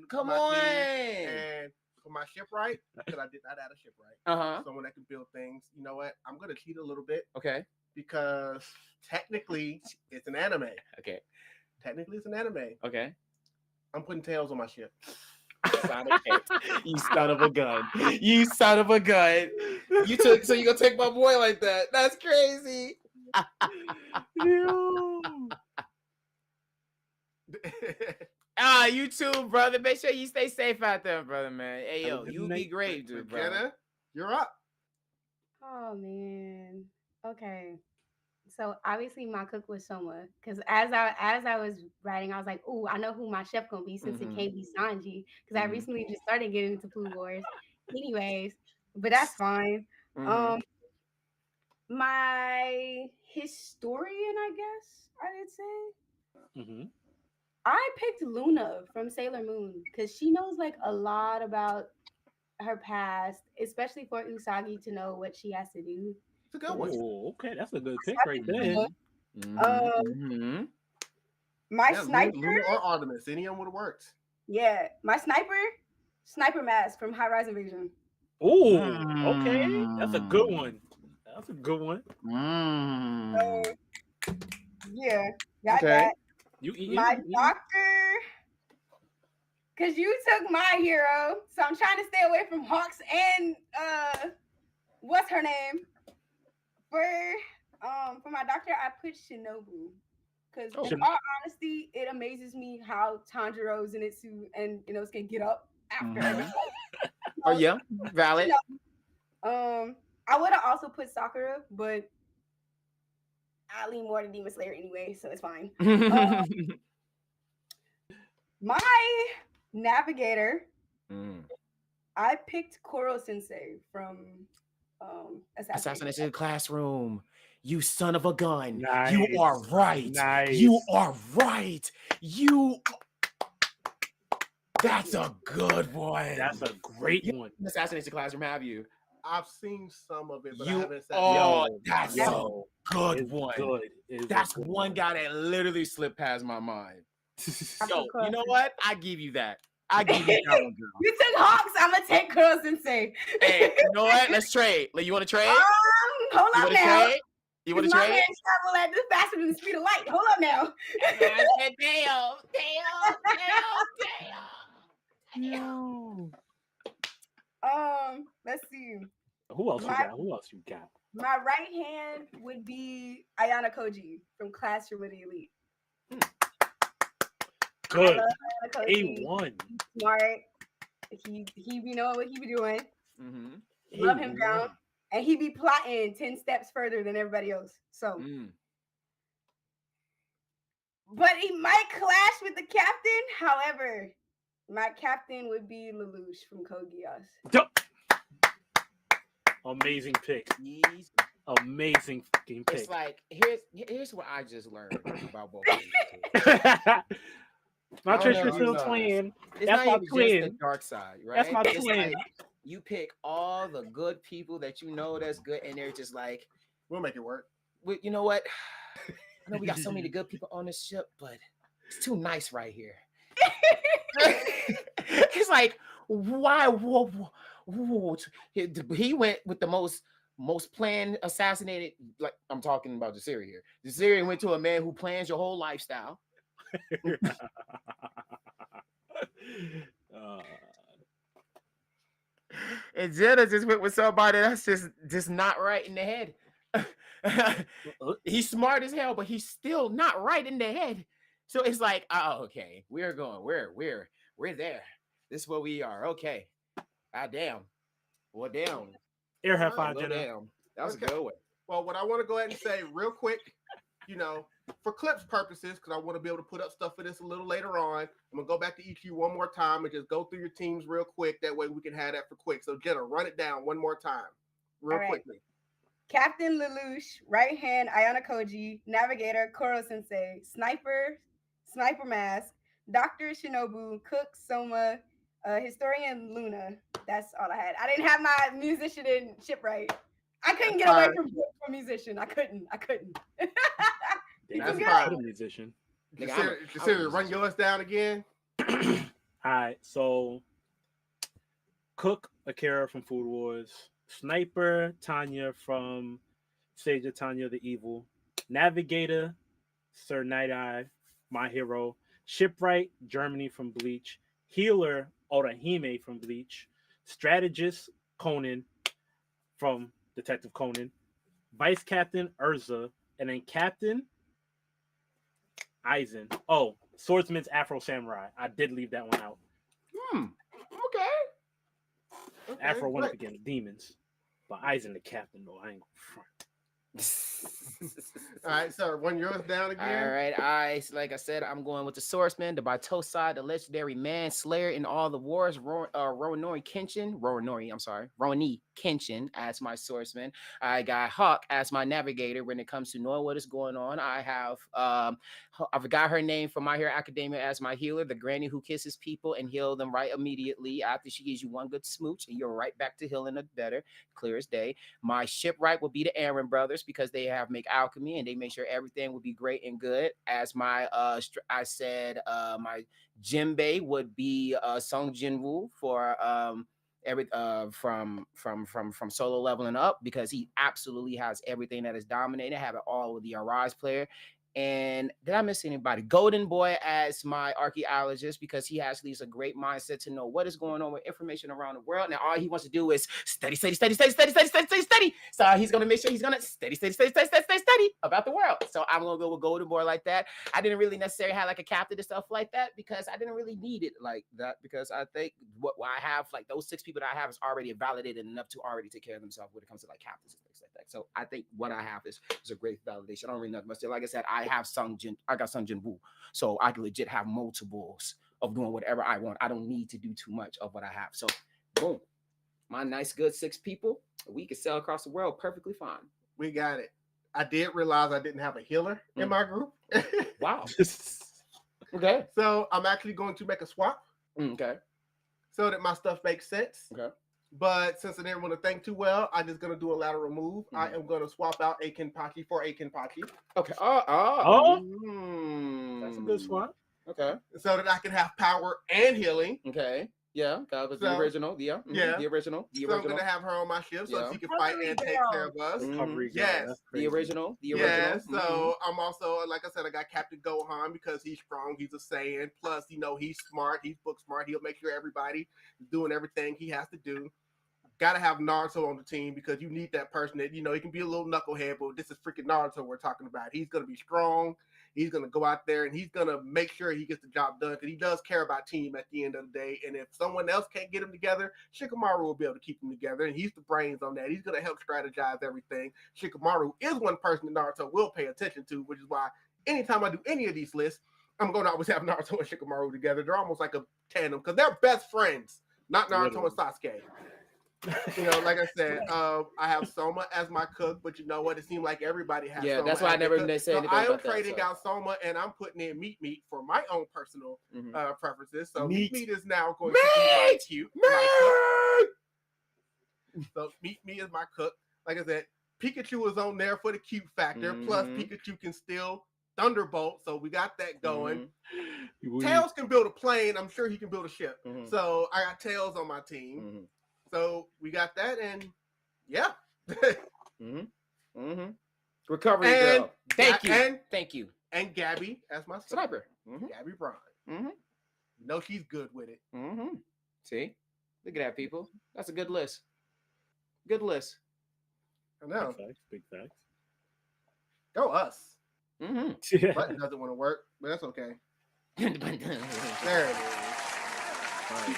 Come on. And for my shipwright, because I did not add a shipwright. Someone that can build things. You know what? I'm gonna cheat a little bit. Okay. Because technically it's an anime. Okay. Technically it's an anime. Okay. I'm putting tails on my ship. You son of a gun. You son of a gun. You gonna take my boy like that. That's crazy. You too, brother. Make sure you stay safe out there, brother, man. Hey, yo, you be great, dude, bro. Jenna, you're up. Oh, man. Okay. So obviously my cook was Soma, because as I was writing, I was like, "Ooh, I know who my chef gonna be since it can't be Sanji," because I recently just started getting into Food Wars. Anyways, but that's fine. My historian, I guess I would say. I picked Luna from Sailor Moon because she knows like a lot about her past, especially for Usagi to know what she has to do. It's a good one. Oh, okay, that's a good pick right there. My sniper, Luna or Artemis, any of them would have worked. Yeah, my sniper mask from High Rise Invasion. Oh, okay, that's a good one. Yeah, got that. My doctor, because you took my hero, so I'm trying to stay away from Hawks and what's her name? For my doctor, I put Shinobu. Because in all honesty, it amazes me how Tanjiro, Zenitsu, and Inosuke can get up after everything. Oh yeah, valid. I would have also put Sakura, but I lean more to Demon Slayer anyway, so it's fine. My navigator, Mm. I picked Koro Sensei from Assassination Classroom. You son of a gun. Nice. You are right. You Nice. are right. That's a good one. That's a great one. Assassination Classroom, have you? I've seen some of it, but I You haven't sat oh, down. that's a good It's one. good. It's That's a good one guy that literally slipped past my mind. I Yo, put you know Koro- what? I give you that. I give you that one, girl. You took Hawks. I'm gonna take Koro Sensei. Hey, you know what? Let's trade. Like, you want to trade? Hold You up want to now. trade? You want to My trade? man travel at this faster than the speed of light. Hold up now. I said, damn. Let's see. Who else you got? Who else you got? My right hand would be Ayana Koji from Classroom with the Elite. Good. I love Ayana Koji. A1. Smart. He be knowing what he be doing. Mm-hmm. Love him down. And he be plotting 10 steps further than everybody else. So but he might clash with the captain. However, my captain would be Lelouch from Code Geass. Amazing pick. He's Amazing fucking pick. It's like here's what I just learned about both of these. My I don't know, Tristan you know, twin. It's That's not my even just twin. the dark side, right? That's my It's twin. like you pick all the good people that you know that's good, and they're just like, We'll make it work. you know what? I know we got so many good people on this ship, but it's too nice right here. It's like, why? He went with the most planned assassinated. Like, I'm talking about Jasirii here. Jasirii went to a man who plans your whole lifestyle. And Jenna just went with somebody that's just not right in the head. He's smart as hell, but he's still not right in the head. So it's like, oh, okay, we're there. This is where we are. Okay. God damn. Well, damn. Air high Alright, five, Well, Jenna. damn. That was Okay. a good one. Well, what I want to go ahead and say real quick, for clips purposes, because I want to be able to put up stuff for this a little later on, I'm going to go back to each of you one more time and just go through your teams real quick. That way we can have that for quick. So, Jenna, run it down one more time real quickly. Captain Lelouch, right hand Ayana Koji, navigator Koro Sensei, sniper mask, Dr. Shinobu, cook Soma, historian Luna. That's all I had. I didn't have my musician and shipwright. I couldn't get away from musician. I couldn't. That's good. fine. A musician. Jasirii, run yours down again. All right, so Cook Akira from Food Wars, Sniper Tanya from Sage of Tanya the Evil, Navigator Sir Night Eye, My Hero, Shipwright Germany from Bleach, Healer Orihime from Bleach, Strategist Conan from Detective Conan, Vice Captain Urza, and then Captain Aizen. Oh, Swordsman's Afro Samurai. I did leave that one out. Okay. Afro went up great. against demons, but Aizen the captain though. I ain't gonna front. All right, sir, run yours down again. All right, like I said, I'm going with the Swordsman, the Baitosai, the legendary Manslayer in all the wars, Rowanori Kenshin as my Swordsman. I got Hawk as my navigator when it comes to knowing what is going on. I have I forgot her name from My Hero Academia as my healer, the granny who kisses people and heal them right immediately after she gives you one good smooch, and you're right back to healing it better, clear as day. My shipwright will be the Aaron brothers because they make alchemy and they make sure everything will be great and good. As my my Jinbei would be Sung Jinwoo for from solo leveling up, because he absolutely has everything that is dominated, have it all with the Arise player. And did I miss anybody? Golden Boy as my archaeologist, because he has at least a great mindset to know what is going on with information around the world. Now all he wants to do is study. So he's gonna make sure he's gonna study about the world. So I'm gonna go with Golden Boy like that. I didn't really necessarily have like a captain and stuff like that because I didn't really need it like that, because I think what I have, like those 6 people that I have, is already validated enough to already take care of themselves when it comes to like captains and things like that. So I think what I have is a great validation. I don't really know much. Like I said, I got Sung Jinwoo, so I can legit have multiples of doing whatever I want. I don't need to do too much of what I have. So, boom, my nice, good 6 people, we can sell across the world perfectly fine. We got it. I did realize I didn't have a healer in my group. Wow. Okay. So I'm actually going to make a swap. Okay. So that my stuff makes sense. Okay. But since I didn't want to think too well, I'm just going to do a lateral move. I am going to swap out a Kenpachi for a Kenpachi. Okay. That's a good swap. Okay. So that I can have power and healing. Okay. Yeah. That was the original. Yeah. The original. So I'm going to have her on my ship so she can fight and take care of us. Yes. The original. Yeah. So I'm also, like I said, I got Captain Gohan because he's strong. He's a Saiyan. Plus, he's smart. He's book smart. He'll make sure everybody is doing everything he has to do. Got to have Naruto on the team because you need that person that, he can be a little knucklehead, but this is freaking Naruto we're talking about. He's going to be strong. He's going to go out there and he's going to make sure he gets the job done because he does care about team at the end of the day. And if someone else can't get them together, Shikamaru will be able to keep them together. And he's the brains on that. He's going to help strategize everything. Shikamaru is one person that Naruto will pay attention to, which is why anytime I do any of these lists, I'm going to always have Naruto and Shikamaru together. They're almost like a tandem because they're best friends, not Naruto and Sasuke. Like I said, I have Soma as my cook, but you know what? It seemed like everybody has. Yeah, Soma that's why I never say anything I am about trading that, out Soma, and I'm putting in Meat for my own personal preferences. So Meat is now going to be my cute. So Meat is my cook. Like I said, Pikachu is on there for the cute factor. Plus, Pikachu can still Thunderbolt, so we got that going. Tails can build a plane. I'm sure he can build a ship. So I got Tails on my team. So we got that, and yeah. Recovery girl. Thank you. And Gabby as my sniper. Gabby Braun. She's good with it. See? Look at that, people. That's a good list. Good list. I know. Big facts. Go us. Button doesn't want to work, but that's okay. There it is. Right.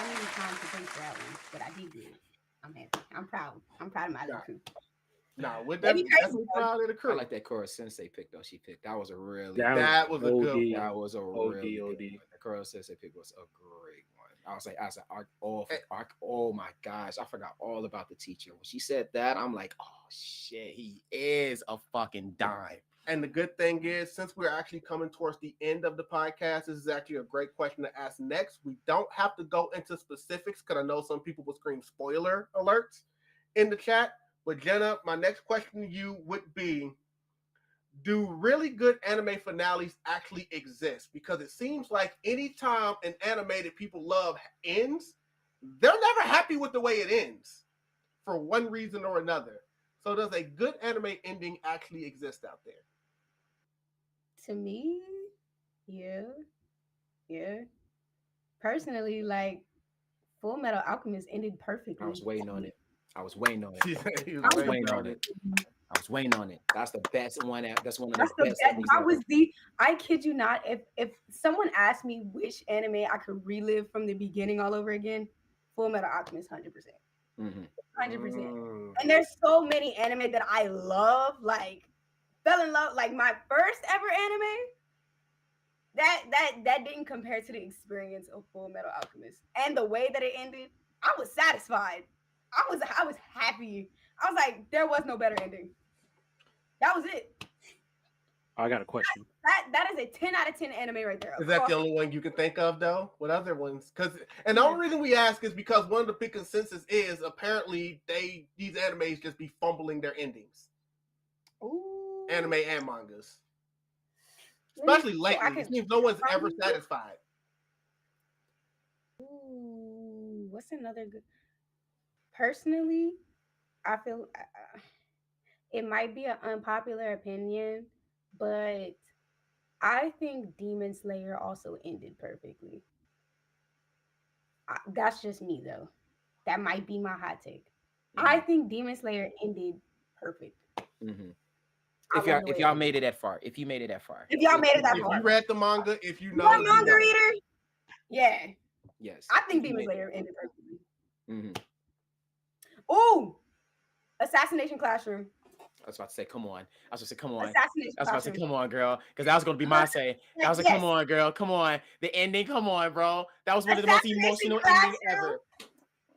I need time to think for that one, but I did good. I'm happy. I'm proud. I'm proud of my little crew. No, with that, that's proud of the crew. I like that Kura Sensei pick though. She picked. That was a really. That was a good one. That was a really good one. The Kura Sensei pick was a great one. I was like, oh my gosh, I forgot all about the teacher. When she said that, I'm like, oh shit, he is a fucking dime. And the good thing is, since we're actually coming towards the end of the podcast, this is actually a great question to ask next. We don't have to go into specifics because I know some people will scream spoiler alerts in the chat. But Jenna, my next question to you would be, do really good anime finales actually exist? Because it seems like anytime an anime that people love ends, they're never happy with the way it ends for one reason or another. So does a good anime ending actually exist out there? To me, yeah. Personally, like Full Metal Alchemist ended perfectly. I was waiting on it. I was waiting on it. That's the best one. That's one of the best. I kid you not. If someone asked me which anime I could relive from the beginning all over again, Full Metal Alchemist, 100%. 100%. And there's so many anime that I love, like fell in love, like my first ever anime. That didn't compare to the experience of Full Metal Alchemist. And the way that it ended, I was satisfied. I was happy. I was like, there was no better ending. That was it. I got a question. That is a 10 out of 10 anime right there. Is that the only one you can think of, though? What other ones? And the only reason we ask is because one of the big consensus is apparently these animes just be fumbling their endings. Ooh. Anime and mangas. Especially lately. It seems no one's ever satisfied. Ooh, what's another good? Personally, I feel it might be an unpopular opinion, but I think Demon Slayer also ended perfectly. That's just me, though. That might be my hot take. Mm-hmm. I think Demon Slayer ended perfect. Mm-hmm. If y'all made it that far, if you made it that far, if y'all made it that far, if you read the manga, if you know, you're a manga reader, yeah, yes, I think Demon Slayer ended perfectly. Mm-hmm. Ooh, Assassination Classroom. I was about to say, come on. I was about to say, come on. Assassination I was about to say, costume. come on, girl. Because that was going to be my say. I was like, Yes. come on, girl. Come on. The ending, come on, bro. That was one of the most Assassination emotional costume? endings ever.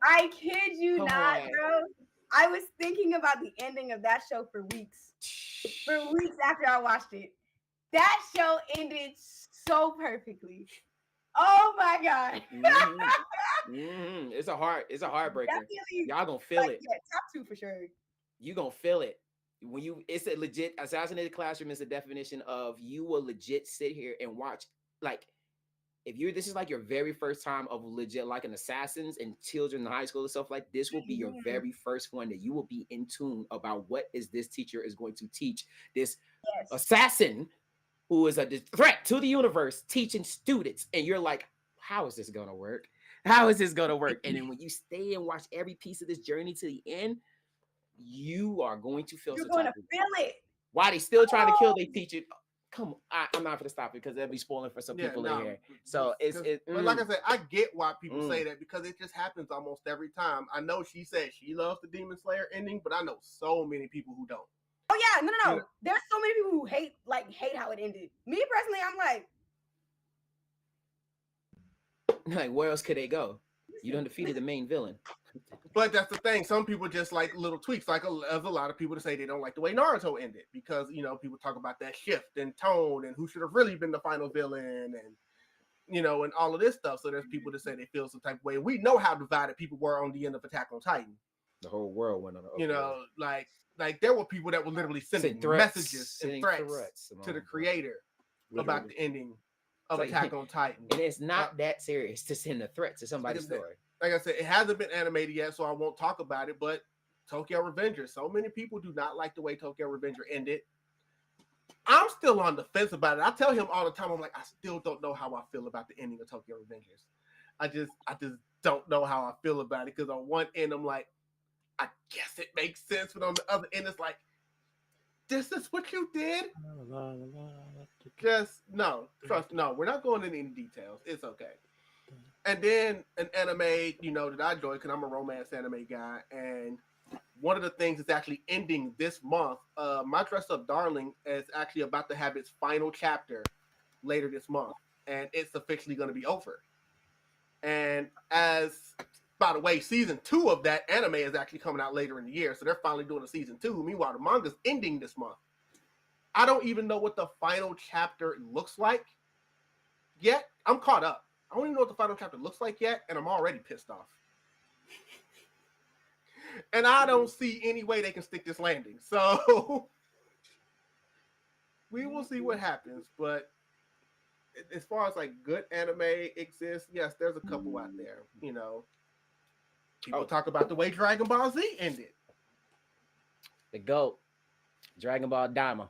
I kid you Come not, on. bro. I was thinking about the ending of that show for weeks. For weeks after I watched it. That show ended so perfectly. Oh my god. It's a heartbreaker. Definitely, Y'all gonna feel it. Yeah, top 2 for sure. You gonna feel it. It's a legit assassinated classroom is the definition of you will legit sit here and watch, like, if this is like your very first time of legit like an assassins and children in high school and stuff, like this will be your very first one that you will be in tune about what is this teacher is going to teach this assassin who is a threat to the universe teaching students, and you're like, how is this gonna work? How is this gonna work? And then when you stay and watch every piece of this journey to the end, you are going to feel. You're going to feel it. Why they still trying to kill their teacher? Come on, I'm not going to stop it because they'll be spoiling for some people in here. So but like I said, I get why people say that because it just happens almost every time. I know she said she loves the Demon Slayer ending, but I know so many people who don't. Oh yeah, no. There's so many people who hate how it ended. Me personally, I'm like, where else could they go? You done defeated the main villain. But that's the thing. Some people just like little tweaks. Like there's a lot of people to say they don't like the way Naruto ended because people talk about that shift in tone and who should have really been the final villain and and all of this stuff. So there's people that say they feel some type of way. We know how divided people were on the end of Attack on Titan. The whole world went on. Like there were people that were literally sending messages and threats to the creator about the ending of Attack on Titan. And it's not that serious to send a threat to somebody's story. Like I said, it hasn't been animated yet, so I won't talk about it, but Tokyo Revenger, so many people do not like the way Tokyo Revenger ended. I'm still on the fence about it. I tell him all the time, I'm like, I still don't know how I feel about the ending of Tokyo Revengers. I just don't know how I feel about it, because on one end, I'm like, I guess it makes sense, but on the other end, it's like, this is what you did? Just, no, we're not going into any details. It's okay. And then an anime, that I enjoy, because I'm a romance anime guy, and one of the things that's actually ending this month, My Dress Up Darling is actually about to have its final chapter later this month, and it's officially going to be over. And by the way, season 2 of that anime is actually coming out later in the year, so they're finally doing a season 2. Meanwhile, the manga's ending this month. I don't even know what the final chapter looks like yet. I'm caught up. I don't even know what the final chapter looks like yet, and I'm already pissed off. And I don't see any way they can stick this landing. So we will see what happens. But as far as like good anime exists, yes, there's a couple out there. People talk about the way Dragon Ball Z ended. The GOAT, Dragon Ball Daima.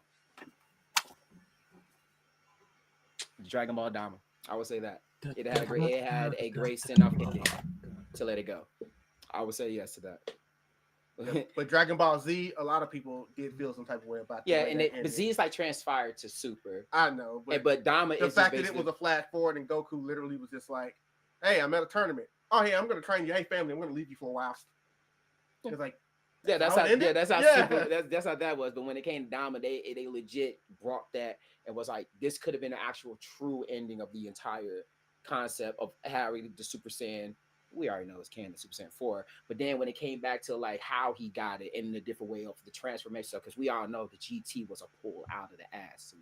Dragon Ball Daima. I would say that. It had a great send-off to let it go. I would say yes to that. But Dragon Ball Z, a lot of people did feel some type of way about that. Yeah, but Z is like transpired to Super. I know, but Daima the is fact that it was a flash forward and Goku literally was just like, "Hey, I'm at a tournament. Oh, hey, I'm going to train you. Hey, family, I'm going to leave you for a while." It's like, that's how Super, that's how that was. But when it came to Daima, they legit brought that and was like, this could have been an actual true ending of the entire concept of Harry the Super Saiyan. We already know it's canon, Super Saiyan 4. But then when it came back to like how he got it in a different way of the transformation, because we all know the GT was a pull out of the ass,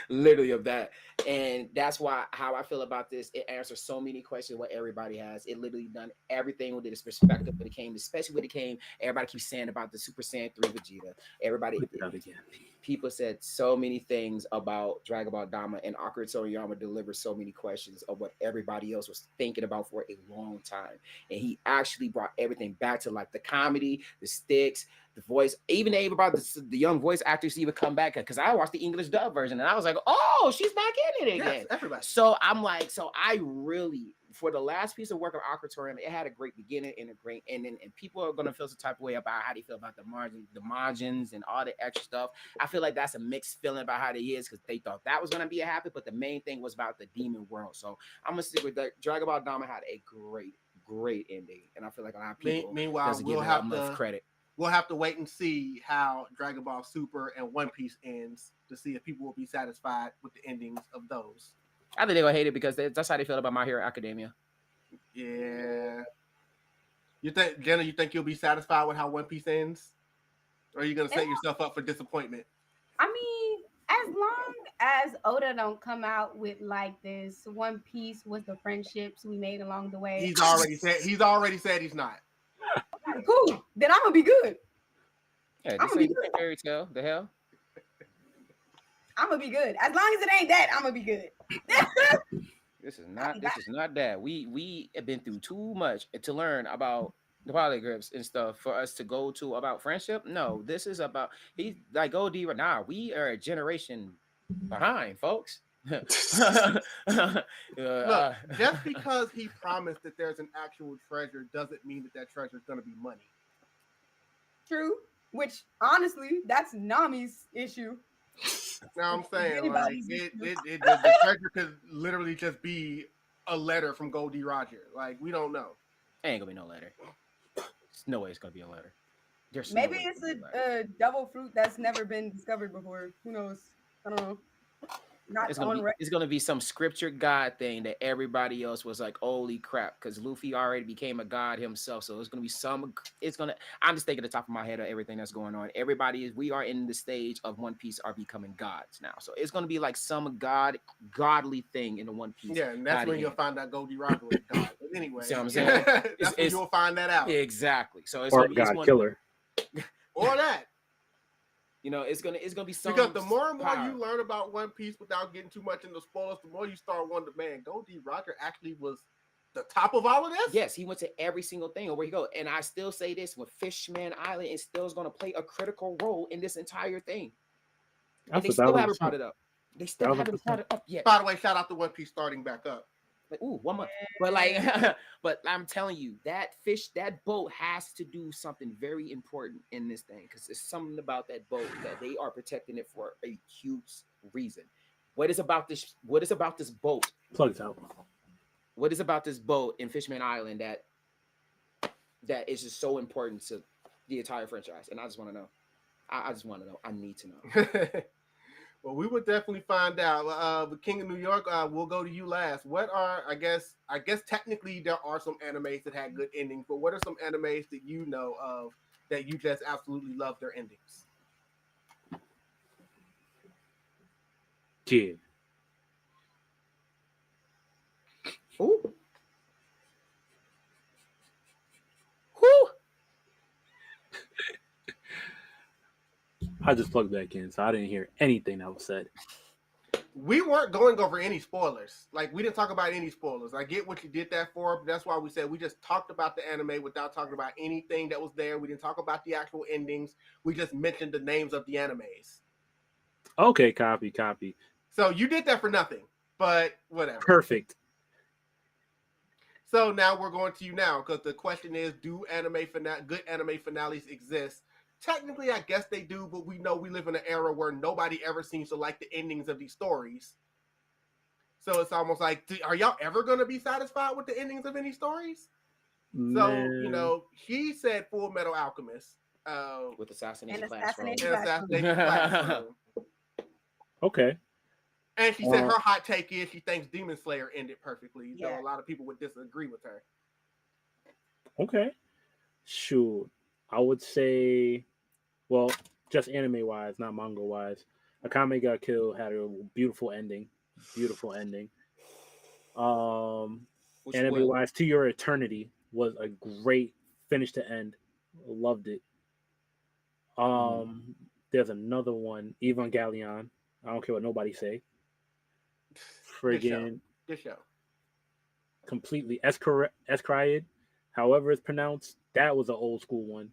literally of that. And that's why how I feel about this, it answers so many questions what everybody has. It literally done everything with its perspective when it came, especially when it came, everybody keeps saying about the Super Saiyan 3 Vegeta. Everybody, people said so many things about Dragon Ball Daima, and Akira Toriyama delivered so many questions of what everybody else was thinking about for a long time. And he actually brought everything back to like the comedy, the sticks, the voice, even they brought the young voice actors to even come back, because I watched the English dub version and I was like, oh, she's back in it again. Yes, everybody. So I'm like, I really, for the last piece of work of Akira Toriyama, it had a great beginning and a great ending, and people are gonna feel some type of way about how they feel about the margins and all the extra stuff. I feel like that's a mixed feeling about how they is, because they thought that was gonna be a happy, but the main thing was about the demon world. So I'm gonna stick with that. Dragon Ball Daima had a great ending, and I feel like a lot of people meanwhile doesn't give it enough credit. we'll have to wait and see how Dragon Ball Super and One Piece ends to see if people will be satisfied with the endings of those. I think they're gonna hate it because that's how they feel about My Hero Academia. Yeah. You think, Jenna, you think you'll be satisfied with how One Piece ends? Or are you gonna set yourself up for disappointment? I mean, as long as Oda don't come out with like this One Piece was the friendships we made along the way. He's already said he's not. Cool. Then I'm gonna be good. Yeah, I'm this gonna ain't be good. fairy tale. The hell? I'm gonna be good. As long as it ain't that, I'm gonna be good. This is not that. We have been through too much to learn about the polygriffs and stuff for us to go to about friendship. No, this is about he's like Gold D. Nah, we are a generation behind, folks. Look, just because he promised that there's an actual treasure doesn't mean that treasure is going to be money. True. Which honestly, that's Nami's issue. Now I'm saying like the treasure could literally just be a letter from Goldie Roger. Like we don't know. Ain't gonna be no letter. There's no way it's gonna be a letter. Maybe it's a double fruit that's never been discovered before. Who knows? I don't know. It's gonna be some scripture god thing that everybody else was like, holy crap, because Luffy already became a god himself. So it's gonna be I'm just thinking the top of my head of everything that's going on. We are in the stage of One Piece are becoming gods now. So it's gonna be like some godly thing in the One Piece. Yeah, and that's when you'll find out Goldie Roger was God. But anyway, see what I'm saying? That's when you'll find that out. Exactly. So it's or God killer. Or that. You know, it's gonna be some because the more and more you learn about One Piece without getting too much into spoilers, the more you start wondering, man, Goldie Roger actually was the top of all of this? Yes, he went to every single thing where he go. And I still say this with Fishman Island, it still is gonna play a critical role in this entire thing. And they still haven't brought it up. They still haven't brought it up yet. By the way, shout out to One Piece starting back up. Like, ooh, 1 month. But like, but I'm telling you, that boat has to do something very important in this thing because there's something about that boat that they are protecting it for a huge reason. What is about this boat? Plug it out. What is about this boat in Fishman Island that is just so important to the entire franchise? And I just want to know. I just want to know. I need to know. Well, we would definitely find out. The King of New York, we'll go to you last. What are, I guess technically there are some animes that had good endings, but what are some animes that you know of that you just absolutely love their endings? Kid. Ooh. Whoo. I just plugged back in, so I didn't hear anything that was said. We weren't going over any spoilers. Like, we didn't talk about any spoilers. I get what you did that for, but that's why we said we just talked about the anime without talking about anything that was there. We didn't talk about the actual endings. We just mentioned the names of the animes. Okay, copy. So you did that for nothing, but whatever. Perfect. So now we're going to you now, because the question is, do good anime finales exist? Technically, I guess they do, but we know we live in an era where nobody ever seems to like the endings of these stories. So it's almost like, are y'all ever going to be satisfied with the endings of any stories? Man. So, he said Full Metal Alchemist. With Assassination Classroom. Classroom. Okay. And she said her hot take is she thinks Demon Slayer ended perfectly. Yeah. So a lot of people would disagree with her. Okay. Shoot. I would say, well, just anime-wise, not manga-wise, Akame Got Killed had a beautiful ending. Anime-wise, To Your Eternity was a great finish to end. Loved it. There's another one, Evangelion. I don't care what nobody say. Friggin' Good show. Completely Escriad, however it's pronounced, that was an old school one.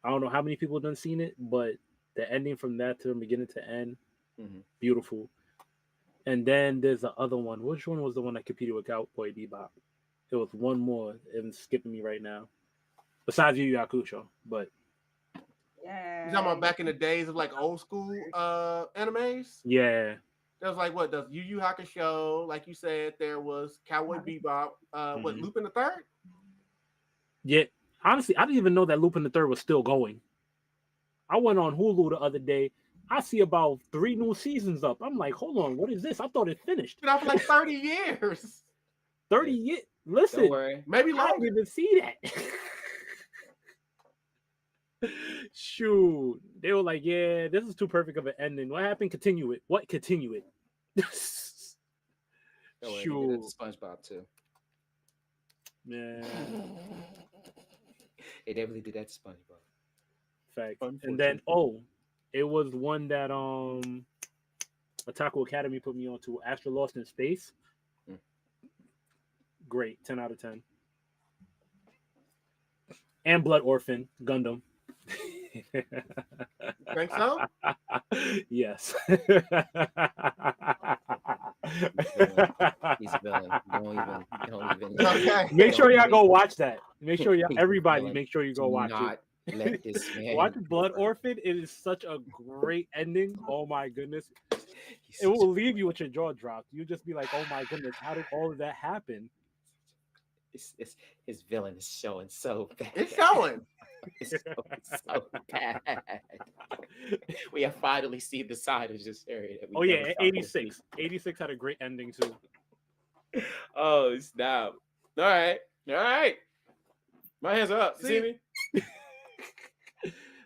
I don't know how many people done seen it, but the ending from that to the beginning to end, beautiful. And then there's the other one. Which one was the one that competed with Cowboy Bebop? It was one more. It's skipping me right now. Besides Yu Yu Hakusho, but Yeah. You talking about back in the days of like old school animes? yeah. There was like what the Yu Yu Hakusho, like you said, there was Cowboy Bebop, what Lupin the Third? Yeah. Honestly, I didn't even know that Lupin the Third was still going. I went on Hulu the other day. I see about 3 new seasons up. I'm like, hold on, what is this? I thought it finished. Been out for like 30 years. 30 years. Listen, Don't worry. Maybe I didn't longer. even see that. Shoot. They were like, yeah, this is too perfect of an ending. What happened? Continue it. What? Continue it. Don't worry. They did Shoot. that to SpongeBob too. Man. They definitely did that to SpongeBob. Fact. And then it was one that Otaku Academy put me on to, Astro Lost in Space. Great. 10 out of 10. And Blood Orphan, Gundam. Think so? Yes. He's a villain. Don't even. Okay. Make sure y'all go watch that. Make sure y'all, everybody, make sure you go watch it. Let this man Watch Blood Orphan. It is such a great ending. Oh my goodness. It will leave you with your jaw dropped. You just be like, oh my goodness, how did all of that happen? His villain is showing so bad. It's showing. It's so bad. We have finally seen the side of this area. That we Oh yeah, never thought 86. 86 had a great ending too. would be. Oh snap! All right. My hands are up. You see me?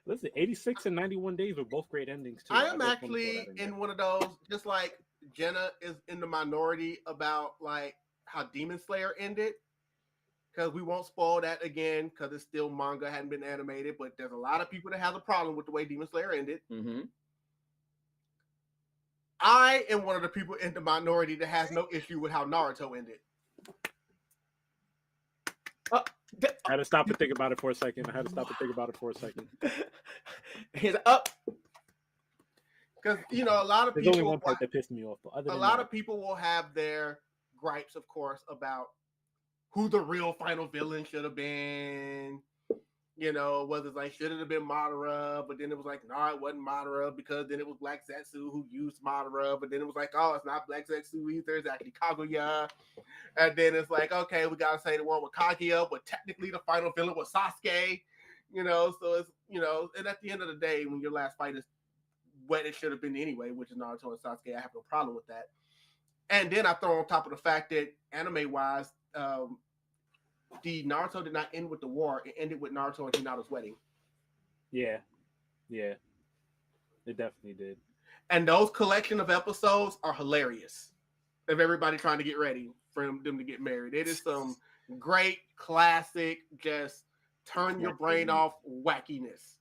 Listen, 86 and 91 Days were both great endings too. I am just wanna actually throw that in there. one of those, just like Jenna is in the minority about like how Demon Slayer ended. Because we won't spoil that again, because it's still manga, hadn't been animated, but there's a lot of people that have a problem with the way Demon Slayer ended. Mm-hmm. I am one of the people in the minority that has no issue with how Naruto ended. I had to stop and think about it for a second. He's up. Because, you know, a lot of There's people... only one part that pissed me off. But other a than lot that, of people will have their gripes, of course, about who the real final villain should have been. You know, whether it's like, should it have been Madara, but then it was like, no, it wasn't Madara, because then it was Black Zetsu who used Madara, but then it was like, oh, it's not Black Zetsu either, it's actually Kaguya. And then it's like, okay, we gotta say the one with Kaguya, but technically the final villain was Sasuke. You know, so it's, you know, and at the end of the day, when your last fight is what it should have been anyway, which is Naruto and Sasuke, I have no problem with that. And then I throw on top of the fact that anime-wise, the Naruto did not end with the war. It ended with Naruto and Hinata's wedding. yeah, it definitely did. And those collection of episodes are hilarious. Of everybody trying to get ready for them to get married. It is some great, classic, just turn your brain off wackiness.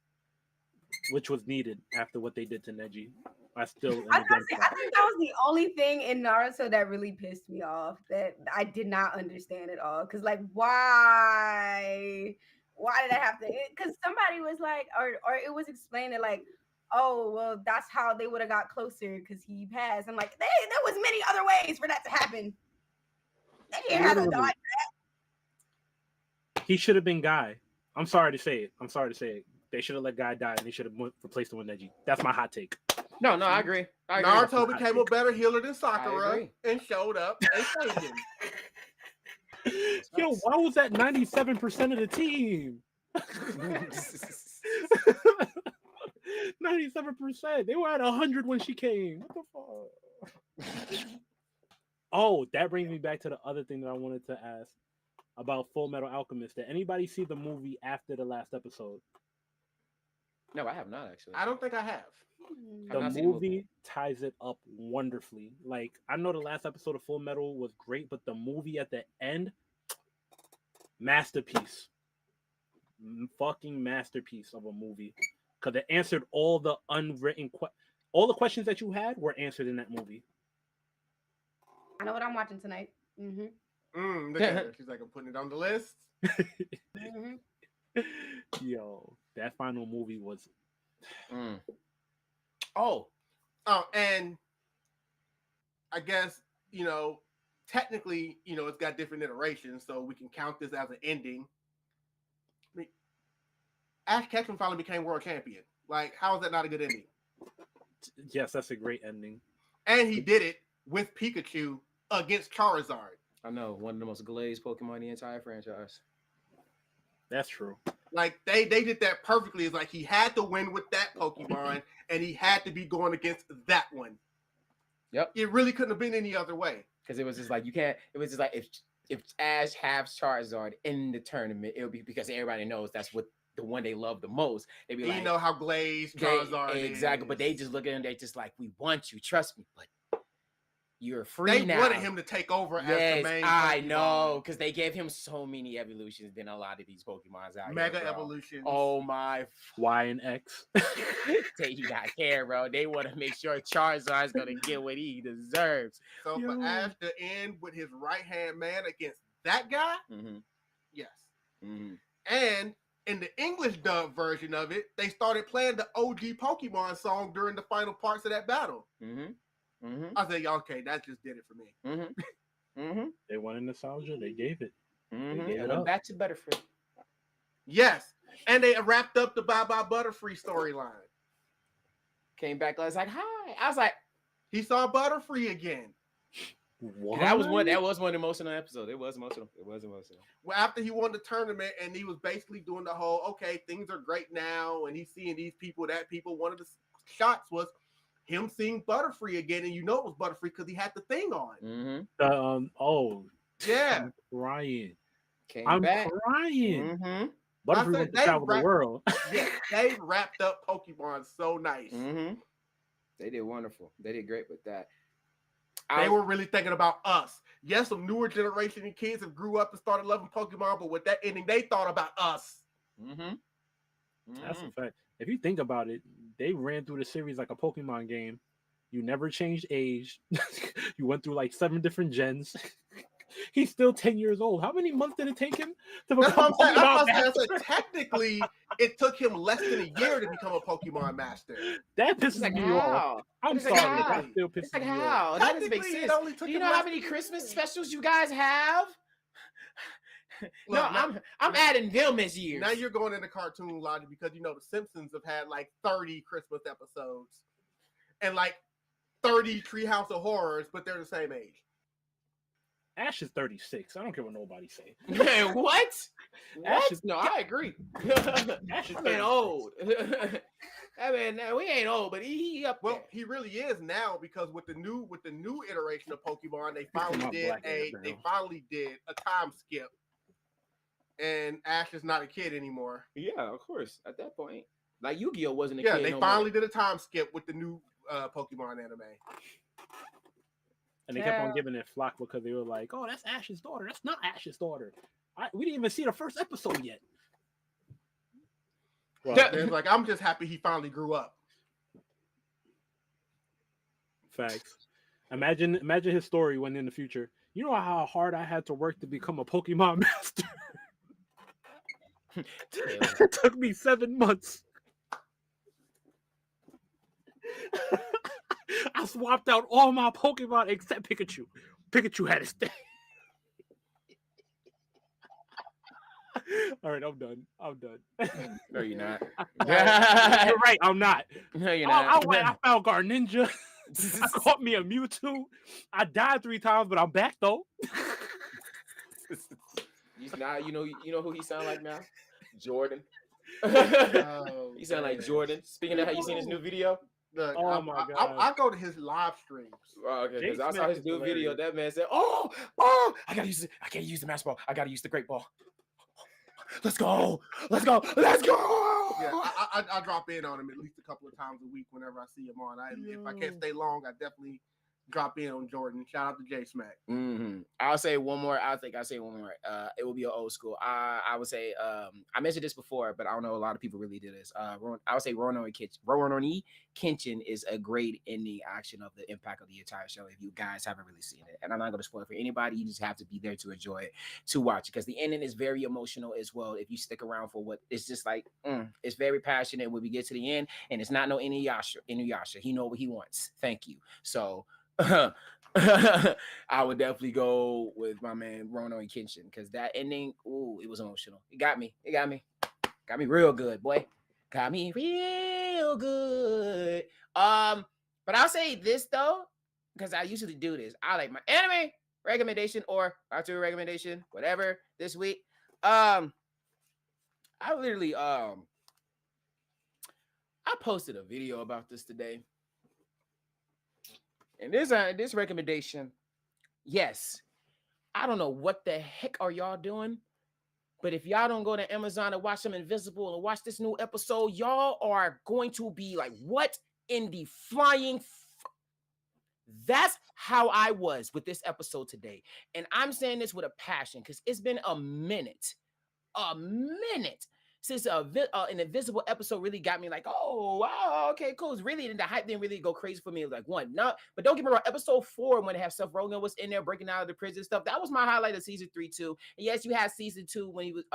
Which was needed after what they did to Neji. I think I think that was the only thing in Naruto that really pissed me off, that I did not understand at all. Because, like, why did I have to? Because somebody was like, or it was explained that, like, oh, well, that's how they would have got closer because he passed. I'm like, there was many other ways for that to happen. They didn't have to die. He should have been Guy. I'm sorry to say it. They should have let Guy die, and they should have replaced him with Neji. That's my hot take. No, I agree. Naruto became a better healer than Sakura and showed up and saved him. Yo, why was that 97% of the team? 97%. They were at 100 when she came. What the fuck? Oh, that brings me back to the other thing that I wanted to ask about Full Metal Alchemist. Did anybody see the movie after the last episode? No, I have not actually. I don't think I have. The movie ties it up wonderfully. Like, I know the last episode of Full Metal was great, but the movie at the end, masterpiece. Fucking masterpiece of a movie. Because it answered all the unwritten all the questions that you had were answered in that movie. I know what I'm watching tonight. Mm-hmm. Look at her. She's like, I'm putting it on the list. Mm-hmm. Yo, that final movie was... Oh, and I guess, you know, technically, you know, it's got different iterations, so we can count this as an ending. I mean, Ash Ketchum finally became world champion. Like, how is that not a good ending? Yes, that's a great ending. And he did it with Pikachu against Charizard. I know, one of the most glazed Pokemon in the entire franchise. That's true. Like they did that perfectly. It's like he had to win with that Pokemon, and he had to be going against that one. Yep. It really couldn't have been any other way. Because it was just like you can't. It was just like if Ash has Charizard in the tournament, it'll be because everybody knows that's what the one they love the most. They be And like, you know how glazed Charizard exactly. is. But they just look at him. They just like, we want you, trust me, but you're free They now. wanted him to take over as the main I Pokemon. know, because they gave him so many evolutions than a lot of these Pokemons out Mega here, bro. evolutions. Oh my! Y and X. Say he got care, bro. They want to make sure Charizard's gonna get what he deserves. So for Ash to end with his right hand man against that guy, yes. And in the English dub version of it, they started playing the OG Pokemon song during the final parts of that battle. I said, okay, that just did it for me. They wanted nostalgia. They gave it. And went back to Butterfree. Yes, and they wrapped up the Bye Bye Butterfree storyline. Came back, I was like, hi. I was like, he saw Butterfree again. What? That was one emotional episode. It was emotional. Well, after he won the tournament, and he was basically doing the whole, okay, things are great now, and he's seeing these people, that people. One of the shots was him seeing Butterfree again, and you know it was Butterfree because he had the thing on. Yeah, I'm crying. Crying. Butterfree went to travel the world. Yeah, they wrapped up Pokemon so nice. They did wonderful. They did great with that. They were really thinking about us. Yes, some newer generation of kids have grew up and started loving Pokemon, but with that ending, they thought about us. That's a fact. If you think about it, they ran through the series like a Pokemon game. You never changed age. You went through like 7 different gens. He's still 10 years old. How many months did it take him to become That's a what Pokemon I'm saying. master? Technically, it took him less than a year to become a Pokemon master. That pisses me off. I'm sorry. That still pisses me off. That doesn't make sense. Do you know how many Christmas specials you guys have? Look, I'm adding them this year. Now you're going into cartoon logic because you know the Simpsons have had like 30 Christmas episodes and like 30 Treehouse of Horrors, but they're the same age. Ash is 36. I don't care what nobody say. Man, what? Ash is, no, I agree. Ash is old. I mean, we ain't old, but he up there. Well, he really is now because with the new iteration of Pokemon, they finally did a time skip, and Ash is not a kid anymore. Yeah, of course. At that point, like Yu-Gi-Oh wasn't a kid. Yeah, they finally did a time skip with the new Pokemon anime. And they kept on giving it flack because they were like, "Oh, that's Ash's daughter. That's not Ash's daughter. We didn't even see the first episode yet." Well, it's like I'm just happy he finally grew up. Facts. Imagine his story when in the future. You know how hard I had to work to become a Pokemon master. It took me 7 months. I swapped out all my Pokemon except Pikachu. Pikachu had to stay. All right, I'm done. No, you're not. You're right, I'm not. No, you're not. I found Garninja. I caught me a Mewtwo. I died 3 times, but I'm back though. You know who he sound like now? Jordan. He sound like Jordan. Speaking of, how you seen his new video? Look, my God! I go to his live streams. Oh, okay, because I saw his new video. That man said, "Oh, I can't use the Master Ball. I gotta use the Great Ball. Let's go. Yeah, I drop in on him at least a couple of times a week whenever I see him on. If I can't stay long, I definitely drop in on Jordan. Shout out to J Smack. I'll say one more. It will be an old school. I would say I mentioned this before, but I don't know a lot of people really do this. I would say Rurouni Kenshin is a great ending action of the impact of the entire show. If you guys haven't really seen it, and I'm not going to spoil it for anybody, you just have to be there to enjoy it, to watch it, because the ending is very emotional as well. If you stick around for what it's just like, it's very passionate when we get to the end, and it's not no Inuyasha. He know what he wants. Thank you. So. I would definitely go with my man Rurouni Kenshin, because that ending, it was emotional. It got me real good, boy. Got me real good. But I'll say this though, because I usually do this. I like my anime recommendation or cartoon recommendation, whatever this week. I I literally I posted a video about this today. And this recommendation, yes, I don't know what the heck are y'all doing, but if y'all don't go to Amazon and watch some Invisible and watch this new episode, y'all are going to be like, what in the flying That's how I was with this episode today. And I'm saying this with a passion because it's been a minute since an Invisible episode really got me like, oh, wow, okay, cool. It's really, the hype didn't really go crazy for me. Like, one, no, but don't get me wrong, episode 4, when they have Seth Rogen was in there breaking out of the prison stuff, that was my highlight of season 3 too. And yes, you had season 2 when he was,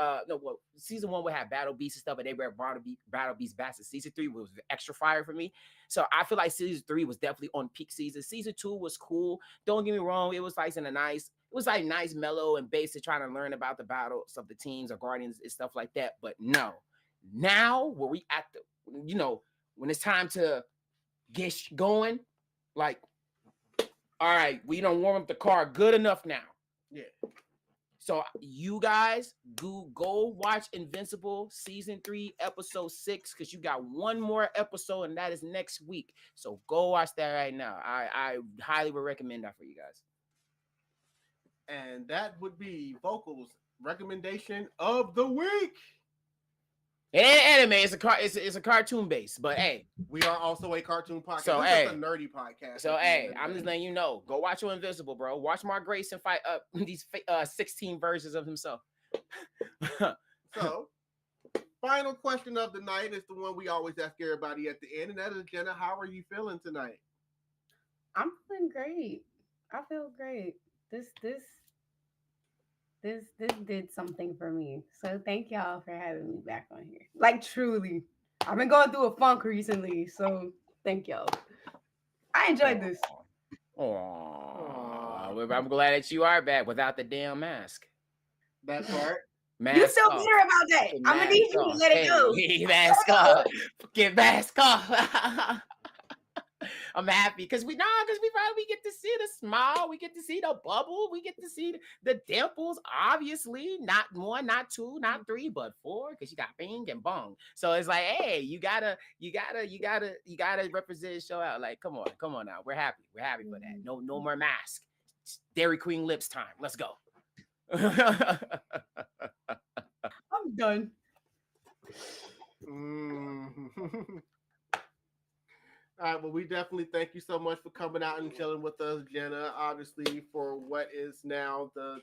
season 1 would have Battle Beast and stuff, and they were Battle Beast Bass. Season 3 was extra fire for me. So I feel like season 3 was definitely on peak season. Season 2 was cool. Don't get me wrong, it was like nice, mellow and basic, trying to learn about the battles of the teams or Guardians and stuff like that. But no, now where we at the, when it's time to get going, like, all right, we don't warm up the car good enough now. Yeah. So you guys go watch Invincible season 3, episode 6, because you got one more episode, and that is next week. So go watch that right now. I highly would recommend that for you guys. And that would be VoQualz recommendation of the week. It ain't anime. It's a cartoon base, but hey, we are also a cartoon podcast. So we're hey, just a nerdy podcast. So hey, I'm just letting you know. Go watch your Invisible, bro. Watch Mark Grayson fight up these 16 versions of himself. So, final question of the night is the one we always ask everybody at the end, and that is, Jenna, how are you feeling tonight? I'm feeling great. I feel great. This did something for me. So thank y'all for having me back on here. Like, truly. I've been going through a funk recently, so thank y'all. I enjoyed this. Aww. I'm glad that you are back without the damn mask. That part. Mask you still off. bitter about that. I'm gonna need you to let it go. Mask off. Get mask off. I'm happy because we get to see the smile, we get to see the bubble, we get to see the dimples. Obviously, not 1, not 2, not 3, but 4, because you got Bing and Bong. So it's like, hey, you gotta represent, show out. Like, come on now. We're happy for that. No more mask. It's Dairy Queen lips time. Let's go. I'm done. All right, well, we definitely thank you so much for coming out and chilling with us, Jenna. Obviously, for what is now the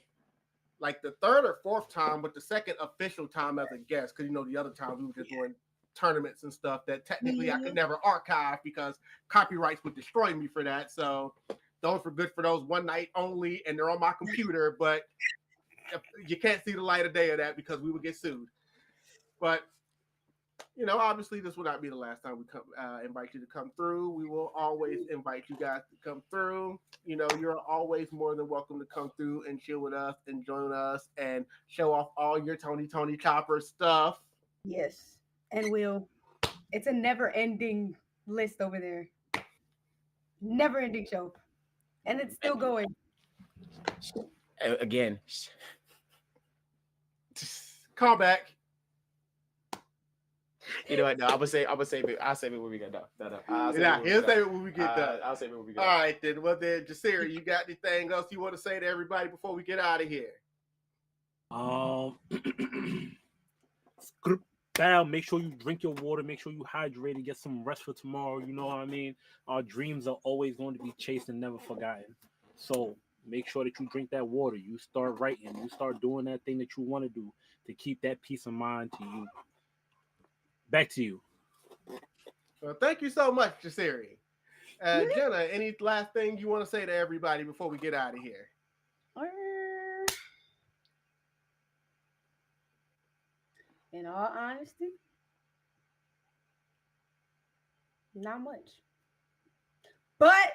3rd or 4th time, but the 2nd official time as a guest, because the other time we were just doing tournaments and stuff that technically I could never archive because copyrights would destroy me for that. So those were good for those one night only, and they're on my computer, but you can't see the light of day of that because we would get sued. But obviously this will not be the last time we come invite you to come through. We will always invite you guys to come through. You're always more than welcome to come through and chill with us and join us and show off all your Tony Chopper stuff. Yes, and it's a never-ending list over there. Never-ending show, and it's still going. Again, call back. You know what? No, I'm gonna save it. I'll save it when we get done. He'll save it when we get done. I'll save it when we get done. All right, then. Well, then, Jasirii, you got anything else you want to say to everybody before we get out of here? Make sure you drink your water. Make sure you hydrate and get some rest for tomorrow. You know what I mean? Our dreams are always going to be chased and never forgotten. So make sure that you drink that water. You start writing. You start doing that thing that you want to do to keep that peace of mind to you. Back to you. Well, thank you so much, Jasirii. Jenna, any last thing you want to say to everybody before we get out of here? In all honesty, not much. But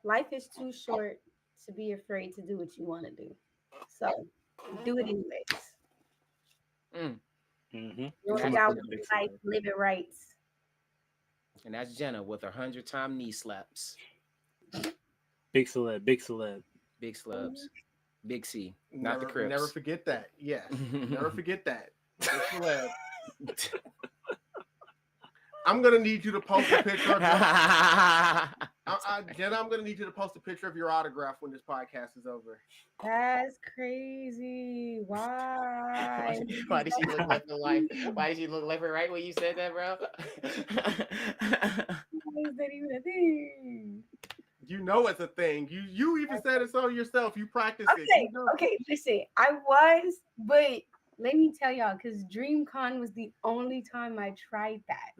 life is too short to be afraid to do what you want to do. So do it anyways. Live it right. And that's Jenna with her 100-time knee slaps. Big celeb. Big celebs. Big C, not the Crips. Never forget that. Yes, never forget that. I'm gonna need you to post a picture of your. Jenna, I'm gonna need you to post a picture of your autograph when this podcast is over. That's crazy. Why? Why did she look left and right? Why did she look left and right when you said that, bro? Why is that even a thing? You know it's a thing. You even said it so yourself. You practiced it. Okay, You know. okay, listen. I was, but let me tell y'all, because DreamCon was the only time I tried that.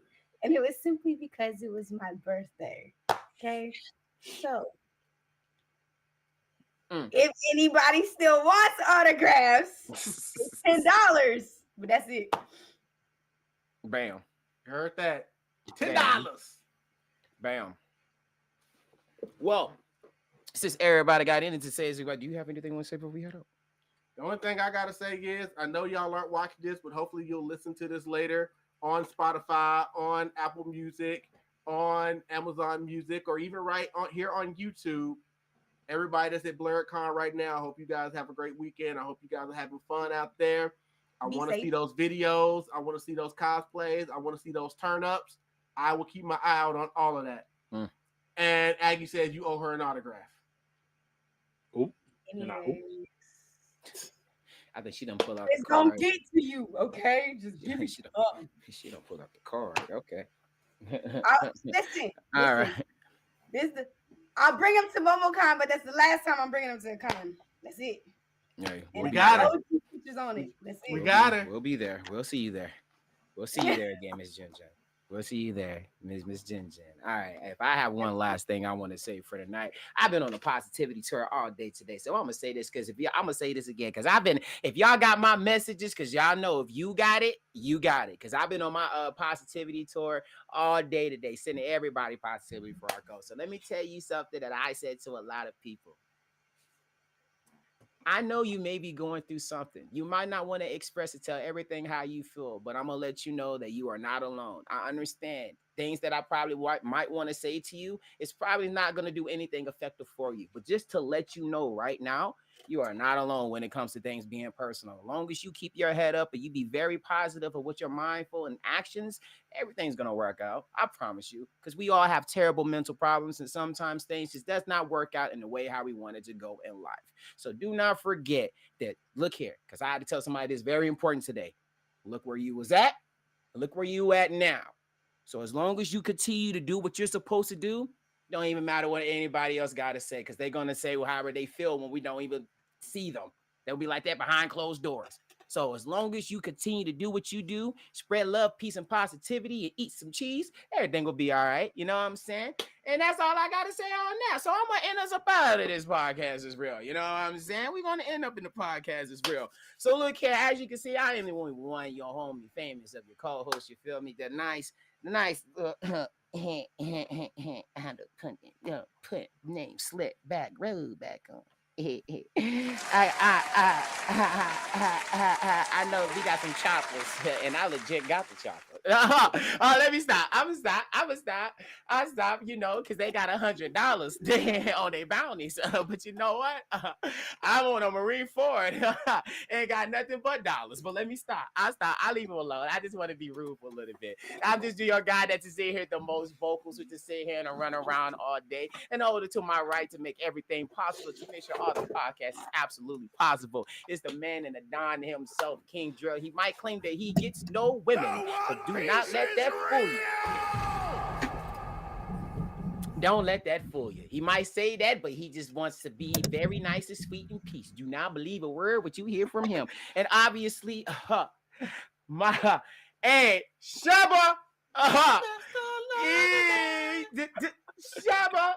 And it was simply because it was my birthday. Okay. So if anybody still wants autographs, it's $10. But that's it. Bam. Heard that. $10. Bam. Well, since everybody got anything to say, do you have anything you want to say before we head up? The only thing I gotta say is I know y'all aren't watching this, but hopefully you'll listen to this later on Spotify, on Apple Music, on Amazon Music, or even right on here on YouTube. Everybody that's at BlurredCon right now, I hope you guys have a great weekend. I hope you guys are having fun out there. I want to see those videos. I want to see those cosplays. I want to see those turn-ups. I will keep my eye out on all of that. And Aggie says you owe her an autograph. Oop. I think she done pull out it's the card. It's gonna get to you, okay? Just give me She don't pull out the card, okay. Listen. All right. I'll bring him to MomoCon, but that's the last time I'm bringing him to a con. That's it. Yeah, we got it. Pictures on it. That's it. We got it. We'll be there. We'll see you there. We'll see you there again, Miss Jen. We'll see you there, Miss Jen. All right. If I have one last thing I want to say for tonight, I've been on a positivity tour all day today. So I'm gonna say this because I'm gonna say this again because if y'all got my messages, because y'all know if you got it, you got it. Because I've been on my positivity tour all day today, sending everybody positivity for our goal. So let me tell you something that I said to a lot of people. I know you may be going through something. You might not want to express it, tell everything how you feel, but I'm going to let you know that you are not alone. I understand things that I probably might want to say to you. It's probably not going to do anything effective for you, but just to let you know right now, you are not alone when it comes to things being personal. As long as you keep your head up and you be very positive of what you're mindful and actions, everything's going to work out. I promise you, because we all have terrible mental problems and sometimes things just does not work out in the way how we wanted to go in life. So do not forget that, look here, because I had to tell somebody this very important today. Look where you was at, look where you at now. So as long as you continue to do what you're supposed to do, don't even matter what anybody else got to say, because they're going to say however they feel when we don't even see them. They'll be like that behind closed doors. So as long as you continue to do what you do, spread love, peace, and positivity, and eat some cheese, everything will be all right. You know what I'm saying? And that's all I got to say on that. So I'm going to end us up out of this podcast is real. You know what I'm saying? We're going to end up in the podcast is real. So look here, as you can see, I am the only one, your homie, famous of your co-host. You feel me? The nice, I had to put name slip back, road back on. I know we got some choppers, and I legit got the chopper. Let me stop. I'm stop. You know, because they got $100 on their bounties. But you know what? I'm on a Marine Ford. Ain't got nothing but dollars. But let me stop. I'll leave him alone. I just want to be rude for a little bit. I'm just your guy that's just sit here the most vocals who just sit here and run around all day and hold it to my right to make everything possible to make sure all the podcast is absolutely possible. It's the man and the Don himself, King Drell. He might claim that he gets no women, but do not let that fool you. Don't let that fool you. He might say that, but he just wants to be very nice and sweet and peace. Do not believe a word what you hear from him. And obviously, my and Shabba, Shabba,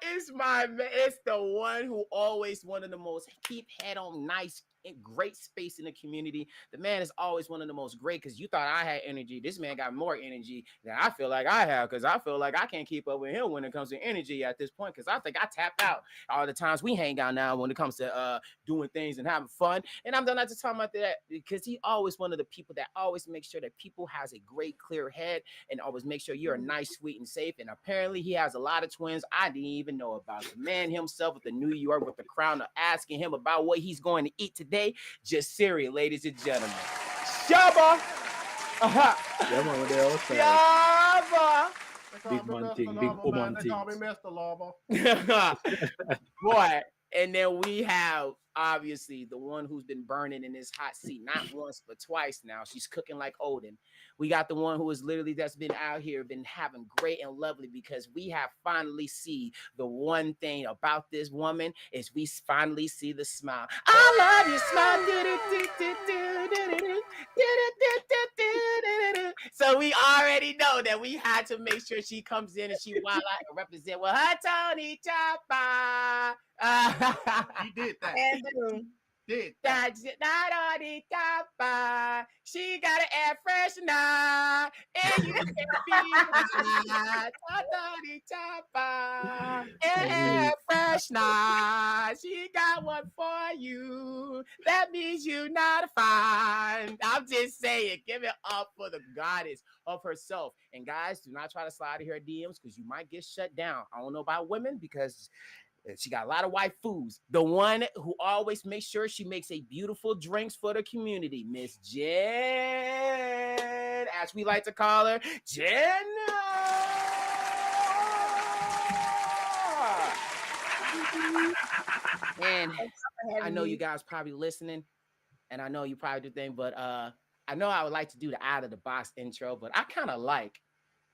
it's my man. It's the one who always one of the most keep head on nice and great space in the community. The man is always one of the most great because you thought I had energy. This man got more energy than I feel like I have because I feel like I can't keep up with him when it comes to energy at this point because I think I tapped out all the times we hang out now when it comes to doing things and having fun. And I'm not just talking about that because he always one of the people that always make sure that people has a great clear head and always make sure you're nice, sweet, and safe. And apparently he has a lot of twins. I didn't even even know about. The man himself with the New York with the crown of asking him about what he's going to eat today. Jasirii, ladies and gentlemen. Shabba! Shabba! Big man thing, big Lava, woman man. They call me things. Mr. Lava. Boy, and then we have obviously the one who's been burning in this hot seat not once but twice now. She's cooking like Odin. We got the one who is literally that's been out here, been having great and lovely, because we have finally see the one thing about this woman is we finally see the smile. I love your smile. So we already know that we had to make sure she comes in and she wild out and represent with her Tony Chopper. He did that. And Did that. That's not on the Chopper. She got an air freshener, and you can be my Tony Chopper. Air freshener. She got one for you. That means you're not fine. I'm just saying, give it up for the goddess of herself. And guys, do not try to slide in her DMs because you might get shut down. I don't know about women because she got a lot of waifus. The one who always makes sure she makes a beautiful drinks for the community, Miss Jen, as we like to call her, Jenna. And I know you guys probably listening, and I know you probably do things, but I know I would like to do the out of the box intro, but I kind of like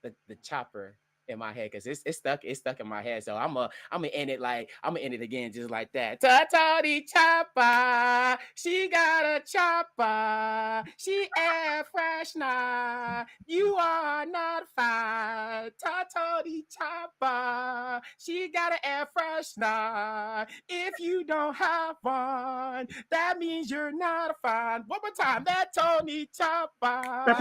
the chopper in my head because it's stuck in my head. So I'm gonna end it again just like that. Ta-ta-dee chopper, she got a chopper, she air freshener, you are not fine. Ta-ta-dee chopper, she got an air freshener. If you don't have one, that means you're not fine. One more time, that Tony chopper,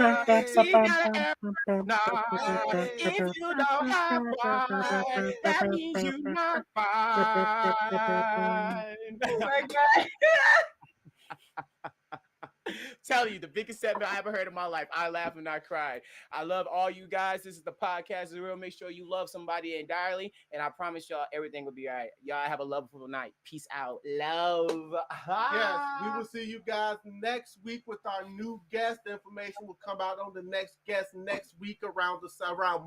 she got an air freshener. If you don't have one, that means you're not fine. oh my God. Tell you, the biggest segment I ever heard in my life. I laughed and I cried. I love all you guys. This is the podcast is real. Make sure you love somebody entirely, and I promise y'all everything will be all right. Y'all have a lovely night. Peace out. Love. Yes, we will see you guys next week with our new guest. The information will come out on the next guest next week around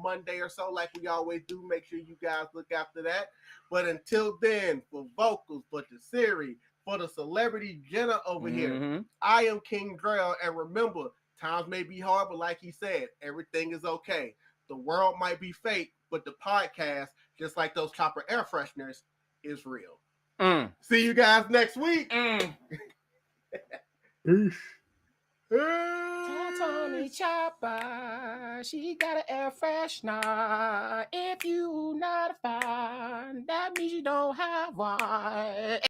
Monday or so, like we always do. Make sure you guys look after that. But until then, for VoQualz, for Jasirii, for the celebrity Jenna over here, I am King Drell, and remember, times may be hard, but like he said, everything is okay. The world might be fake, but the podcast, just like those chopper air fresheners, is real. See you guys next week. Peace. Tony Chopper, she got an air freshener. If you not fine, that means you don't have one.